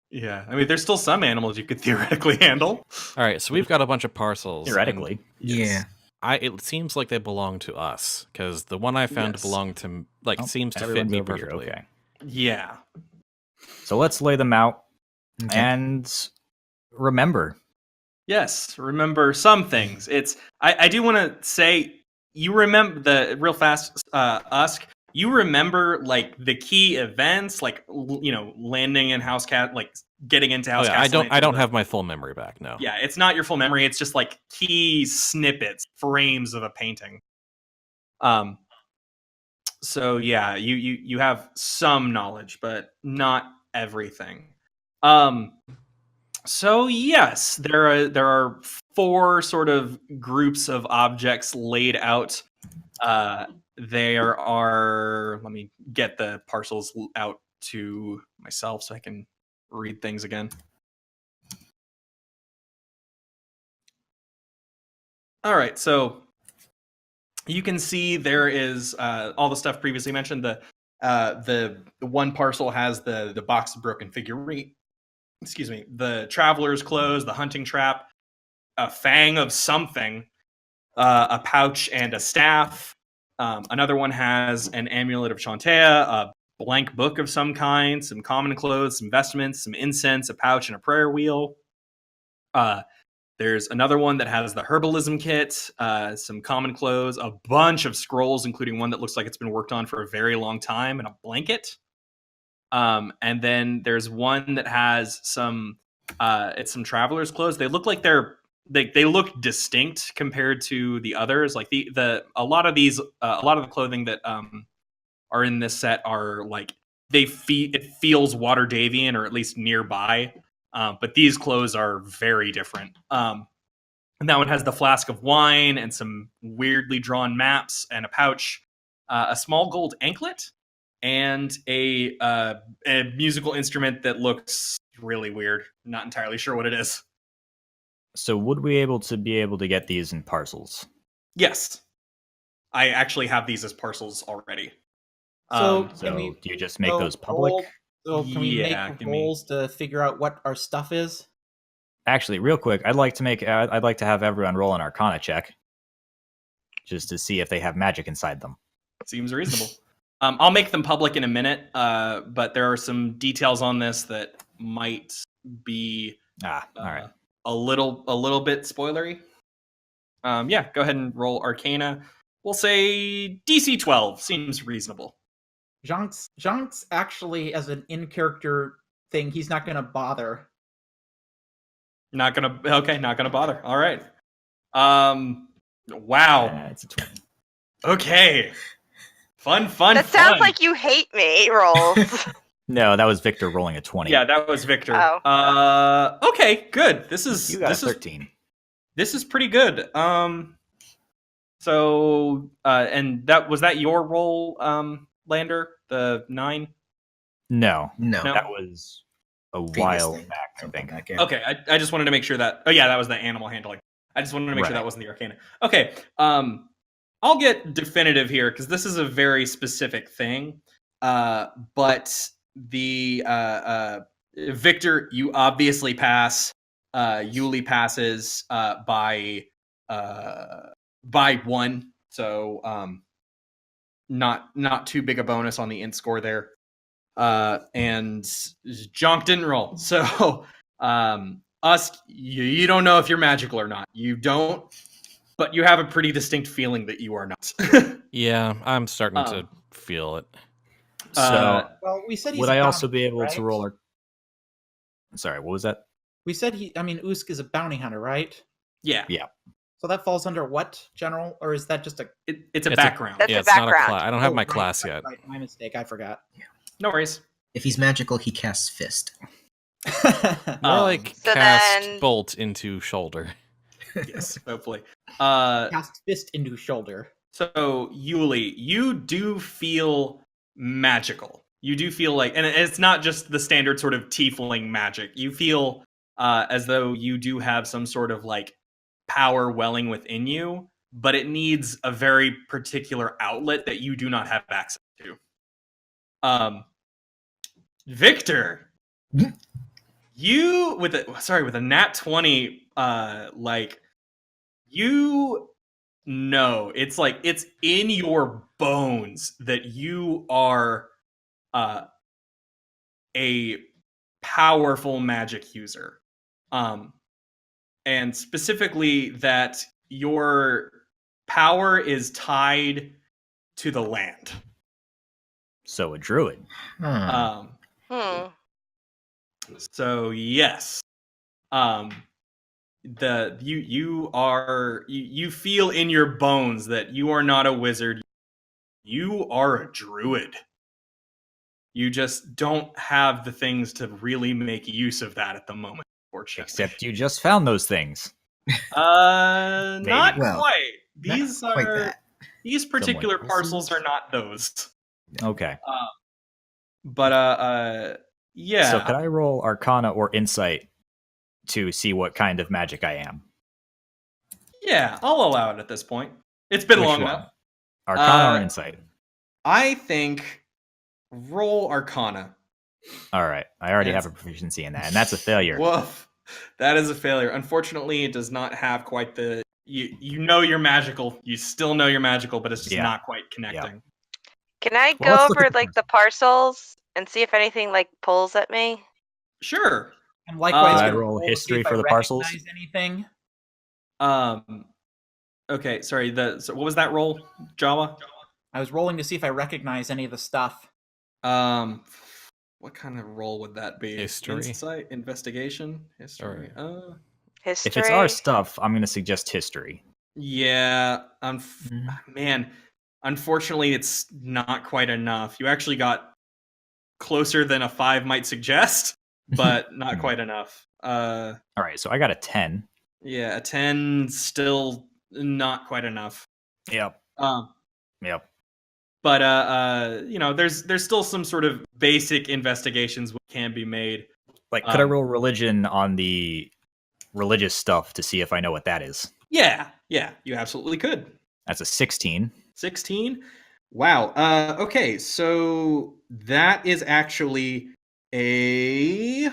Yeah, I mean, there's still some animals you could theoretically handle. All right, so we've got a bunch of parcels. Theoretically. Yeah. It seems like they belong to us because the one I found Yes. belonged to seems to fit Everyone's me over here, perfectly. Okay. Yeah. So let's lay them out Okay. and remember. Yes, remember some things. I do want to say, you remember the real fast, Usk. You remember like the key events, like landing in House Cat, like getting into House Castle. I don't have my full memory back. No. Yeah, it's not your full memory. It's just like key snippets, frames of a painting. So yeah, you have some knowledge, but not everything. So yes, there are 4 sort of groups of objects laid out. There are. Let me get the parcels out to myself so I can read things again. All right, so you can see there is all the stuff previously mentioned. The one parcel has the box of broken figurine. Excuse me. The traveler's clothes, the hunting trap, a fang of something, a pouch, and a staff. Another one has an amulet of Chantea, a blank book of some kind, some common clothes, some vestments, some incense, a pouch, and a prayer wheel. There's another one that has the herbalism kit, some common clothes, a bunch of scrolls, including one that looks like it's been worked on for a very long time, and a blanket. And then there's one that has some traveler's clothes. They look like they look distinct compared to the others. Like a lot of the clothing that are in this set are like it feels Water Davian or at least nearby. But these clothes are very different. And that one has the flask of wine and some weirdly drawn maps and a pouch, a small gold anklet, and a musical instrument that looks really weird. Not entirely sure what it is. So would we be able to get these in parcels? Yes. I actually have these as parcels already. So, So do you just make those public? So can we Yeah, make give me- rolls to figure out what our stuff is? Actually, real quick, I'd like to have everyone roll an Arcana check, just to see if they have magic inside them. Seems reasonable. I'll make them public in a minute, but there are some details on this that might be All right. a little bit spoilery. Yeah, go ahead and roll Arcana. We'll say DC 12 seems reasonable. Jean's actually, as an in-character thing, he's not going to bother. Not gonna bother. All right. Wow. It's a 20. Okay. Fun. That sounds like you hate me, rolls. No, that was Victor rolling a 20. Yeah, that was Victor. Oh. Okay, good. This is You got a 13. This is pretty good. So and that was that your roll, lander, the 9? No, No. No. that was a Previous while thing. back, I Something think. back here. Okay, I just wanted to make sure that. Oh yeah, that was the animal handling. I just wanted to make sure Right. that wasn't the Arcana. Okay, I'll get definitive here because this is a very specific thing. But the Victor, you obviously pass. Yuli passes by 1, so not too big a bonus on the int score there. And Jonk didn't roll, so Usk, you don't know if you're magical or not. You don't, but you have a pretty distinct feeling that you are not. Yeah, I'm starting to feel it. So, Well, we said he's would a I also bounty be hunter, able to right? roll our... Sorry, what was that? We said Usk is a bounty hunter, right? Yeah, So that falls under what, General? Or is that just a... it's a It's background. That's yeah, a it's not a background. class. I don't have Oh, my right, class right, yet. right. My mistake, I forgot. No worries. If he's magical, he casts fist. More like So cast then- bolt into shoulder. Yes, hopefully. Cast fist into shoulder. So Yuli, you do feel magical. You do feel like, and it's not just the standard sort of tiefling magic. You feel as though you do have some sort of like power welling within you, but it needs a very particular outlet that you do not have access to. Victor, you with a nat 20, like you know, it's like it's in your bones that you are a powerful magic user. And specifically that your power is tied to the land. So a druid. Hmm. So yes. You feel in your bones that you are not a wizard. You are a druid. You just don't have the things to really make use of that at the moment, unfortunately. Except you just found those things. Not Well, quite. These Not quite are that. these particular Someone parcels else's? are not those. Okay. But yeah. So could I roll Arcana or Insight to see what kind of magic I am? Yeah, I'll allow it at this point. It's been Which long one? enough. Arcana or Insight? I think roll Arcana. All right. I already Yes. have a proficiency in that, and that's a failure. Woof. That is a failure. Unfortunately, it does not have quite the you know you're magical. You still know you're magical, but it's just Yeah. not quite connecting. Can I Well, let's go look over at the like the parcels and see if anything like pulls at me? Sure. And likewise, Could I gonna roll to see history if I for the parcels? recognize anything. Okay, sorry. So what was that roll, Jawa? I was rolling to see if I recognize any of the stuff. What kind of roll would that be? History. Insight, investigation, history. History. If it's our stuff, I'm going to suggest history. Yeah. Mm-hmm. Man, unfortunately, it's not quite enough. You actually got closer than a 5 might suggest, but not quite enough. All right, so I got a 10. Yeah, a 10 still not quite enough. Yep. Yep. But you know, there's still some sort of basic investigations which can be made. Like, could I roll religion on the religious stuff to see if I know what that is? Yeah, you absolutely could. That's a 16. 16? Wow. Okay, so that is actually a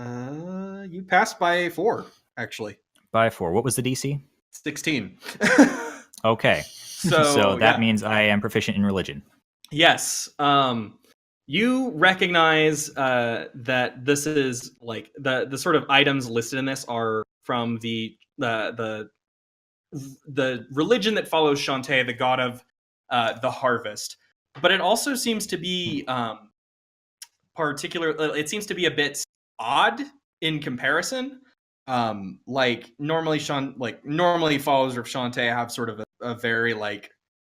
you passed by 4, actually. By 4. What was the DC? 16. Okay. So that yeah. means I am proficient in religion. Yes. You recognize that this is like the sort of items listed in this are from the religion that follows Shantae, the god of the harvest. But it also seems to be it seems to be a bit odd in comparison. Like normally followers of Shantae have sort of a very like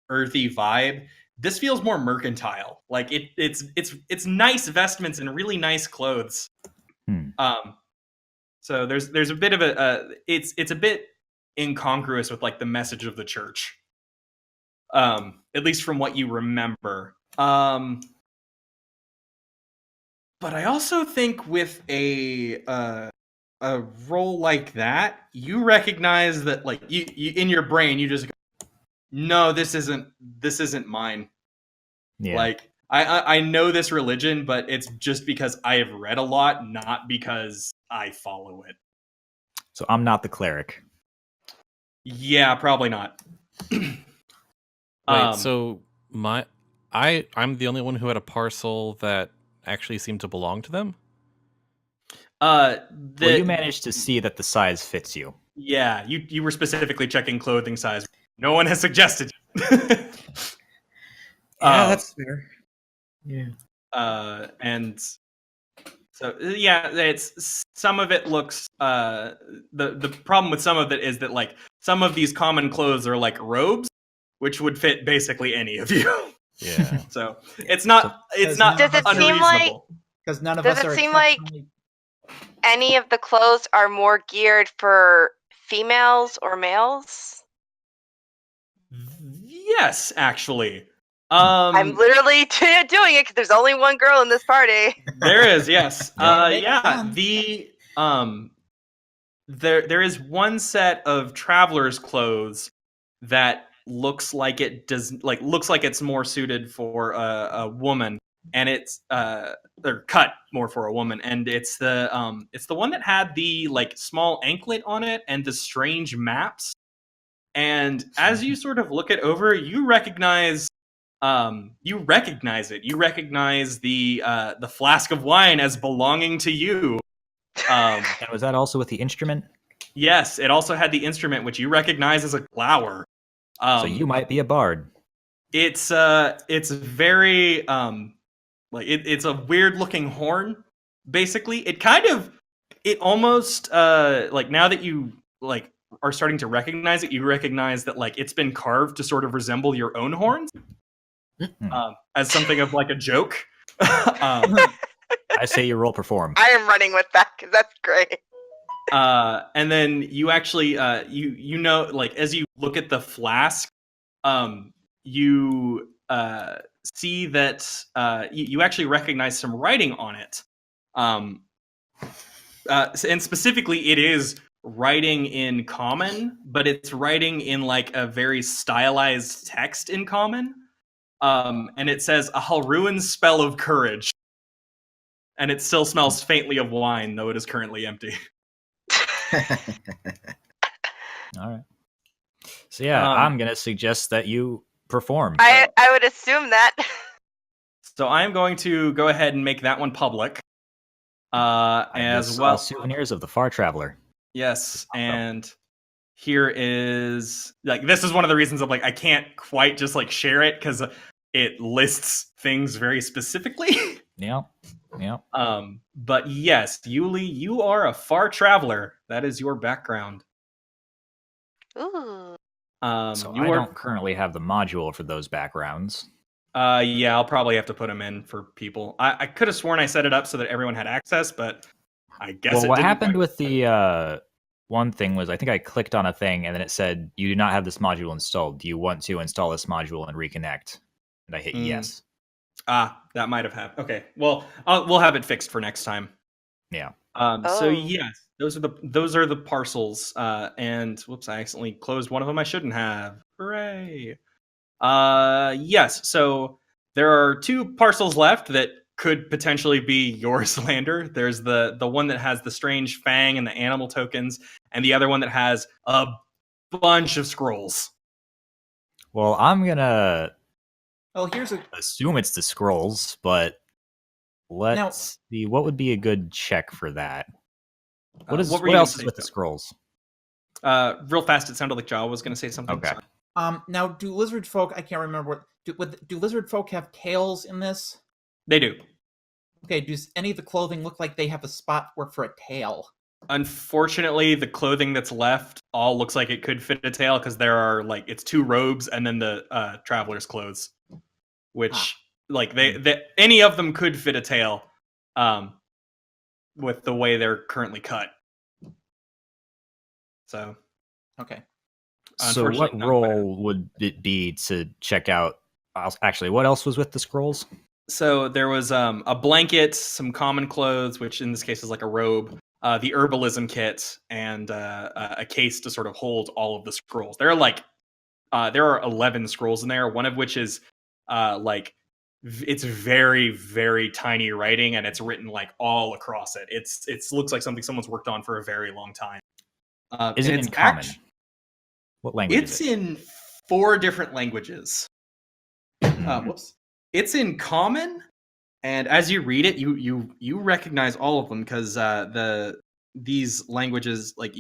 earthy vibe. This feels more mercantile. Like it's nice vestments and really nice clothes. So there's a bit of it's a bit incongruous with like the message of the church. At least from what you remember. But I also think with a role like that, you recognize that, like, you in your brain, you just go, no, this isn't mine. Yeah. Like, I know this religion, but it's just because I have read a lot, not because I follow it. So I'm not the cleric. Yeah, probably not. Wait, so I'm the only one who had a parcel that actually seemed to belong to them? Well, you managed to see that the size fits you. Yeah, you were specifically checking clothing size. No one has suggested. That's fair. Yeah. And so yeah, it's some of it looks. The problem with some of it is that, like, some of these common clothes are like robes, which would fit basically any of you. Yeah. So it's not Does not it seem like- unreasonable. Because none of Does us it are seem like- exceptionally- Any of the clothes are more geared for females or males? Yes, actually. I'm literally doing it because there's only one girl in this party. There is, yes. Makes Yeah, sense. the there is one set of traveler's clothes that looks like it's more suited for a woman, and it's they're cut more for a woman, and it's the one that had the, like, small anklet on it and the strange maps. And as you sort of look it over, you recognize it. You recognize the flask of wine as belonging to you. And was that also with the instrument? Yes, it also had the instrument, which you recognize as a glower. So you might be a bard. It's very like it's a weird looking horn. Basically, it almost like, now that you, like, are starting to recognize it, you recognize that, like, it's been carved to sort of resemble your own horns, as something of, like, a joke. I say you roll perform. I am running with that because that's great. And then you actually you know, like, as you look at the flask, you see that you actually recognize some writing on it, and specifically it is writing in common, but it's writing in, like, a very stylized text in common, and it says a Halruan spell of courage, and it still smells faintly of wine, though it is currently empty. All right. So yeah, I'm gonna suggest that you perform. I would assume that. So I'm going to go ahead and make that one public, as well. Souvenirs of the Far Traveler. Yes, and here is, like, this is one of the reasons I'm like, I can't quite just, like, share it because it lists things very specifically. Yeah. But yes, Yuli, you are a far traveler. That is your background. Ooh. So I don't currently have the module for those backgrounds. Yeah, I'll probably have to put them in for people. I could have sworn I set it up so that everyone had access, but I guess. Well, what happened with the one thing was, I think I clicked on a thing and then it said, you do not have this module installed. Do you want to install this module and reconnect? And I hit yes. That might have happened. Okay, well, we'll have it fixed for next time. Yeah. So yes, those are the parcels. And whoops, I accidentally closed one of them I shouldn't have. Hooray! Yes, so there are two parcels left that could potentially be yours, Lander. There's the one that has the strange fang and the animal tokens, and the other one that has a bunch of scrolls. Well, I'm gonna here's a assume it's the scrolls, but let's see. What would be a good check for that? What else is with the scrolls? Real fast, it sounded like Jawa was going to say something. Okay. Sorry. Now, do lizard folk? I can't remember do lizard folk have tails in this? They do. Okay. Does any of the clothing look like they have a spot for a tail? Unfortunately, the clothing that's left all looks like it could fit a tail because there are, like, it's two robes and then the traveler's clothes, which like they any of them could fit a tail, with the way they're currently cut. So, okay. So what role would it be to check out Actually, what else was with the scrolls? So there was a blanket, some common clothes, which in this case is like a robe, the herbalism kit, and a case to sort of hold all of the scrolls. There are 11 scrolls in there, one of which is it's very, very tiny writing, and it's written like all across it. It looks like something someone's worked on for a very long time. Is it in common? What language It's is it? in 4 different languages. Whoops. It's in common, and as you read it, you recognize all of them because these languages, like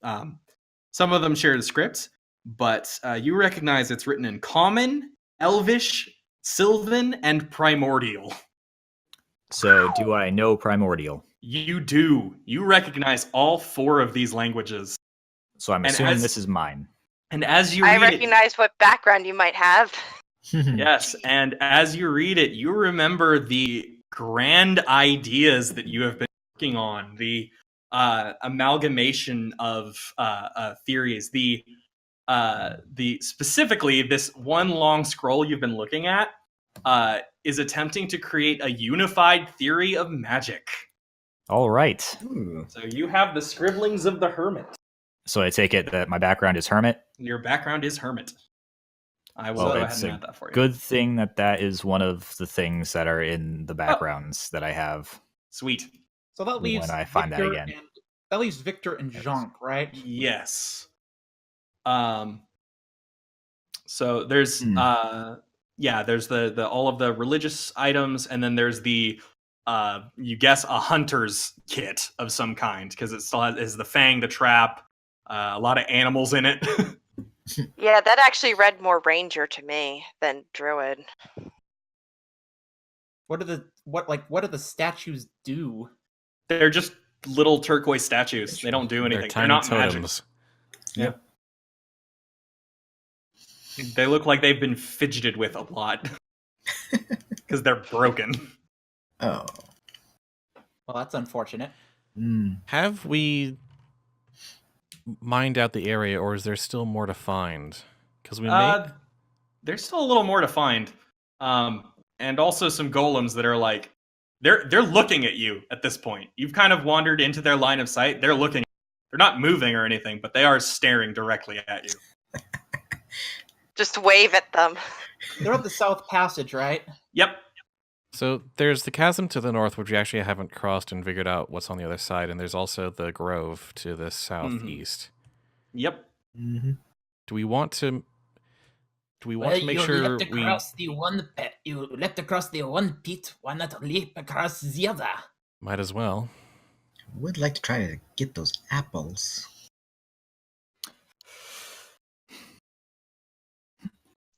some of them share the script, but you recognize it's written in common, Elvish, Sylvan, and Primordial. So, do I know Primordial? You do. You recognize all 4 of these languages. So I'm assuming this is mine. And as you I read recognize what background you might have. Yes, and as you read it, you remember the grand ideas that you have been working on, the amalgamation of theories, the specifically this one long scroll you've been looking at is attempting to create a unified theory of magic. All right. So you have the scribblings of the hermit. So I take it that my background is hermit? Your background is hermit. I will Well, go ahead it's and a add that for you. good thing that is one of the things that are in the backgrounds that I have. Sweet. So that leaves When I find that Victor again. that leaves Victor and Jean, right? Yes. So there's there's the all of the religious items, and then there's the you guess a hunter's kit of some kind, because it still has the fang, the trap, a lot of animals in it. Yeah, that actually read more ranger to me than druid. What do the statues do? They're just little turquoise statues. They don't do anything. They're tiny not totems. magic. Yeah. They look like they've been fidgeted with a lot because they're broken. Oh. Well, that's unfortunate. Have we mined out the area, or is there still more to find? Because There's still a little more to find, and also some golems that are like they're looking at you at this point. You've kind of wandered into their line of sight. They're looking. They're not moving or anything, but they are staring directly at you. Just wave at them. They're up the South Passage, right? Yep. So there's the chasm to the north, which we actually haven't crossed and figured out what's on the other side, and there's also the grove to the southeast. Yep. Mm-hmm. Do we want to make sure we you left across the one pit, why not leap across the other? might as well? Would like to try to get those apples.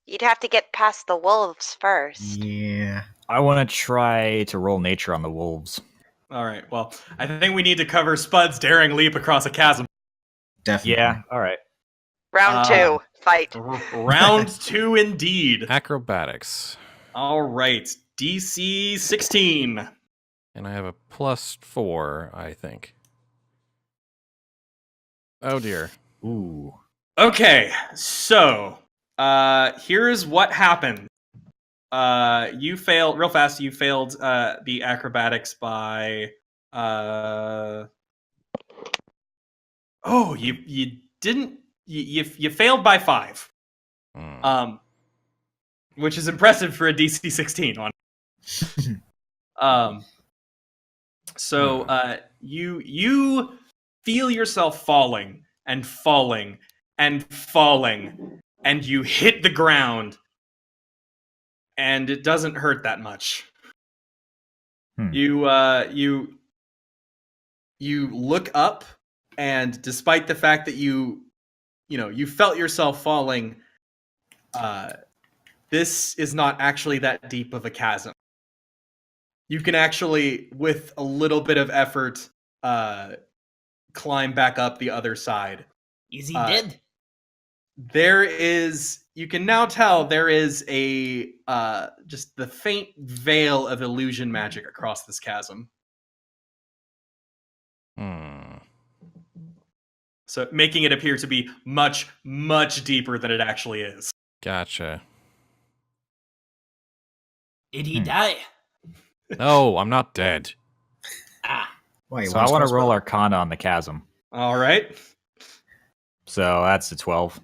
You'd have to get past the wolves first. Yeah. I want to try to roll nature on the wolves. All right. Well, I think we need to cover Spud's daring leap across a chasm. Definitely. Yeah, all right. Round 2, fight. Round 2, indeed. Acrobatics. All right. DC 16. And I have a +4, I think. Oh dear. Ooh. Okay, so here's what happened. You failed real fast. You failed the acrobatics by you didn't you failed by 5. Which is impressive for a DC 16 on. So you feel yourself falling and falling and falling, and you hit the ground, and it doesn't hurt that much. You look up, and despite the fact that you felt yourself falling, this is not actually that deep of a chasm. You can actually, with a little bit of effort, climb back up the other side. Is he dead? You can now tell there is a just the faint veil of illusion magic across this chasm. So making it appear to be much, much deeper than it actually is. Gotcha. Did he die? No, I'm not dead. Ah, Why? So I want to roll Arcana on the chasm. All right. So that's a 12.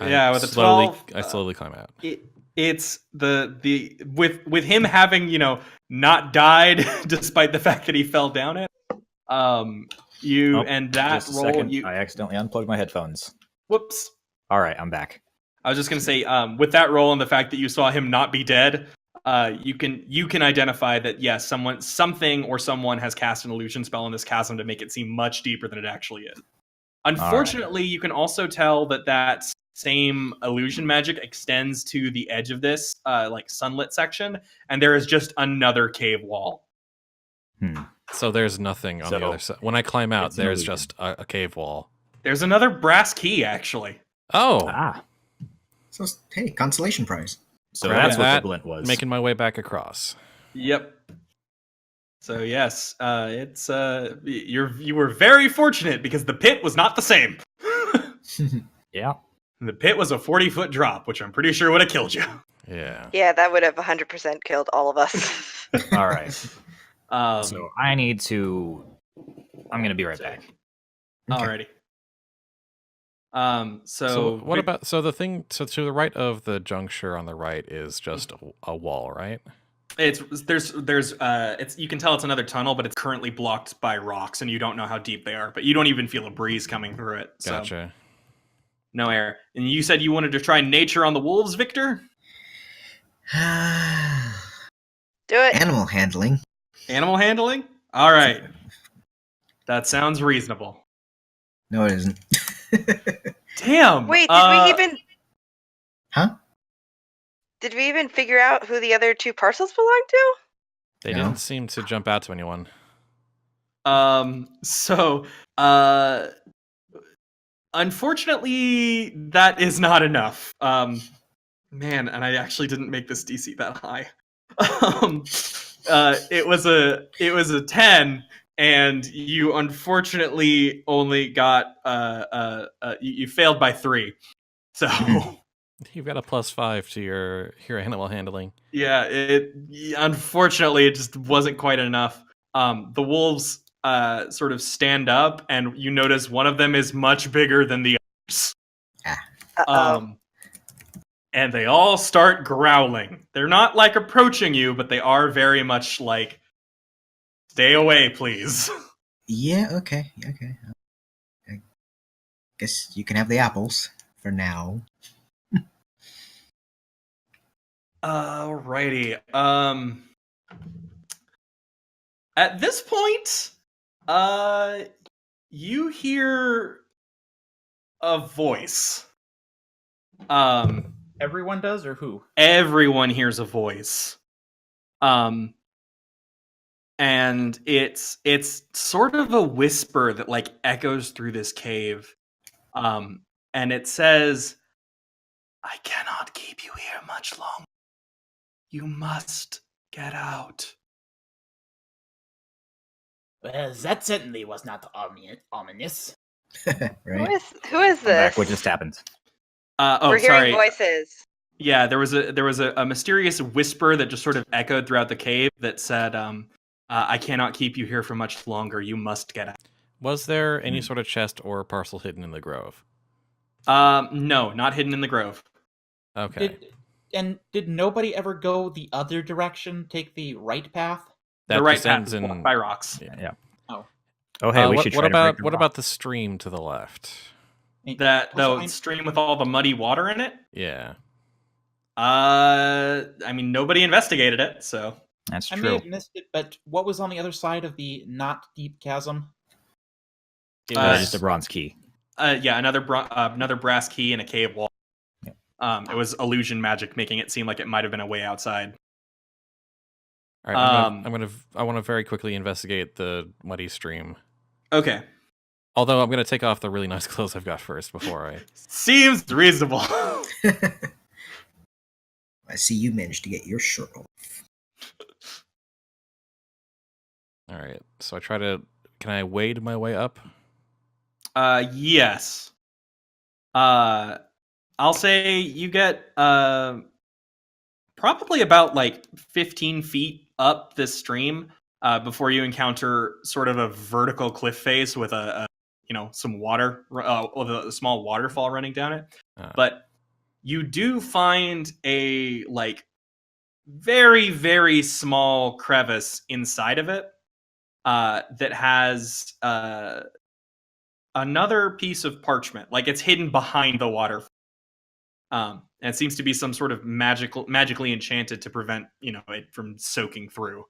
Yeah, with a 12, I slowly climb out. it's the with him having not died despite the fact that he fell down it. You Nope, and that Just a roll. second. I accidentally unplugged my headphones. Whoops. All right, I'm back. I was just gonna say, with that roll and the fact that you saw him not be dead, you can identify that yes, something or someone has cast an illusion spell in this chasm to make it seem much deeper than it actually is. Unfortunately, you can also tell that same illusion magic extends to the edge of this like sunlit section, and there is just another cave wall. So there's nothing on the other side. When I climb out, there's just a cave wall. There's another brass key, actually. Oh, So hey, consolation prize. So Grab that's what that, the glint was. making my way back across. Yep. So yes, it's you were very fortunate because the pit was not the same. Yeah. The pit was a 40-foot drop, which I'm pretty sure would have killed you. Yeah. Yeah, that would have 100% killed all of us. All right. So So I need to. I'm going to be right back. alrighty. So what about the thing? So to the right of the juncture on the right is just a wall, right? there's you can tell it's another tunnel, but it's currently blocked by rocks, and you don't know how deep they are. But you don't even feel a breeze coming through it. So Gotcha. no air. And you said you wanted to try nature on the wolves, Victor? Do it. Animal handling. Animal handling? All right. That sounds reasonable. No, it isn't. Damn. Wait, did we even? Huh? Did we even figure out who the other 2 parcels belong to? They No. didn't seem to jump out to anyone. So, unfortunately, that is not enough. Man, and I actually didn't make this DC that high. It was a 10, and you unfortunately only got you failed by 3. So You've got a +5 to your animal handling. yeah, unfortunately it just wasn't quite enough. The wolves sort of stand up, and you notice one of them is much bigger than the others. Uh-oh. And they all start growling. They're not like approaching you, but they are very much like, stay away, please. Yeah, okay. I guess you can have the apples for now. Alrighty. At this point, you hear a voice. everyone does, or who? Everyone hears a voice. And it's sort of a whisper that like echoes through this cave. And it says, I cannot keep you here much longer. You must get out. Well, that certainly was not ominous. Right? Who is I'm this? back. What just happened? We're Sorry. hearing voices. Yeah, there was a mysterious whisper that just sort of echoed throughout the cave that said, I cannot keep you here for much longer. You must get out. Was there any sort of chest or parcel hidden in the grove? No, not hidden in the grove. Okay. Did nobody ever go the other direction? Take the right path? That the right path descends is in blocked by rocks. Yeah. Oh. Oh, hey, we what, should what try to about break the what rock. about the stream to the left? That Also, the stream with all the muddy water in it? Yeah. I mean, nobody investigated it, so. That's I may true. have missed it, but what was on the other side of the not deep chasm? It Uh, Just a bronze key. Yeah, another brass key in a cave wall. Yeah. It was illusion magic, making it seem like it might have been a way outside. all right, I want to very quickly investigate the muddy stream. Okay, Although I'm gonna take off the really nice clothes I've got first before I. seems reasonable. I see you managed to get your shirt off. All right, so I try to. Can I wade my way up? Yes. I'll say you get probably probably about like 15 feet up this stream before you encounter sort of a vertical cliff face with some water, with a small waterfall running down it. But you do find a like very, very small crevice inside of it that has another piece of parchment. Like it's hidden behind the water. And it seems to be some sort of magically enchanted to prevent, it from soaking through.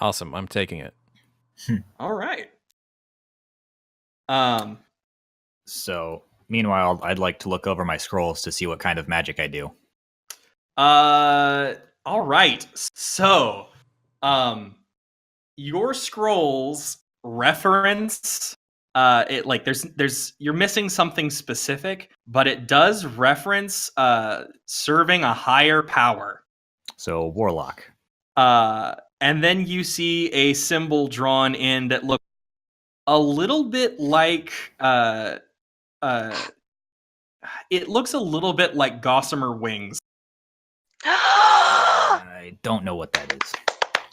Awesome. I'm taking it. All right. So, meanwhile, I'd like to look over my scrolls to see what kind of magic I do. All right. So, your scrolls reference it like there's you're missing something specific, but it does reference serving a higher power. So, warlock. And then you see a symbol drawn in that looks a little bit like it looks a little bit like gossamer wings. I don't know what that is.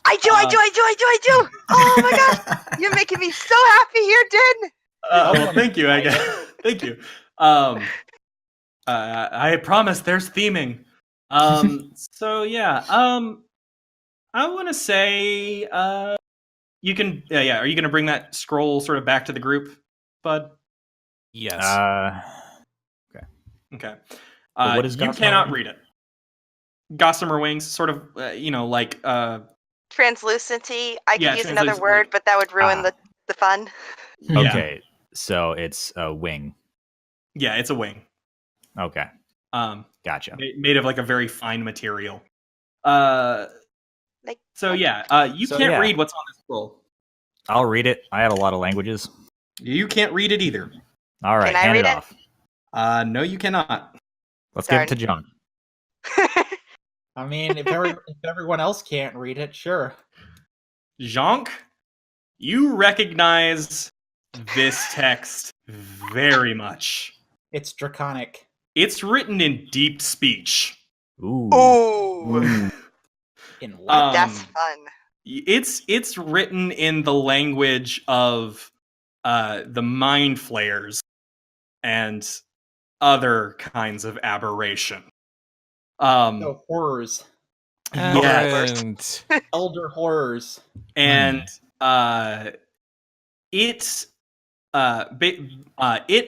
I do. Oh my god, you're making me so happy here, Din. Well, thank you. I guess. Thank you. I promise there's theming. So yeah. I want to say, you can. Yeah. Are you going to bring that scroll sort of back to the group, Bud? Yes. Okay. What is you Gossamer cannot Wings? read it. Gossamer wings, sort of, like. Translucenty. I could Yeah, use another translucent. word, but that would ruin the fun. Yeah. Okay, so it's a wing. Yeah, it's a wing. Okay, gotcha. Made of like a very fine material. Like, So yeah, you So, can't yeah. read what's on this scroll. I'll read it. I have a lot of languages. You can't read it either. All right, Can I hand read it it? off. No, you cannot. Let's give it to John. I mean, if everyone else can't read it, sure. Jonk, you recognize this text very much. It's draconic. It's written in deep speech. Ooh. Ooh, In what? that's fun. It's written in the language of the mind flayers and other kinds of aberration. No, horrors. Yes. And Elder horrors. And it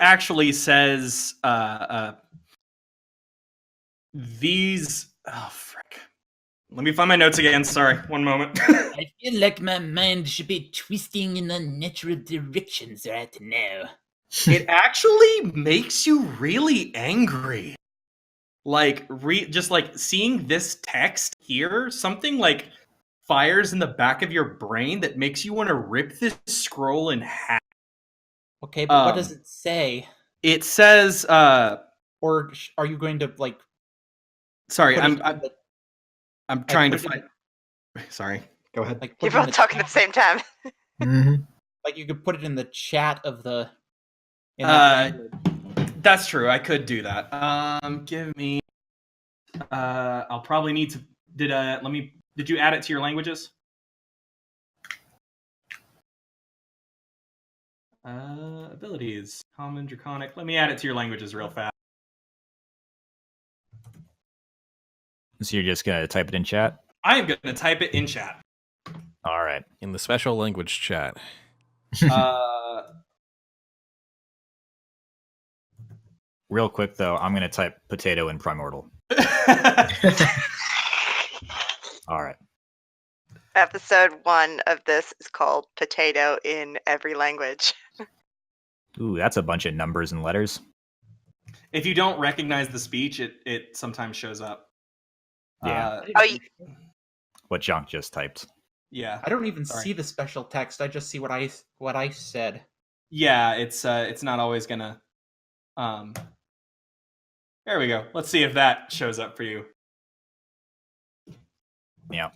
actually says these. Oh frick! Let me find my notes again. Sorry, one moment. I feel like my mind should be twisting in unnatural directions right now. It actually makes you really angry. Like just like seeing this text here, something like fires in the back of your brain that makes you want to rip this scroll in half. Okay, but what does it say? It says, Or are you going to like? sorry, put it in I'm the- I'm trying to put it find. Sorry, go ahead. like You're put it in both the talking at the chat. same time. Mhm. Like you could put it in the chat of the. In Uh, that language. That's true. I could do that. Give me. I'll probably need to. Did you add it to your languages? Abilities, common, draconic. Let me add it to your languages real fast. So you're just gonna type it in chat? I am going to type it in chat. All right. in the special language chat. Real quick though, I'm gonna type potato in primordial. All right. Episode 1 of this is called Potato in Every Language. Ooh, that's a bunch of numbers and letters. If you don't recognize the speech, it sometimes shows up. Yeah. Oh, What Junk just typed. Yeah. I don't even Sorry. see the special text. I just see what I said. Yeah, it's not always gonna. There we go. Let's see if that shows up for you. Yeah.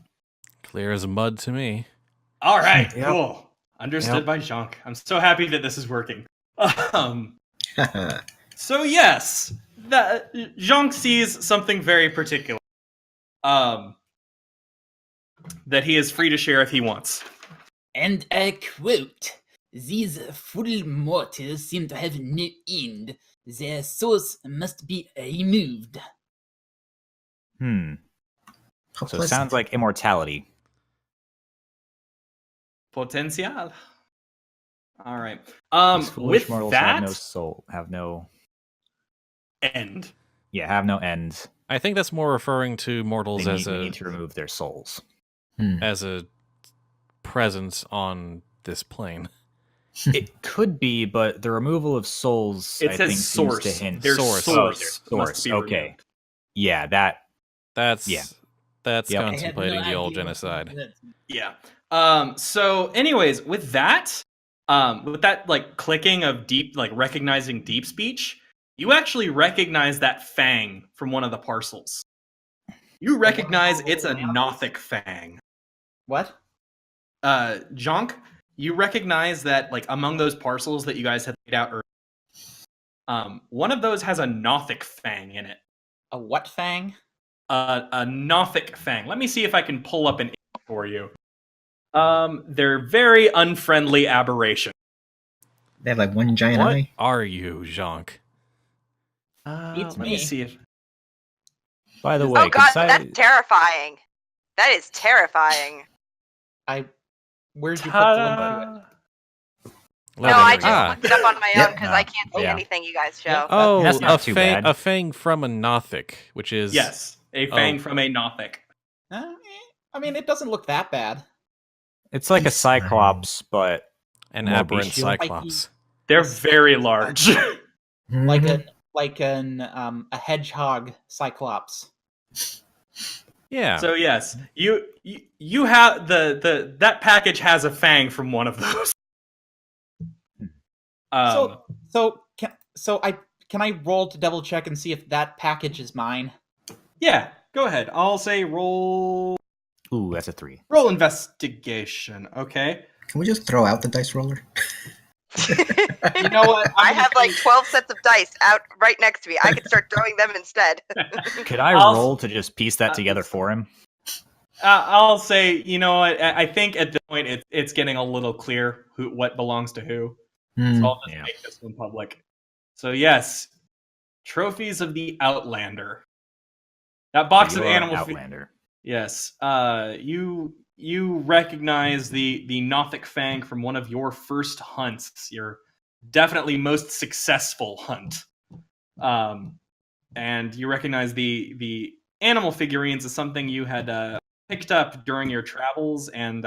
Clear as mud to me. All right, Yep. cool. Understood Yep. by Jonk. I'm so happy that this is working. So yes, Jonk sees something very particular. that he is free to share if he wants. And I quote, "These foul mortals seem to have no end. Their souls must be removed." Hmm. How So it pleasant. sounds like immortality. Potential. All right. These foolish With mortals that have no soul. Have no end. end. I think that's more referring to mortals We as need to remove their souls. as a presence on this plane. It could be, but the removal of souls, It I says think, source. seems to hint. Their Source. source, Oh, their must source. be Okay. removed. Yeah, that. That's Yeah. that's Yep. I had contemplating no the old idea. genocide. Yeah. So anyways, with that like clicking of deep, like recognizing deep speech, you actually recognize that fang from one of the parcels. You recognize it's a Nothic fang. What? Jonk, you recognize that like among those parcels that you guys had laid out earlier, one of those has a Nothic fang in it. A what fang? A Nothic fang. Let me see if I can pull up an image for you. They're very unfriendly aberration. They have like one giant What eye. are you, Jonk? Beats Let me me. see if By the way, Oh god, could that's terrifying. That is terrifying. Where'd you put the link to it? No, I just Ah. looked it up on my Yep. own because I can't see Yeah. anything you guys show. Yeah. Oh, That's not too bad. a fang from a Nothic, which is yes, a fang from a Nothic. I mean, it doesn't look that bad. It's like a It's fine. cyclops, but an more aberrant bestial. cyclops. They're very large. Like Mhm. a hedgehog cyclops. Yeah. So yes, you have that package has a fang from one of those. Can I roll to double check and see if that package is mine? Yeah, go ahead. I'll say roll ooh, that's a 3. investigation. Okay. Can we just throw out the dice roller? You know what? I have like 12 sets of dice out right next to me. I could start throwing them instead. Could I I'll- roll to just piece that together for him? I'll say, you know what? I think at this point it's getting a little clear what belongs to who. So I'll just Yeah. make this one public. So yes, trophies of the Outlander. That box of You're animal. Outlander. Yes. You recognize the Nothic fang from one of your first hunts. Your definitely most successful hunt. And you recognize the animal figurines as something you had picked up during your travels and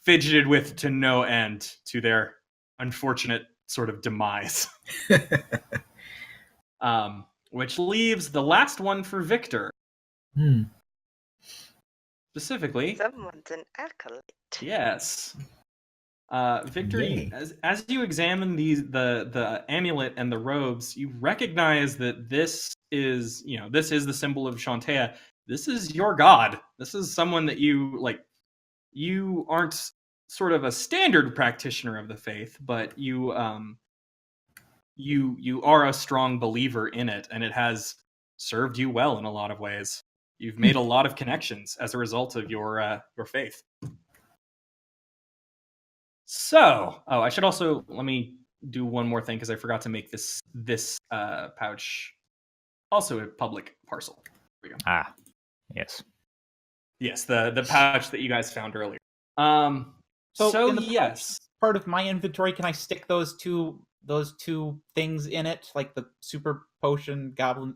fidgeted with to no end, to their unfortunate sort of demise. Which leaves the last one for Victor. Specifically, Someone's an acolyte. yes. Victor, Yay. as you examine the amulet and the robes, you recognize that this is the symbol of Shantea. This is your god. This is someone that you like. You aren't sort of a standard practitioner of the faith, but you are a strong believer in it, and it has served you well in a lot of ways. You've made a lot of connections as a result of your faith. So, I should also let me do one more thing because I forgot to make this pouch also a public parcel. There we go. Ah, yes. Yes, the pouch that you guys found earlier. So in the yes, Part of my inventory, can I stick those two things in it, like the super potent goblin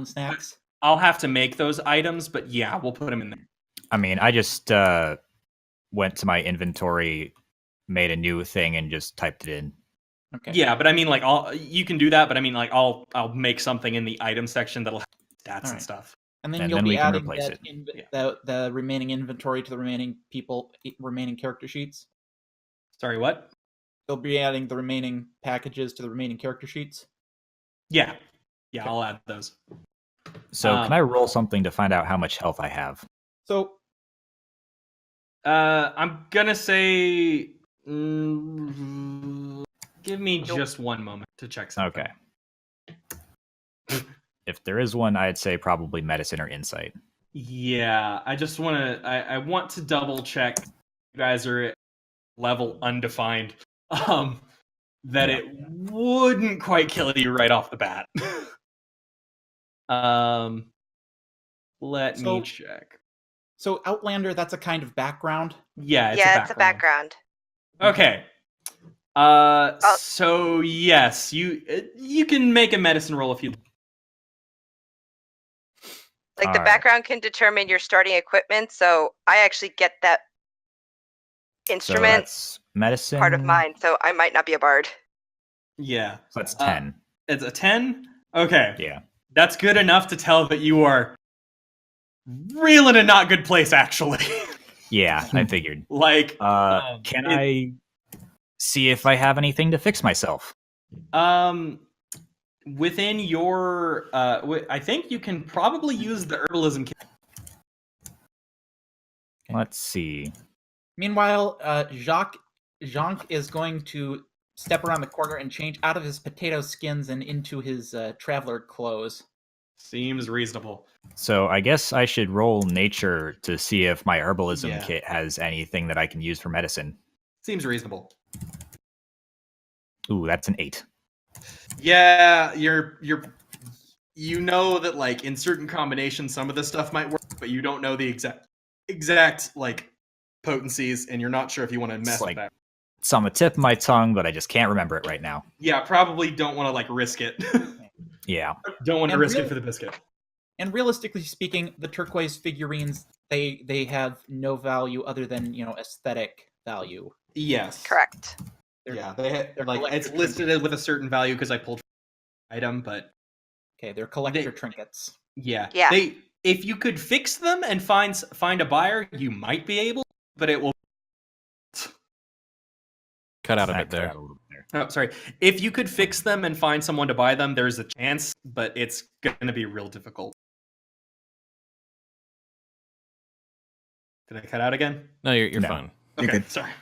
snacks? I'll have to make those items, but yeah, we'll put them in there. I mean, I just went to my inventory, made a new thing, and just typed it in. Okay. Yeah, but I mean, like, you can do that, but I mean, like, I'll make something in the item section that'll have stats and Alright. stuff. And then And you'll then be we can adding replace that it. the remaining inventory to the remaining character sheets. Sorry, what? You'll be adding the remaining packages to the remaining character sheets. Yeah, Okay. I'll add those. So can I roll something to find out how much health I have? So I'm gonna say, give me just one moment to check something. Okay. If there is one, I'd say probably medicine or insight. Yeah, I just want to. I want to double check. You guys are at level undefined. That Yeah. it wouldn't quite kill you right off the bat. Let me So- check. So Outlander, that's a kind of background. Yeah, It's a background. Okay. So yes, you can make a medicine roll if you. Like the Alright. background can determine your starting equipment, so I actually get that So instrument that's medicine. part of mine, so I might not be a bard. Yeah, So that's 10. it's a 10. Okay, Yeah. that's good enough to tell that you are real in a not good place, actually. Yeah, I figured. Like, Can I see if I have anything to fix myself? within your, I think you can probably use the herbalism kit. Let's see. Meanwhile, Jacques is going to step around the corner and change out of his potato skins and into his traveler clothes. Seems reasonable. So I guess I should roll nature to see if my herbalism Yeah. kit has anything that I can use for medicine. Seems reasonable. Ooh, that's an 8. Yeah, you know that like in certain combinations some of this stuff might work, but you don't know the exact like potencies, and you're not sure if you want to mess like- with that. It's on the tip of my tongue, but I just can't remember it right now. Yeah, probably don't want to like risk it. Yeah. Don't want to And risk it really- for the biscuit. And realistically speaking, the turquoise figurines they have no value other than aesthetic value. Yes. Correct. Yeah, they're like it's collector listed with a certain value because I pulled item, but Okay, they're collector trinkets. yeah, Yeah. if you could fix them and find a buyer, you might be able, but it will. Cut out a That bit cut there. out a little bit there. Oh, sorry. If you could fix them and find someone to buy them, there's a chance, but it's going to be real difficult. Did I cut out again? No, you're No. fine. You're Okay, good. sorry.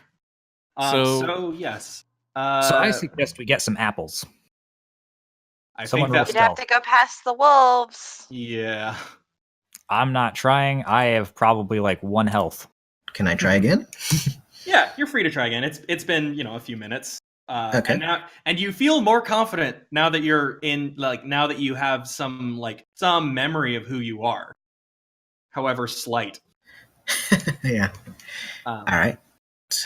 So- So yes. So I suggest we get some apples. I someone think roll that's You'd have to go past the wolves. yeah. I'm not trying. I have probably like 1 health. Can I try again? Yeah, you're free to try again. It's been a few minutes. Okay. And you feel more confident now that you're now that you have some memory of who you are, however slight. Yeah. Um, All right.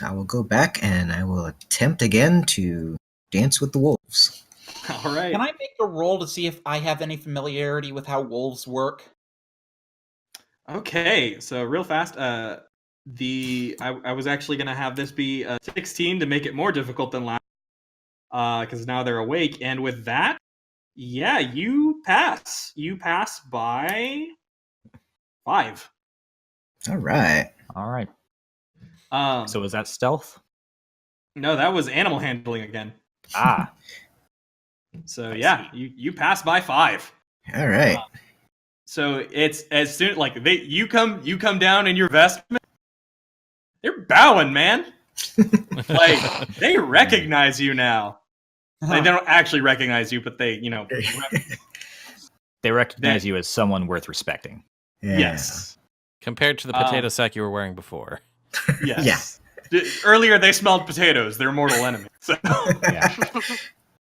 I will go back and I will attempt again to dance with the wolves. All right. Can I make a roll to see if I have any familiarity with how wolves work? Okay, so real fast, I was actually gonna have this be 16 to make it more difficult than last, because now they're awake, and with that, yeah, you pass. You pass by 5. All right. All right. So So is that stealth? no, that was animal handling again. Ah. So I yeah, you pass by 5. All right. So it's as soon like you come down in your vestment, they're bowing, man. Like they recognize you now. Like, they don't actually recognize you, but they, They recognize you as someone worth respecting. Yeah. yes, Compared to the potato sack you were wearing before. yes. Earlier they smelled potatoes. They're mortal enemies. So. Yeah.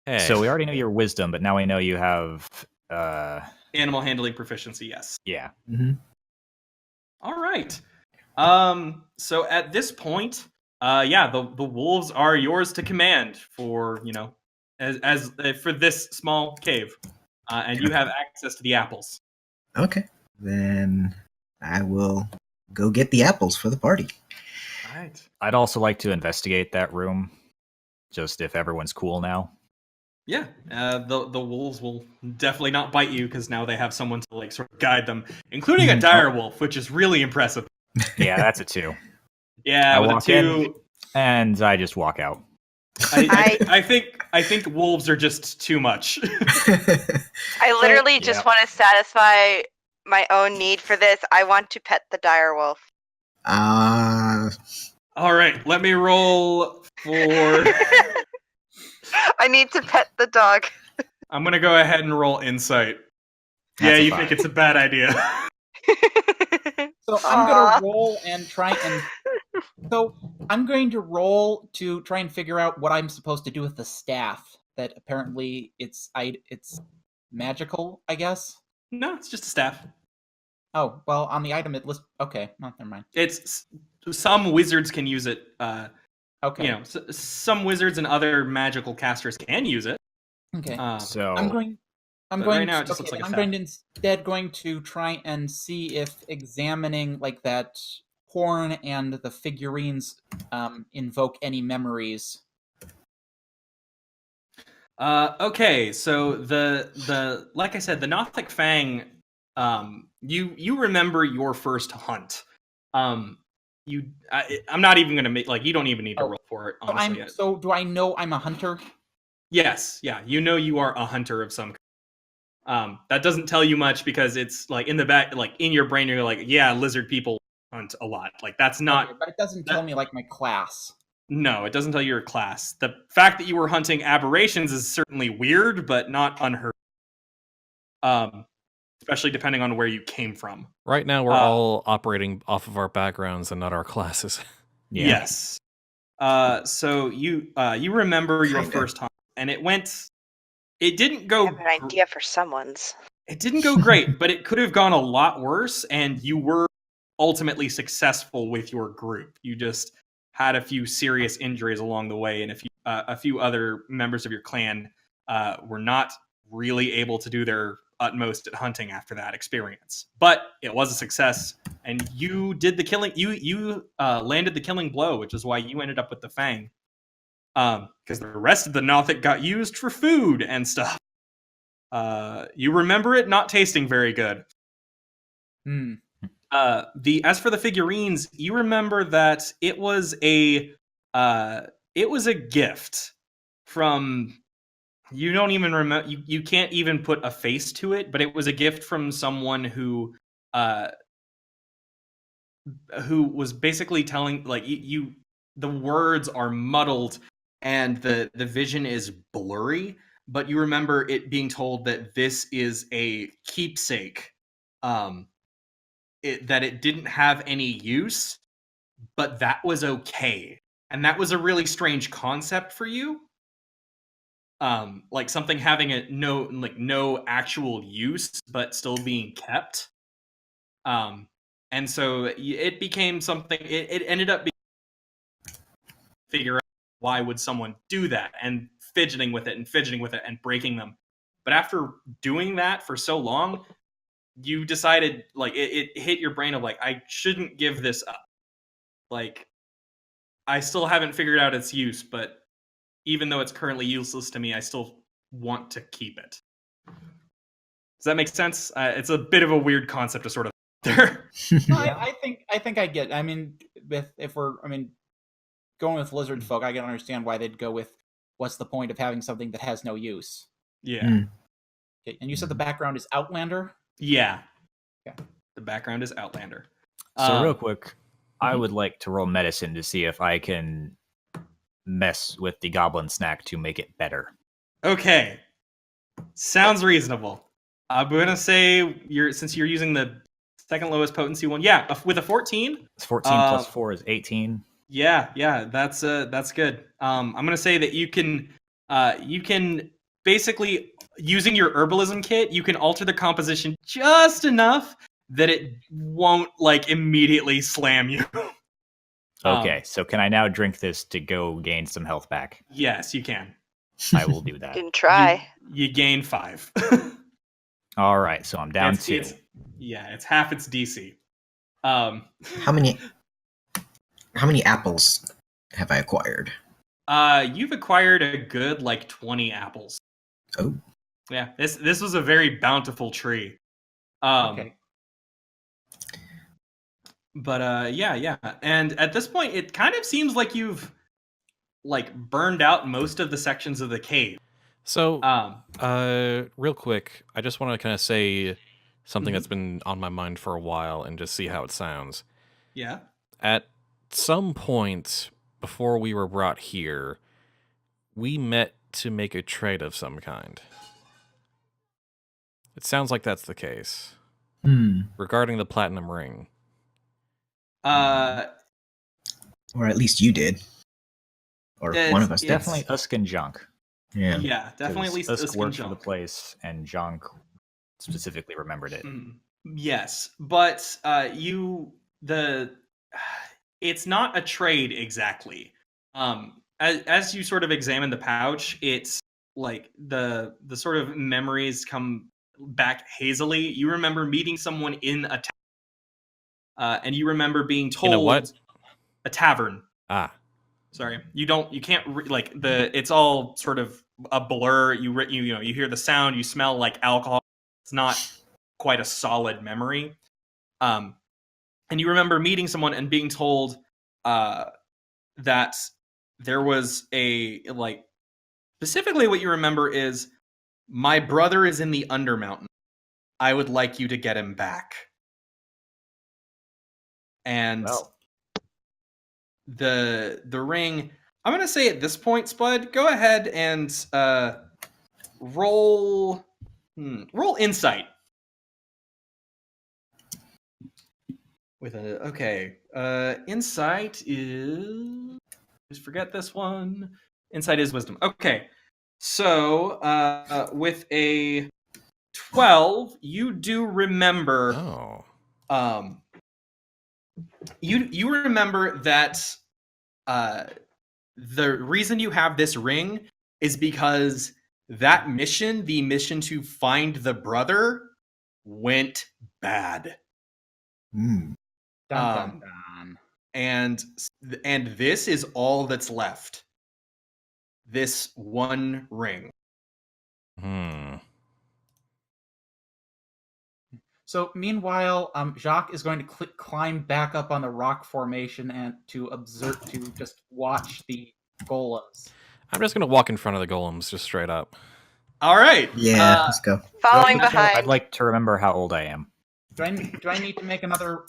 Hey. So we already know your wisdom, but now we know you have Animal handling proficiency, yes. yeah. Mhm. All right. So at this point, the wolves are yours to command for as for this small cave, and you have access to the apples. Okay. Then I will go get the apples for the party. All right. I'd also like to investigate that room, just if everyone's cool now. Yeah, the wolves will definitely not bite you because now they have someone to sort of guide them, including a dire wolf, which is really impressive. Yeah, that's a 2. Yeah, I with a walk in. 2, And I just walk out. I think wolves are just too much. I literally just Yeah. want to satisfy my own need for this. I want to pet the dire wolf. Uh, All right, let me roll for. I need to pet the dog. I'm gonna go ahead and roll insight. That's Yeah, a you 5. think it's a bad idea. So I'm gonna roll and try and. So I'm going to roll to try and figure out what I'm supposed to do with the staff. That apparently it's magical, I guess. No, it's just a staff. Oh well, on the item it lists. Okay, well, never mind. It's some wizards can use it. Okay, You know, some wizards and other magical casters can use it. okay. So I'm going. But right now it just looks like a I'm staff. going to instead going to try and see if examining like that horn and the figurines invoke any memories. Okay, so the like I said, the Nothic Fang, you remember your first hunt. I'm not even gonna make you don't even need to roll for it, honestly. So do I know I'm a hunter? Yes, yeah, you know you are a hunter of some kind. That doesn't tell you much because it's like in the back, like in your brain, you're like, yeah, lizard people hunt a lot. Like that's not. Okay, but it doesn't tell me like my class. No, it doesn't tell you your class. The fact that you were hunting aberrations is certainly weird, but not unheard of. Especially depending on where you came from. Right now, we're all operating off of our backgrounds and not our classes. yeah. Yes. So you remember your first hunt, and it didn't go. I have an idea for someone's. It didn't go great, but it could have gone a lot worse, and you were ultimately successful with your group. You just had a few serious injuries along the way, and a few other members of your clan were not really able to do their utmost at hunting after that experience. But it was a success, and you did the killing. You landed the killing blow, which is why you ended up with the Fang. Because the rest of the Nothic got used for food and stuff. You remember it not tasting very good. Hmm. As for the figurines, you remember that it was a gift from. You don't even remember. You can't even put a face to it, but it was a gift from someone who was basically telling you. The words are muddled and the vision is blurry, but you remember it being told that this is a keepsake. That it didn't have any use, but that was okay. And that was a really strange concept for you. Like something having no actual use, but still being kept. And so it became something, it ended up being figure out why would someone do that, and fidgeting with it and breaking them. But after doing that for so long, you decided, it hit your brain of I shouldn't give this up. I still haven't figured out its use, but even though it's currently useless to me, I still want to keep it. Does that make sense? It's a bit of a weird concept to sort of there. No, I think I get. I mean, going with lizard folk, I can understand why they'd go with what's the point of having something that has no use. Yeah. Okay, and you said the background is Outlander? Yeah. Okay. The background is Outlander. So real quick, I would like to roll medicine to see if I can mess with the goblin snack to make it better. Okay. Sounds reasonable. I'm gonna say since you're using the second lowest potency one, yeah, with a 14. It's 14 plus 4 is 18. Yeah, that's good. I'm gonna say that you can basically, using your herbalism kit, you can alter the composition just enough that it won't immediately slam you. Okay, so can I now drink this to go gain some health back? Yes, you can. I will do that. You can try. You gain 5. All right, so I'm down 2. It's half its DC. How many apples have I acquired? You've acquired a good 20 apples. Oh. Yeah, this was a very bountiful tree. Okay. But yeah. And at this point it kind of seems like you've burned out most of the sections of the cave. So, real quick, I just want to kind of say something that's been on my mind for a while and just see how it sounds. Yeah. At some point before we were brought here, we met to make a trade of some kind. It sounds like that's the case. regarding the platinum ring. Or at least you did. Or one of us did. Definitely Usk and Junk. Yeah. Yeah, definitely at least Usk Usk and worked for the Junk. place, and Junk specifically remembered it. Yes, but it's not a trade exactly. As you sort of examine the pouch, it's like the sort of memories come back hazily. You remember meeting someone in a tavern, and you remember being told In a what? A tavern. Ah. Sorry, you can't it's all sort of a blur. You hear the sound, you smell like alcohol. It's not quite a solid memory. And you remember meeting someone and being told that there was specifically what you remember is, my brother is in the Undermountain. I would like you to get him back. And the ring, I'm going to say at this point, Spud, go ahead and roll insight. Insight is, just forget this one. Insight is wisdom. Okay. So, with a 12, you do remember you remember that the reason you have this ring is because that mission, the mission to find the brother, went bad. Dun, dun, dun. And this is all that's left. This one ring. So meanwhile, Jacques is going to climb back up on the rock formation and to just watch the golems. I'm just going to walk in front of the golems, just straight up. All right. Yeah, let's go. Following behind. I'd like to remember how old I am. Do I need to make another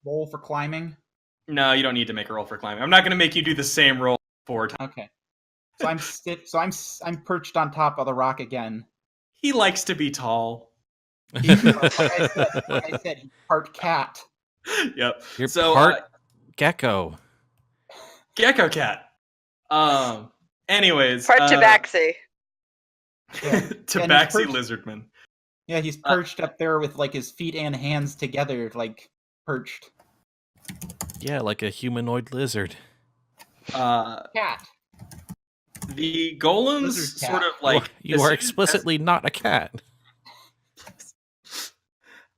roll for climbing? No, you don't need to make a roll for climbing. I'm not going to make you do the same roll 4 times. Okay. So I'm perched on top of the rock again. He likes to be tall. Like I said, he's part cat. Yep. You're part gecko. Gecko cat. Anyways. Part tabaxi. Tabaxi lizardman. Yeah, he's perched up there with like his feet and hands together, like perched. Yeah, like a humanoid lizard. Cat. The golems sort of like... You are explicitly not a cat.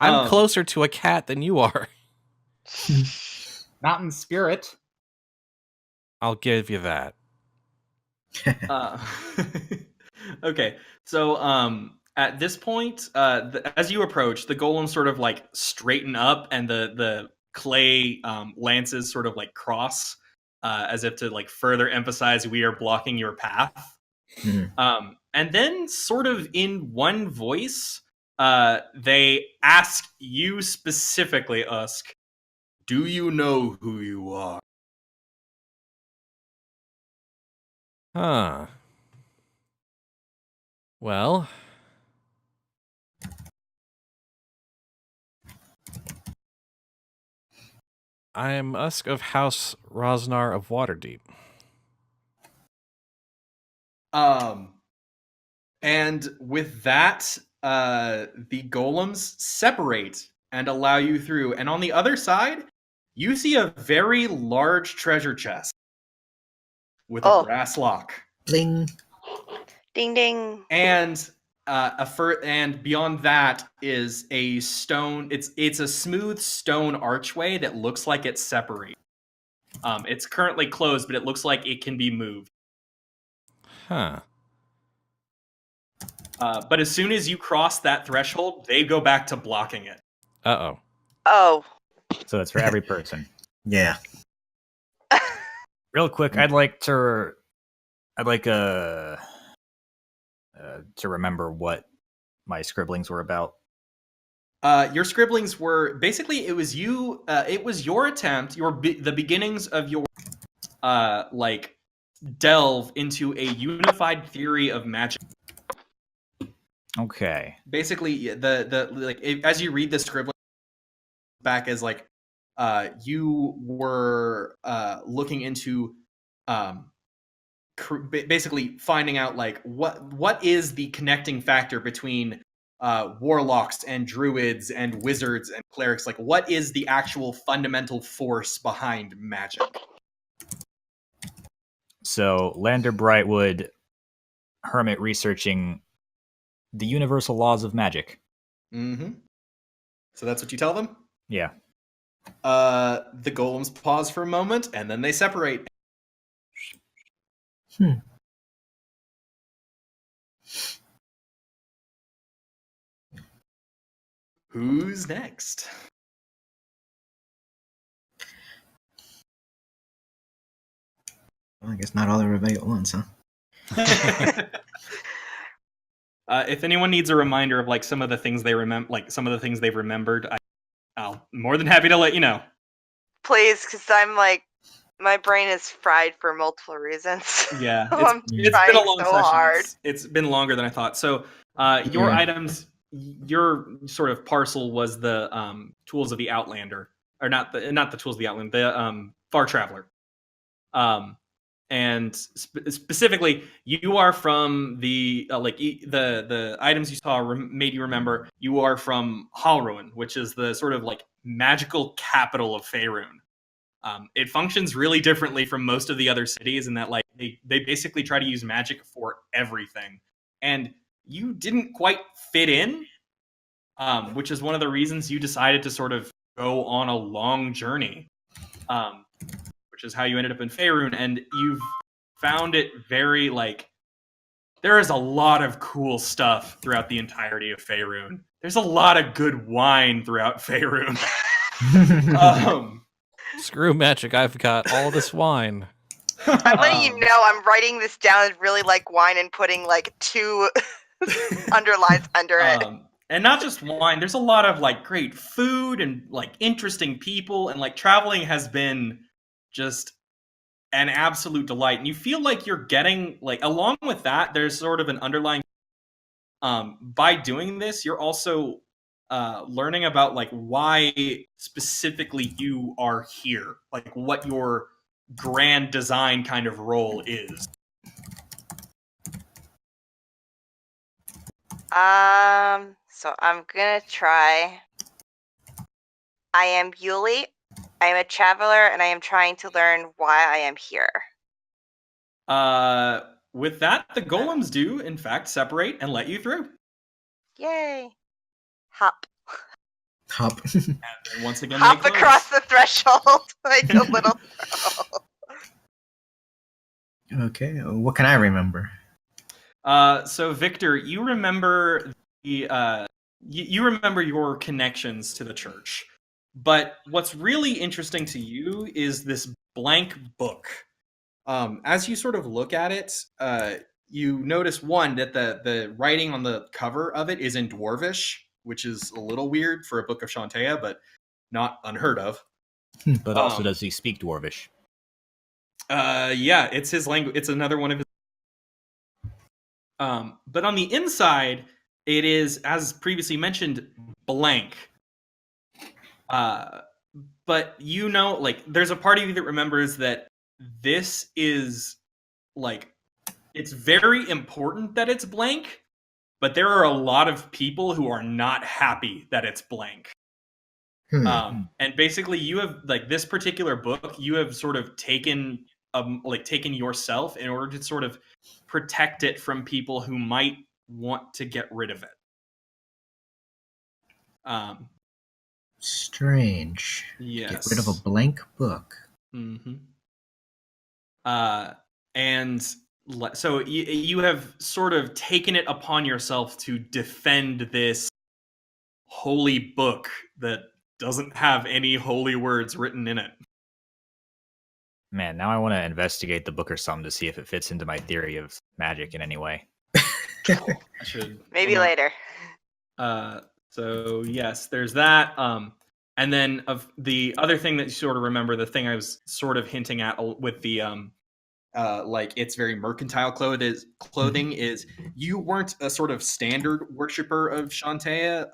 I'm closer to a cat than you are. Not in spirit. I'll give you that. Okay, so at this point, as you approach, the golems sort of like straighten up, and the clay lances sort of like cross, as if to like further emphasize we are blocking your path. And then, sort of in one voice, they ask you specifically, Usk, do you know who you are? Huh. Well, I am Usk of House Rosnar of Waterdeep. And with that, the golems separate and allow you through. And on the other side, you see a very large treasure chest with a brass lock. Bling. Ding ding. And and beyond that is a stone. It's a smooth stone archway that looks like it's separated. It's currently closed, but it looks like it can be moved. Huh. But as soon as you cross that threshold, they go back to blocking it. Uh-oh. Oh. So it's for every person. Yeah. Real quick, I'd like to remember what my scribblings were about. Your scribblings were basically, it was you. It was your attempt, the beginnings of your delve into a unified theory of magic. Okay. Basically, as you read the scribbling back as like you were looking into basically finding out like what is the connecting factor between warlocks and druids and wizards and clerics. Like, what is the actual fundamental force behind magic? So Lander Brightwood, hermit researching the universal laws of magic. Mm-hmm. So that's what you tell them? Yeah. The golems pause for a moment and then they separate. Who's next? Well, I guess not all everybody at once, huh? If anyone needs a reminder of like some of the things they remember, like some of the things they've remembered, I'll more than happy to let you know. Please, because I'm like, my brain is fried for multiple reasons. Yeah, I'm it's trying been a long so session. hard. It's been longer than I thought. So your Yeah. items, your sort of parcel was the tools of the Outlander, or not the tools of the Outlander, the Far Traveler. And specifically, you are from the the items you saw made you remember you are from Halruin, which is the sort of like magical capital of Faerun. It functions really differently from most of the other cities in that like they basically try to use magic for everything, and you didn't quite fit in, which is one of the reasons you decided to sort of go on a long journey. Which is how you ended up in Faerun, and you've found it very, like, there is a lot of cool stuff throughout the entirety of Faerun. There's a lot of good wine throughout Faerun. Screw magic, I've got all this wine. I'm letting you know I'm writing this down as really like wine and putting like 2 underlines under it. And not just wine, there's a lot of like great food and like interesting people, and like traveling has been just an absolute delight. And you feel like you're getting like, along with that, there's sort of an underlying by doing this, you're also learning about like why specifically you are here, like what your grand design kind of role is. So I'm gonna try. I am Yuli. I am a traveler, and I am trying to learn why I am here. With that, the golems do, in fact, separate and let you through. Yay! Hop. Hop. And once again, Hop they close. across the threshold like a little throw. Okay, what can I remember? So Victor, you remember the you remember your connections to the church, but what's really interesting to you is this blank book. As you sort of look at it, you notice one that the writing on the cover of it is in Dwarvish, which is a little weird for a book of Shantaea, but not unheard of. But also, does he speak Dwarvish? Yeah, it's his language. It's another one of his. But on the inside, it is, as previously mentioned, blank. But you know, like, there's a part of you that remembers that this is, like, it's very important that it's blank, but there are a lot of people who are not happy that it's blank. And basically, you have, like, this particular book, you have sort of taken yourself in order to sort of protect it from people who might want to get rid of it. Strange. Yes. Get rid of a blank book. Mm-hmm. And so you have sort of taken it upon yourself to defend this holy book that doesn't have any holy words written in it. Man, now I want to investigate the book or something to see if it fits into my theory of magic in any way. I should Maybe later. So yes, there's that. And then of the other thing that you sort of remember, the thing I was sort of hinting at with the like its very mercantile clothing is you weren't a sort of standard worshiper of Shantae.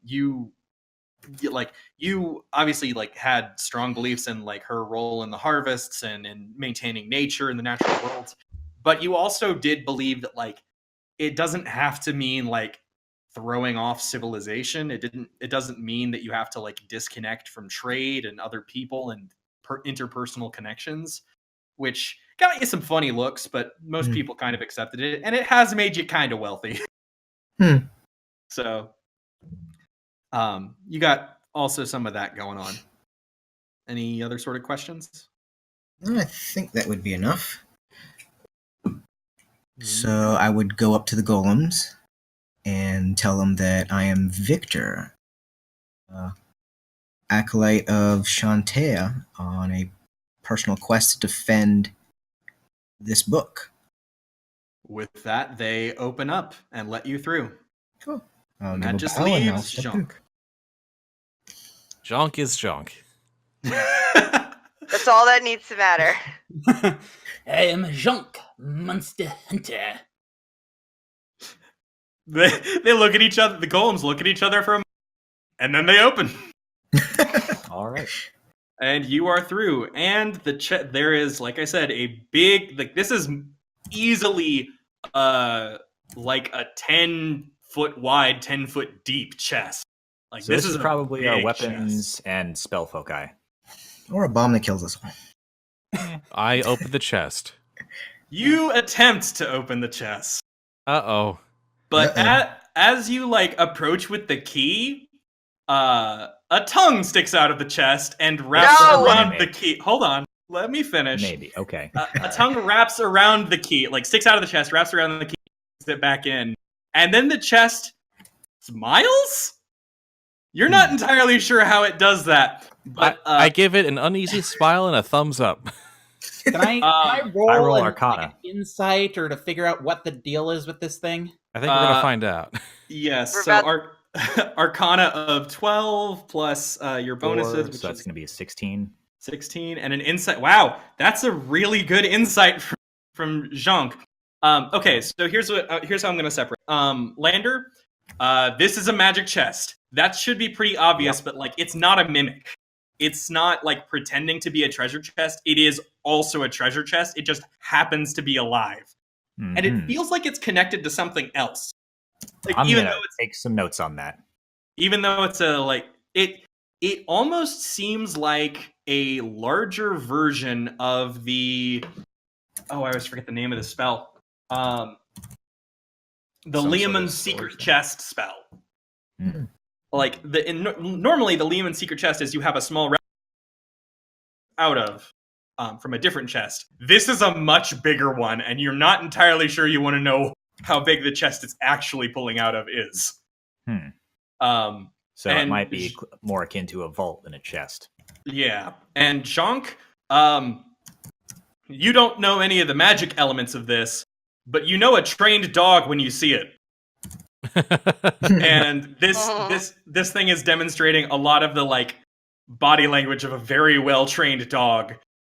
You obviously like had strong beliefs in like her role in the harvests and in maintaining nature in the natural world, but you also did believe that like it doesn't have to mean like throwing off civilization. It doesn't mean that you have to like disconnect from trade and other people and interpersonal connections, which got you some funny looks, but most people kind of accepted it, and it has made you kind of wealthy. So you got also some of that going on. Any other sort of questions? I think that would be enough. So I would go up to the golems and tell them that I am Victor, acolyte of Shantae, on a personal quest to defend this book. With that, they open up and let you through. Cool. I'll And give that a just bow and I'll leaves step Jean. Jonk is Jonk. That's all that needs to matter. I am Jonk, monster hunter. They look at each other. The golems look at each other for a moment, and then they open. All right. And you are through. And there is, like I said, a big, like this is easily like a 10-foot wide, 10-foot deep chest. Like So this is a probably our big weapons chest. and spell foci. Or a bomb that kills us all. I open the chest. You attempt to open the chest, Uh-oh. but Uh-oh. as you like approach with the key, a tongue sticks out of the chest and wraps No! around Maybe. the key. Hold on, let me finish. Maybe. Okay. A tongue wraps around the key, like sticks out of the chest, wraps around the key, puts it back in, and then the chest smiles? You're not entirely sure how it does that, but I give it an uneasy smile and a thumbs up. Can I roll, I roll like, Arcana. an insight or to figure out what the deal is with this thing? I think we're going to find out. yes. We're So Arcana of 12 plus your bonuses, 4, which so that's is going to be a 16. 16, and an insight. Wow, that's a really good insight from Jean. Okay, so here's how I'm going to separate. Lander, this is a magic chest. That should be pretty obvious, but like it's not a mimic. It's not like pretending to be a treasure chest. It is also a treasure chest. It just happens to be alive. Mm-hmm. And it feels like it's connected to something else. Like I'm even gonna though it's take some notes on that. even though it's a like it almost seems like a larger version of the I always forget the name of the spell. The Some sort Leomund's of secret sword. chest spell. Mm. Like normally the Leomund's secret chest is you have a small out of from a different chest. This is a much bigger one, and you're not entirely sure you want to know how big the chest it's actually pulling out of is. So it And might be more akin to a vault than a chest. Yeah, and Jonk, you don't know any of the magic elements of this, but you know a trained dog when you see it. And this thing is demonstrating a lot of the like body language of a very well trained dog.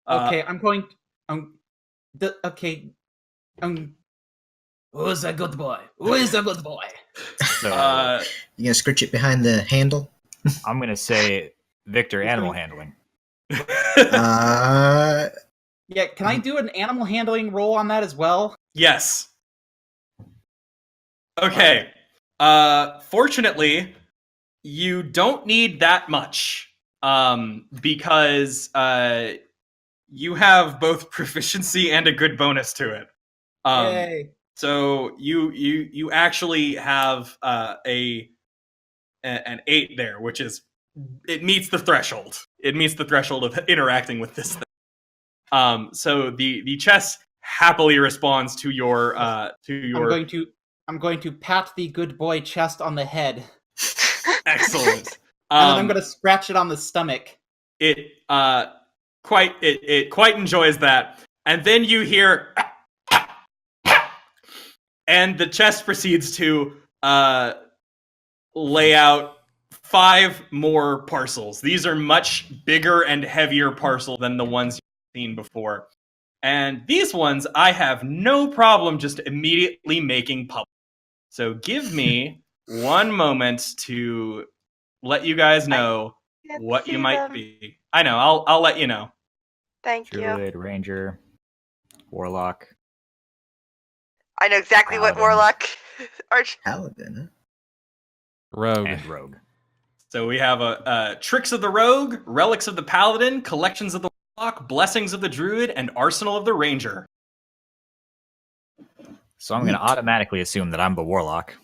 Okay, I'm going. Okay. Who's a good boy? Who is a good boy? So You gonna scritch it behind the handle? I'm going to say Victor Animal Handling. Uh, Yeah, can I do an animal handling roll on that as well? Yes. Okay. Fortunately, you don't need that much because you have both proficiency and a good bonus to it. Yay. So you actually have an 8 there, which is it meets the threshold. It meets the threshold of interacting with this thing. So the chest happily responds to your I'm going to pat the good boy chest on the head. excellent. And then I'm going to scratch it on the stomach. It quite enjoys that, and then you hear, and the chest proceeds to lay out 5 more parcels. These are much bigger and heavier parcels than the ones you've seen before. And these ones I have no problem just immediately making public. So give me one moment to let you guys know Can't what you see might them. be. I know, I'll let you know. Thank you. Druid, Ranger, Warlock. I know exactly what Paladin. Warlock Arch. Paladin. Rogue. And Rogue. So we have a Tricks of the Rogue, Relics of the Paladin, Collections of the Warlock, Blessings of the Druid, and Arsenal of the Ranger. So I'm going to automatically assume that I'm the Warlock.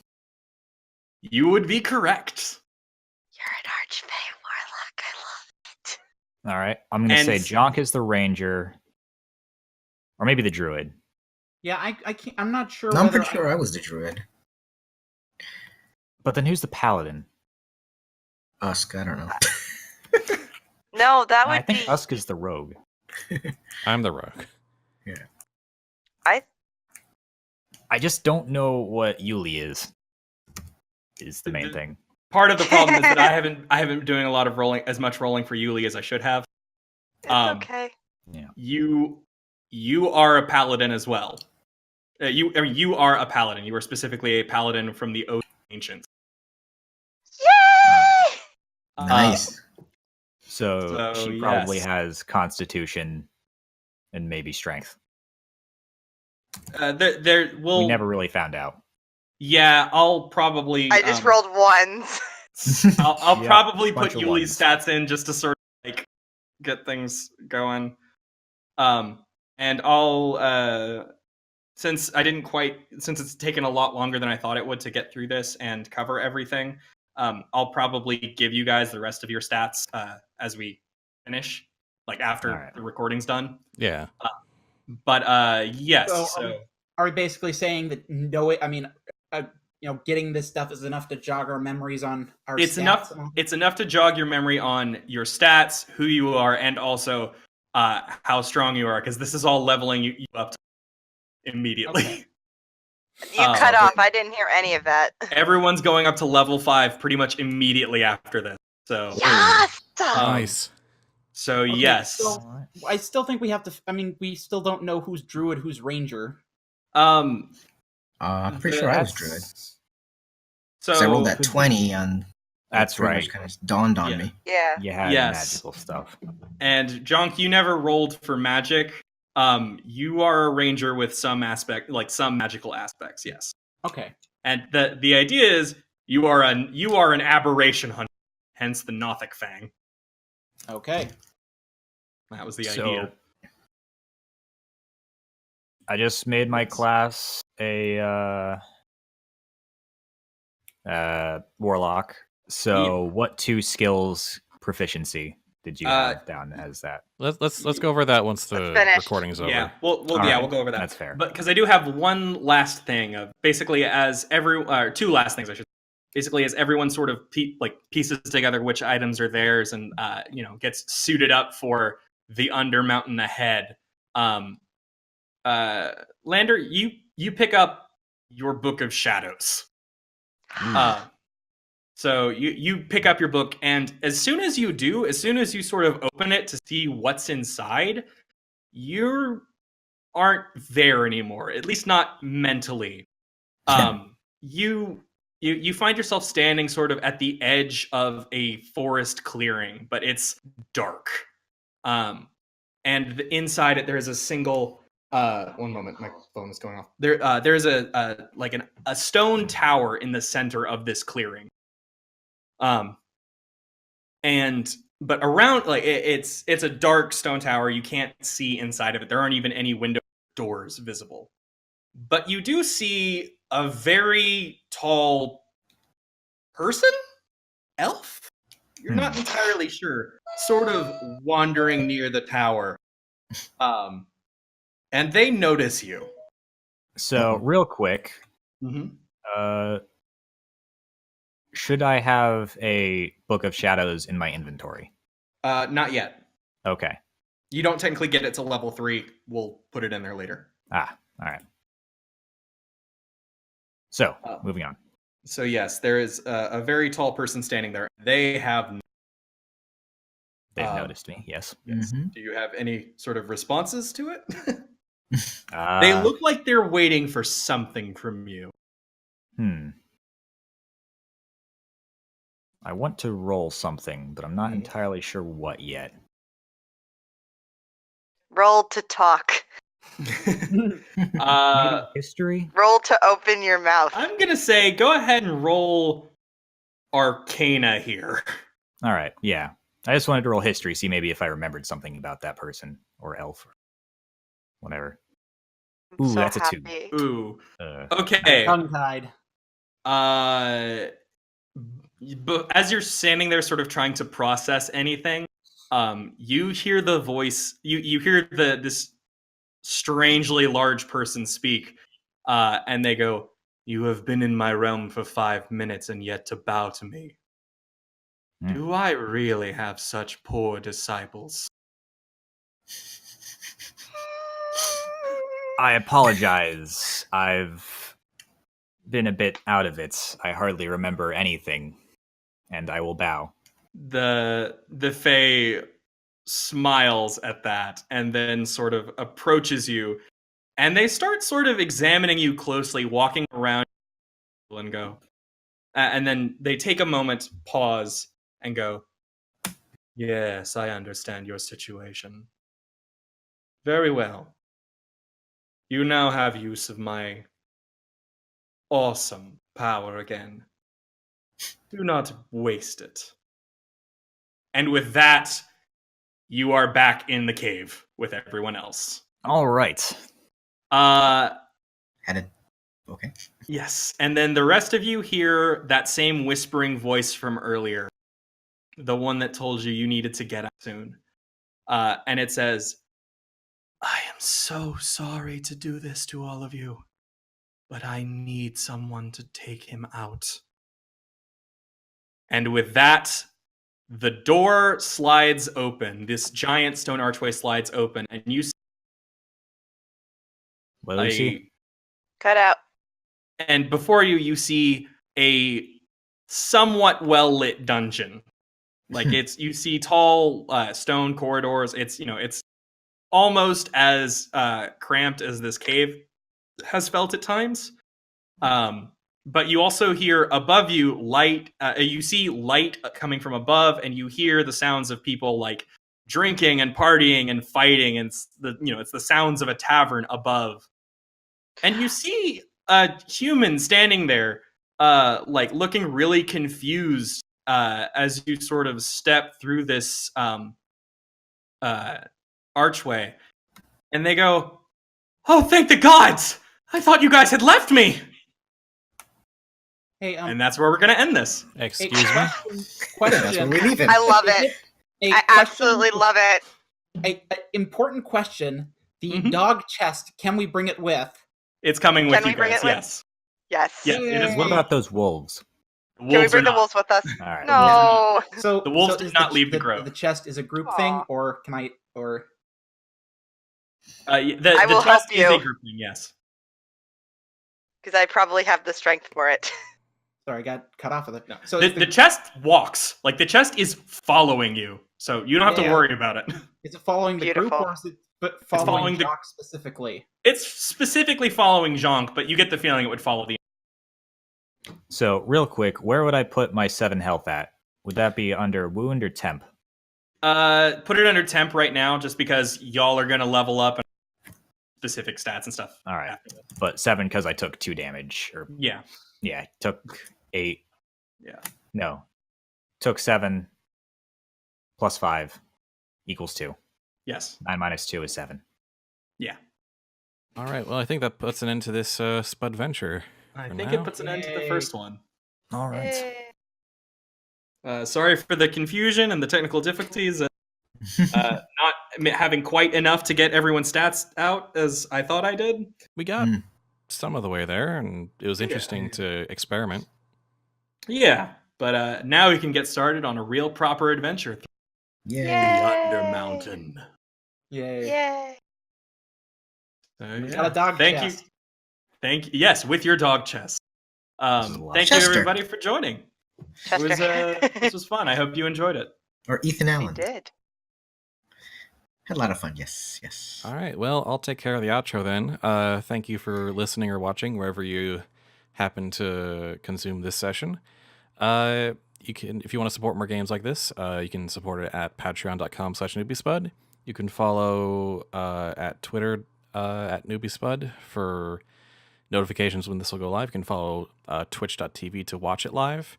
You would be correct. You're an Archfey Warlock. I love it. All right. I'm going to say Jonk is the Ranger. Or maybe the Druid. Yeah, I can't. I'm not sure. No, I'm whether pretty sure I was the druid. But then who's the Paladin? Usk, I don't know. No, that would I think be. Usk is the Rogue. I'm the rogue. I just don't know what Yuli is the main thing. Part of the problem is that I haven't been doing a lot of rolling, as much rolling for Yuli as I should have. It's okay. You are a paladin as well. You are a paladin. You are specifically a paladin from the Ancients. Yay! Nice. So So, she probably yes. has Constitution and maybe Strength. There will. We never really found out. Yeah, I'll probably. I just rolled ones. I'll Yep, probably put bunch of Yuli's ones. stats in just to sort of like get things going. And I'll since it's taken a lot longer than I thought it would to get through this and cover everything, I'll probably give you guys the rest of your stats as we finish, like after the recording's done. Yeah. But yes, So, are we basically saying that getting this stuff is enough to jog our memories on our it's stats enough. and all? It's enough to jog your memory on your stats, who you are, and also how strong you are, because this is all leveling you up immediately. Okay. You cut off. I didn't hear any of that. Everyone's going up to level 5 pretty much immediately after this. So Yes! Nice. So Okay, yes. so I still think we have to. We still don't know who's Druid, who's Ranger. I'm pretty sure I was druid. So I rolled that 20 on. That's pretty right. much kind of dawned on Yeah. me. Yeah. You had Yes. magical stuff. And Jonk, you never rolled for magic. You are a ranger with some magical aspects, yes. Okay. And the idea is you are an aberration hunter, hence the Nothic Fang. Okay. That was the So, idea. I just made my class a Warlock. So what 2 skills proficiency did you have down as that? Let's go over that once the Let's finish. recording's over. Yeah, All we'll right. go over that. That's fair. But because I do have one last thing of basically two last things I should. Basically, as everyone sort of pieces together which items are theirs and gets suited up for the Undermountain ahead. Lander, you pick up your Book of Shadows. So you pick up your book, and as soon as you sort of open it to see what's inside, you aren't there anymore. At least not mentally. You find yourself standing sort of at the edge of a forest clearing, but it's dark. And inside it, there is a single. One moment, my phone is going off. There's a stone tower in the center of this clearing. But around it's a dark stone tower. You can't see inside of it. There aren't even any window doors visible. But you do see a very tall person? Elf? You're not entirely sure. Sort of wandering near the tower. And they notice you. So real quick, should I have a Book of Shadows in my inventory? Not yet. Okay. You don't technically get it to level 3. We'll put it in there later. All right. So, moving on. So yes, there is a very tall person standing there. They have They've noticed me. Yes. Yes. Mhm. Do you have any sort of responses to it? They Uh, look like they're waiting for something from you. I want to roll something, but I'm not Mhm. entirely sure what yet. Roll to talk. uh, History? Roll to open your mouth. I'm gonna say go ahead and roll Arcana here. All right. Yeah. I just wanted to roll history, see maybe if I remembered something about that person or elf or whatever. I'm Ooh, so that's a 2. happy. Ooh. Uh, Okay. Tongue-tied. But as you're standing there, sort of trying to process anything, you hear the voice. You hear this strangely large person speak, and they go, "You have been in my realm for 5 minutes and yet to bow to me. Hmm. Do I really have such poor disciples?" I apologize. I've been a bit out of it. I hardly remember anything, and I will bow. The Fae smiles at that and then sort of approaches you, and they start sort of examining you closely, walking around and go, and then they take a moment, pause, and go, "Yes, I understand your situation. Very well. You now have use of my awesome power again. Do not waste it." And with that, you are back in the cave with everyone else. All right. Had it. Okay. Yes, and then the rest of you hear that same whispering voice from earlier, the one that told you needed to get out soon. And it says, "I am so sorry to do this to all of you, but I need someone to take him out." And with that, the door slides open. This giant stone archway slides open, and you see What do we see? Cut out. and before you, you see a somewhat well-lit dungeon. Like you see tall stone corridors. It's almost as cramped as this cave has felt at times. But you also hear above you light. You see light coming from above, and you hear the sounds of people like drinking and partying and fighting, and it's the sounds of a tavern above. And you see a human standing there, like looking really confused as you sort of step through this archway. And they go, "Oh, thank the gods! I thought you guys had left me!" Hey, And that's where we're going to end this. Excuse me. That's question. where we leave it. I love Is it. a I question- absolutely love it. A important question. The Mhm. dog chest, can we bring it with? It's coming with Can you we bring guys, it with- yes. Yes. Yeah, it is. Yay. What about those wolves? Can we Wolves bring are the not. wolves with us? All right. No. So The wolves so did is not leave the grove. The chest is a group Aw. thing, or can I? Or The will chest help is a you. grouping, yes. Because I probably have the strength for it. sorry, I got cut off of it. No. So the, it's the chest walks. Like the chest is following you. So you don't have to Yeah. worry about it. is it following the group, Beautiful. or is it following following the- Jock specifically? It's specifically following Jonk, but you get the feeling it would follow the. So, real quick, where would I put my 7 health at? Would that be under wound or temp? Put it under temp right now, just because y'all are gonna level up and specific stats and stuff. All right. after that. But 7 because I took 2 damage. Or Yeah. yeah, took 8. Yeah. No. Took 7 plus 5 equals 2. Yes. 9 minus 2 is 7. All right. Well, I think that puts an end to this Spudventure. I For think now? it puts an end to the Yay. first one. All right. Yay. Sorry for the confusion and the technical difficulties. Not having quite enough to get everyone's stats out as I thought I did. We got Mm. some of the way there, and it was interesting to experiment. Yeah, but now we can get started on a real proper adventure through Yay. the Under Mountain. Yay! Yay. So, Got a dog Thank chest. you. Yes, with your dog chest. This is a lot. Thank you Chester. everybody for joining. It was, Chester. this was fun. I hope you enjoyed it. Or Ethan I Allen. did. Had a lot of fun. Yes, yes. All right. Well, I'll take care of the outro then. Thank you for listening or watching wherever you happen to consume this session. You can, if you want to support more games like this, you can support it at patreon.com/Newbiespud. You can follow at Twitter at Newbiespud for notifications when this will go live. You can follow twitch.tv to watch it live.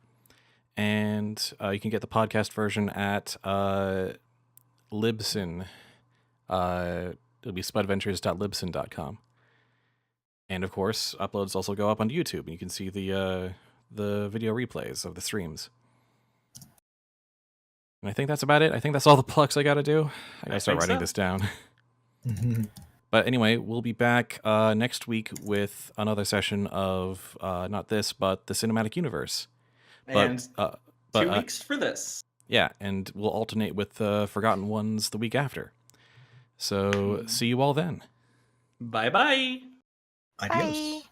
And you can get the podcast version at Libsyn. It'll be spudventures.libsyn.com. And of course, uploads also go up on YouTube, and you can see the video replays of the streams. And I think that's about it. I think that's all the plugs I got to do. I got to start writing this down. But anyway, we'll be back next week with another session of not this, but the cinematic universe. And But 2 weeks for this. Yeah, and we'll alternate with the Forgotten Ones the week after. So see you all then. Bye-bye. Adios. Bye.